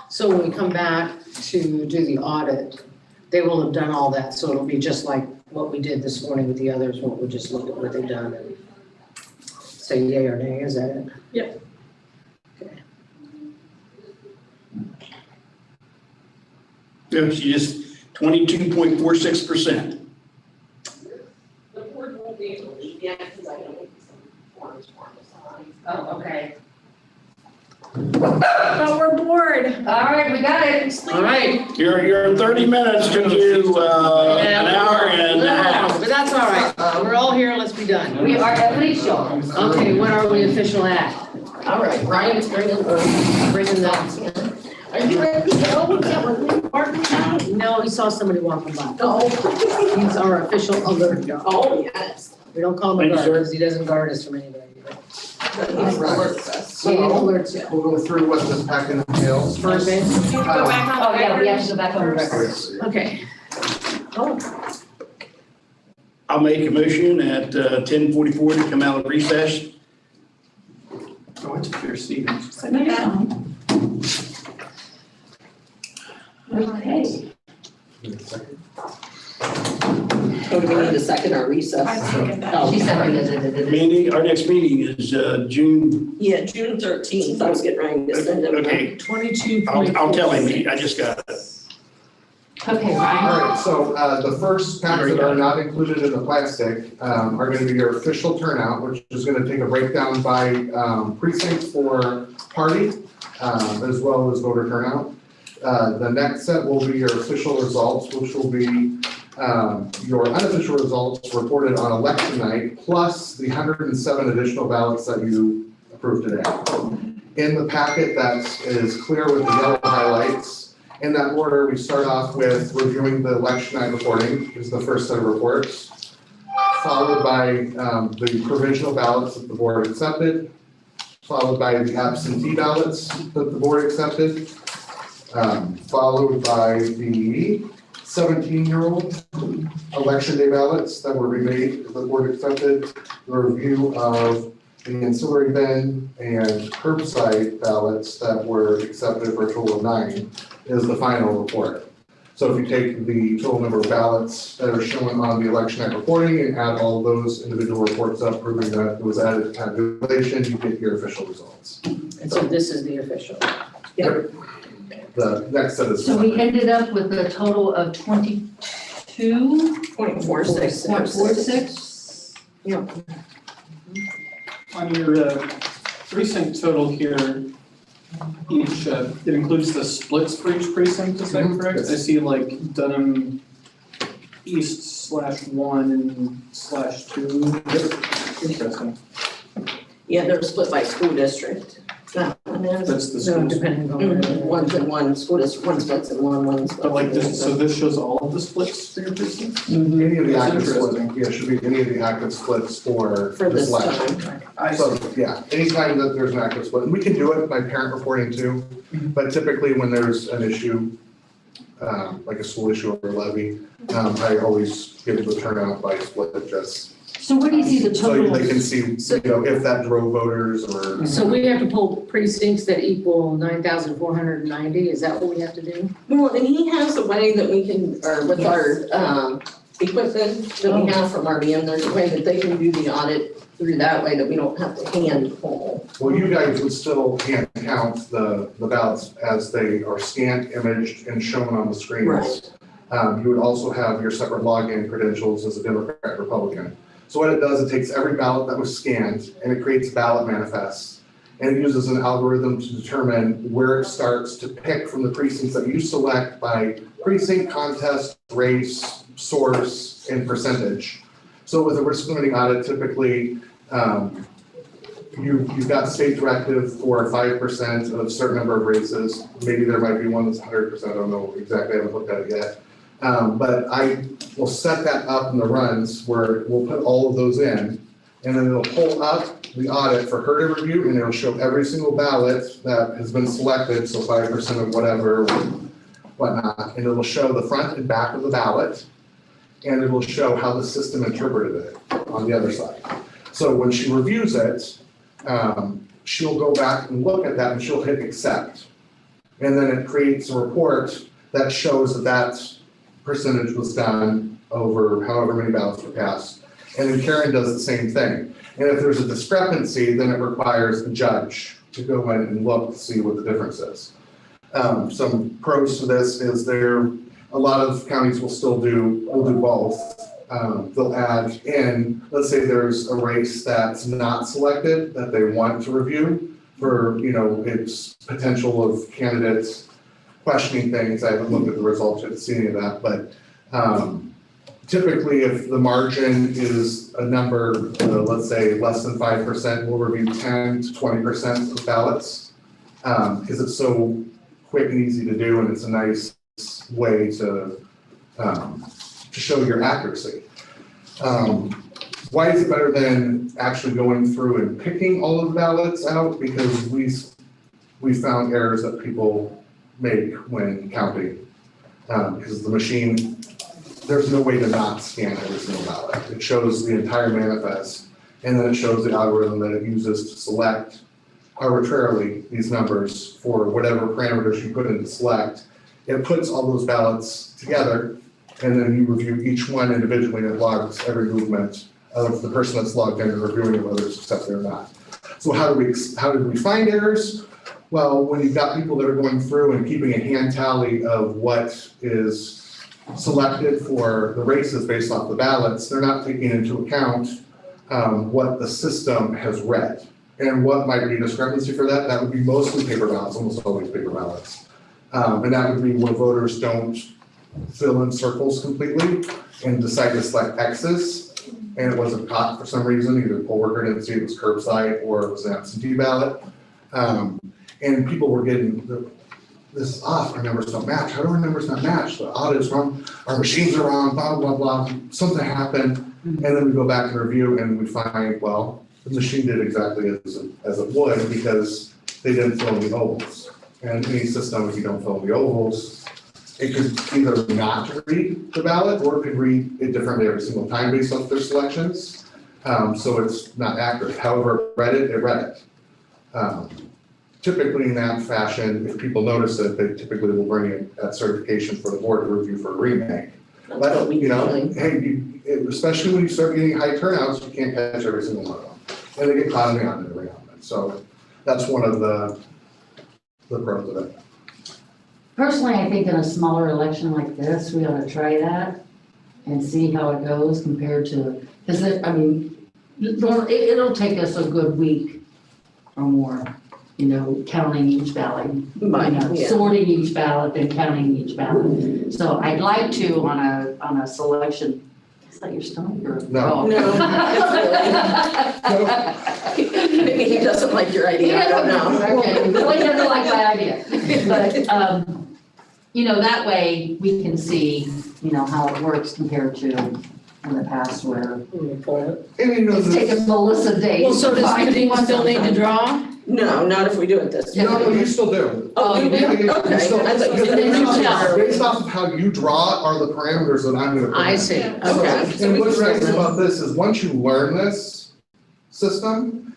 So when we come back to do the audit, they will have done all that, so it'll be just like what we did this morning with the others, we'll just look at what they've done and say yay or nay, is that it? Yep. Okay. Yeah, she just 22.46%. The board won't be able to leave yet, because I don't make some forms for them. Oh, okay. But we're bored. All right, we got it. All right. You're 30 minutes, took you an hour and a half. But that's all right. We're all here, let's be done. We are official. Okay, what are we official at? All right, Brian's bringing the. Are you ready to go? Is that what we part now? No, he saw somebody walking by. Oh. He's our official alert dog. Oh, yes. We don't call him a Thank you, guard sir. because he doesn't guard us from anybody. But he alerts us. He alerts you. We'll go through what this packet entails. First base? Go back on Oh, the yeah, we have record. to go back on the record. Okay. Oh, I'll make a motion at 10:44 to come out of recess. Oh, it's Pierce Stevens. Sit down. Okay. oh, do we need a second or recess? I second that. Oh. She said it. Mandy, our next meeting is June, Yeah, June 13th. I was getting ready to send him. okay, 22.46. I'll tell him, I just got it. Okay, All Brian. right, so the first packs that are not included in the plastic are gonna be your official turnout, which is gonna take a breakdown by precinct for party, as well as voter turnout. The next set will be your official results, which will be your unofficial results reported on election night, plus the 107 additional ballots that you approved today. In the packet that is clear with the yellow highlights, in that order, we start off with reviewing the election night reporting, is the first set of reports, followed by the provisional ballots that the board accepted, followed by the absentee ballots that the board accepted, followed by the 17-year-old election day ballots that were remade, that the board accepted, the review of the ancillary bin and curbside ballots that were accepted for a total of 9 is the final report. So if you take the total number of ballots that are shown on the election night reporting and add all those individual reports up proving that it was added to tabulation, you get your official results. And so this is the official. The next set is. So we ended up with a total of 22.46. On your precinct total here, each, it includes the splits for each precinct, is that correct? Yes. I see like Dunham East /1/2. Interesting. Yeah, they're split by school district. That one is. That's the So school. depending on. One's in one school district, one splits in one splits. But like this, so this shows all of the splits for your precinct? Any of the That's active splits, interesting. yeah, should be any of the active splits for For this this election. time. So, yeah, anytime that there's an active split, and we can do it by parent reporting too, but typically when there's an issue, like a school issue or a levy, I always give the turnout by split just So where do you see the so total? they can see, if that drove voters or. So we have to pull precincts that equal 9,490, is that what we have to do? Well, and he has a way that we can, or with our, equipment that we have from RBM, there's a way that they can do the audit through that way that we don't have to hand pull. Well, you guys would still hand count the ballots as they are scanned, imaged, and shown on the screens. Right. You would also have your separate login credentials as a Democrat, Republican. So what it does, it takes every ballot that was scanned and it creates ballot manifests. And it uses an algorithm to determine where it starts to pick from the precincts that you select by precinct, contest, race, source, and percentage. So with a risk limiting audit, typically, you've got state directive for 5% of a certain number of races. Maybe there might be one that's 100%, I don't know exactly, I haven't looked at it yet. But I will set that up in the runs where we'll put all of those in, and then it'll pull up the audit for her to review, and it'll show every single ballot that has been selected, so 5% of whatever, whatnot, and it'll show the front and back of the ballot, and it will show how the system interpreted it on the other side. So when she reviews it, she'll go back and look at that and she'll hit accept. And then it creates a report that shows that that percentage was done over however many ballots were cast. And then Karen does the same thing. And if there's a discrepancy, then it requires a judge to go in and look to see what the difference is. Some pros to this is a lot of counties will do both. They'll add in, let's say there's a race that's not selected that they want to review for, its potential of candidates questioning things. I haven't looked at the results yet to see any of that, but typically if the margin is a number, let's say less than 5%, we'll review 10 to 20% of ballots because it's so quick and easy to do, and it's a nice way to show your accuracy. Why is it better than actually going through and picking all of the ballots out? Because we found errors that people make when counting. Because the machine, there's no way to not scan every single ballot. It shows the entire manifest, and then it shows the algorithm that it uses to select arbitrarily these numbers for whatever parameters you put in to select. It puts all those ballots together, and then you review each one individually, and it logs every movement of the person that's logged in and reviewing it, whether it's accepted or not. So how did we find errors? Well, when you've got people that are going through and keeping a hand tally of what is selected for the races based off the ballots, they're not taking into account what the system has read. And what might be a discrepancy for that? That would be mostly paper ballots, almost always paper ballots. And that would be where voters don't fill in circles completely and decide to select X's, and it wasn't caught for some reason, either the poll worker didn't see it was curbside or it was an absentee ballot. And people were getting, this is off, our numbers don't match. How do our numbers not match? The audit is wrong, our machines are wrong, blah, blah, blah. Something happened, and then we go back and review and we find, well, the machine did exactly as it would because they didn't fill in the ovals. And any system, if you don't fill in the ovals, it could either not read the ballot or it could read it differently every single time based off their selections. So it's not accurate. However, it read it. typically in that fashion, if people notice it, they typically will bring it that certification for the board to review for a remake. That's what we But, you know, usually- hey, especially when you start getting high turnouts, you can't catch every single one of them. And they get caught in the on and around it. So that's one of the pros of it. Personally, I think in a smaller election like this, we ought to try that and see how it goes compared to, because I mean, it'll take us a good week or more, you know, counting each ballot. You know, Yeah. sorting each ballot and counting each ballot. So I'd like to on a selection, is that your stomach or? No. No, Maybe he doesn't like your idea, I don't know. Okay, well, he doesn't like my idea, but, you know, that way we can see, you know, how it works compared to in the past where And you know, it's taken Melissa days. Well, so to does find Udine one still need to sometimes. draw? No, not if we do it this way. no, you still do. Oh, you do? Yeah, yeah, Okay. you still- I thought you And then you tell. Based off of how you draw are the parameters that I'm gonna put I in. see, Yeah. okay. And what's nice about this is once you learn this system,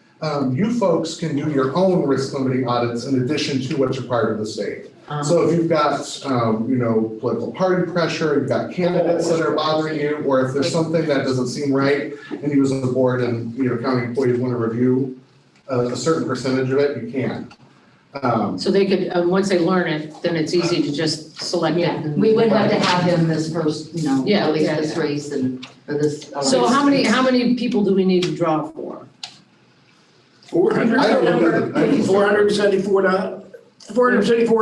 you folks can do your own risk limiting audits in addition to what's required of the state. So if you've got, you know, political party pressure, you've got candidates that are bothering you, or if there's something that doesn't seem right, and you as a board and, you know, county employees want to review a certain percentage of it, you can. So they could, once they learn it, then it's easy to just select it. Yeah, and- we would have to have him this first, you know, Yeah, at least yeah, this yeah. race and, or this. So how many people do we need to draw for? 400. I don't know. 474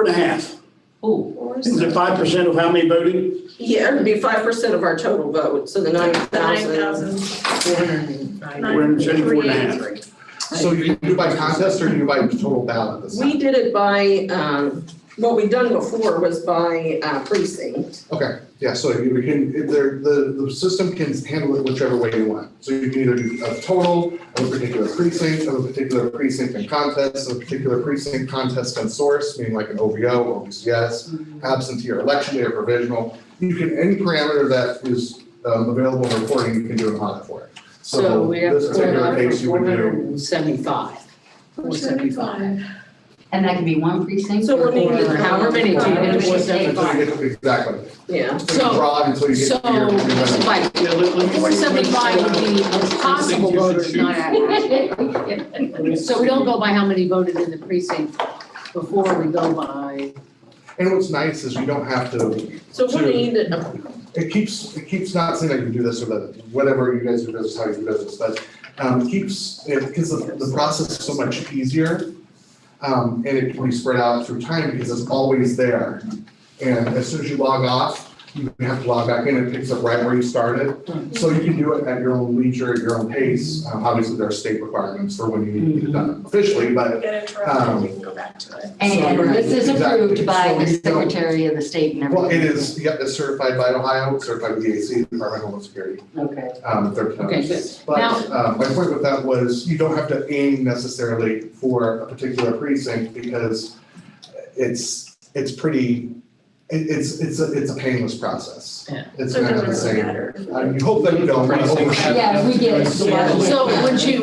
and a half. Oh, Is it 5% of how many voted? Yeah, it'd be 5% of our total vote, so the 9,000. 474 and a half. So you do by contest or you do by total ballot this time? We did it by, what we'd done before was by precinct. Okay, yeah, so you can, the system can handle it whichever way you want. So you can either do a total of a particular precinct and contest, of a particular precinct, contest and source, meaning like an OVO, OVCS, absentee or election day or provisional. You can, any parameter that is available in reporting, you can do an audit for it. So we have this particular case, you would do, 475. 475. and that can be one precinct? So we'll need to- Or however many till you get to until 475. you get to, exactly. Yeah. So you draw until you get So, to your. like, 475 would be of possible voters, not actual. So we don't go by how many voted in the precinct before we go by. And what's nice is you don't have to, So we'll need, it keeps not saying that you do this or that, whatever you guys do business, how you do business, but because the process is so much easier, and it can be spread out through time because it's always there. And as soon as you log off, you have to log back in, it picks up right where you started. So you can do it at your own leisure, at your own pace. Obviously, there are state requirements for when you need to get it done officially, but Get interrupted, we can go back to it. And this is Exactly. approved by the So we don't- Secretary of the State and well, everything? it is, yep, it's certified by Ohio, certified by the DAC, Department of Homeland Security. Okay. Third Okay, good. But Now- my point with that was you don't have to aim necessarily for a particular precinct because it's pretty, it's a painless process. Yeah. It's So it kind of the doesn't really same. matter. You hope that you don't. but Yeah, we get it. So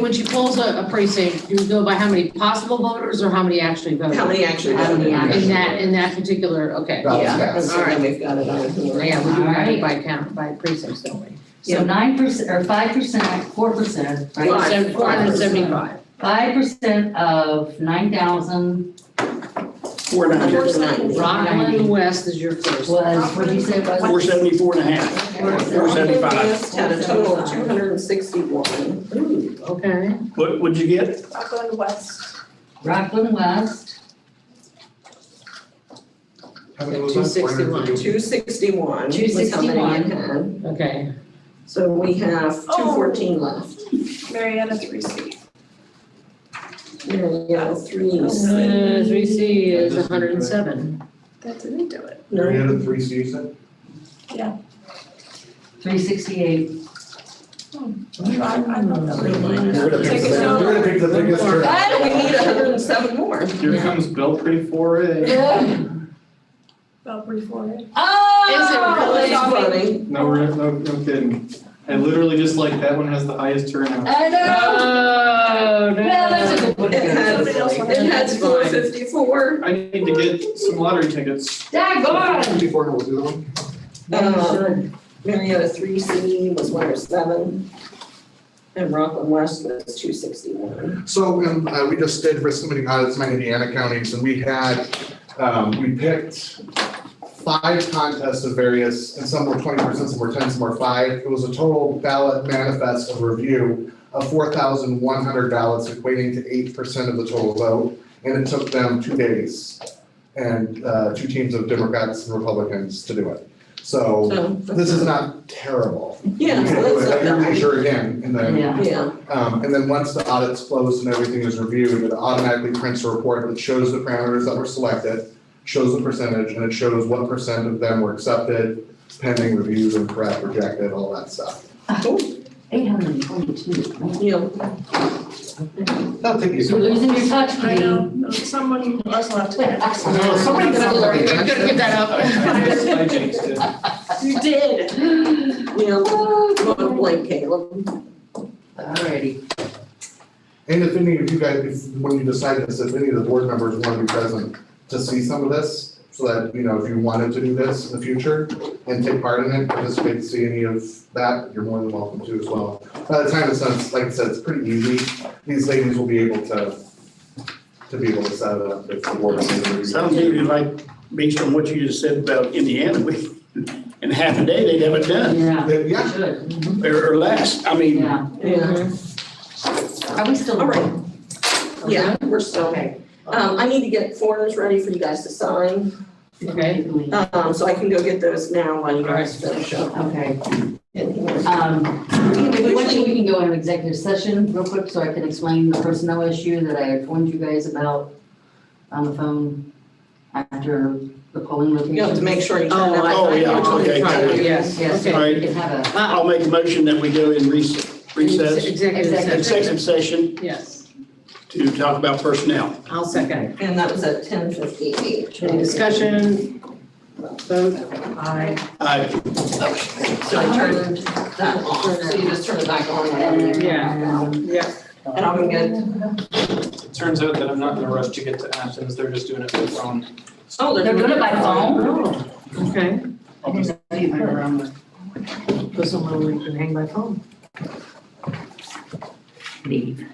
when she pulls a precinct, do you go by how many possible voters or how many actually voted? how many actually How many voted? In that particular, okay. Ballots Yeah, cast. and so then we've got it on here. Yeah, we do have it Alright. by precincts, don't we? So 9% or 5%, 4%, right? 475. 5% of 9,000 490. Rockland West is your first. was, what did you say it was? 474 and a half. 475. West had a total of 261. Ooh. Okay. What'd you get? Rockland West. Rockland West, How many was that? 261. 261 was how many you had. Okay. So we have Oh. 214 left. Marietta 3C. Yeah, 3. 3C is 107. That didn't do it. You had a 3C, you said? 368. I thought that was mine. You're gonna pick Take it the- down. you're gonna pick the biggest turnout. And we need 107 more. Here comes Belpre for it. Valkyrie for it. Oh! Is it really? That's funny. No, no kidding. I literally just like, that one has the highest turnout. I know. Oh, No, that's a good one. It has, Somebody else wants it has 454. I need to get some lottery tickets. Daggone. Before we'll do them. Marietta 3C was 107. And Rockland West was 261. So we just did risk limiting audits in my Indiana counties, and we had, we picked 5 contests of various, and some were 20%, some were 10, some were 5. It was a total ballot manifest of review of 4,100 ballots, equating to 8% of the total vote. And it took them 2 days and 2 teams of Democrats and Republicans to do it. So this is not terrible. Yeah, You can so do it that's at not your bad. leisure again, and then Yeah. and then once the audit's closed and everything is reviewed, it automatically prints a report that shows the parameters that were selected, shows the percentage, and it shows what percent of them were accepted, pending, reviewed, incorrect, rejected, all that stuff. 822. Yeah. That'll take you. You're losing your touch, I know, Katie. someone else will have to. No, somebody gotta get that up. I jinxed it. You did. Yeah, I'm gonna blame Caleb. Alrighty. And if any of you guys, when you decide this, if any of the board members want to be present to see some of this, so that, if you wanted to do this in the future and take part in it, participate, to see any of that, you're more than welcome to as well. By the time it's done, like I said, it's pretty easy. These ladies will be able to be able to set it up if the board wants to review. Sounds to me like, based on what you just said about Indiana, in half a day, they'd have it done, Yeah. Yeah, Good. or less. I mean, Yeah. Yeah. Are we still? All right. Yeah, we're still. Okay. I need to get forms ready for you guys to sign, Okay. so I can go get those now while you guys finish up. Okay. in here. One thing, we can go into executive session real quick so I can explain the personnel issue that I informed you guys about on the phone after the polling location. You have to make sure you turn that. Oh, yeah, okay, got it. Yes, Yes, okay. All right. we can have a. I'll make a motion that we go in recess, Executive session. executive session Yes, to talk about personnel. I'll second. And that was at 10:58. Any discussion? Vote? Aye. So I turned that off, so you just turn it back on. Yeah. Yeah. And I'm good. It turns out that I'm not in a rush to get to Athens, they're just doing it by phone. Oh, They're doing it by phone? Okay. I didn't know you could. Put someone where you can hang by phone. Leave.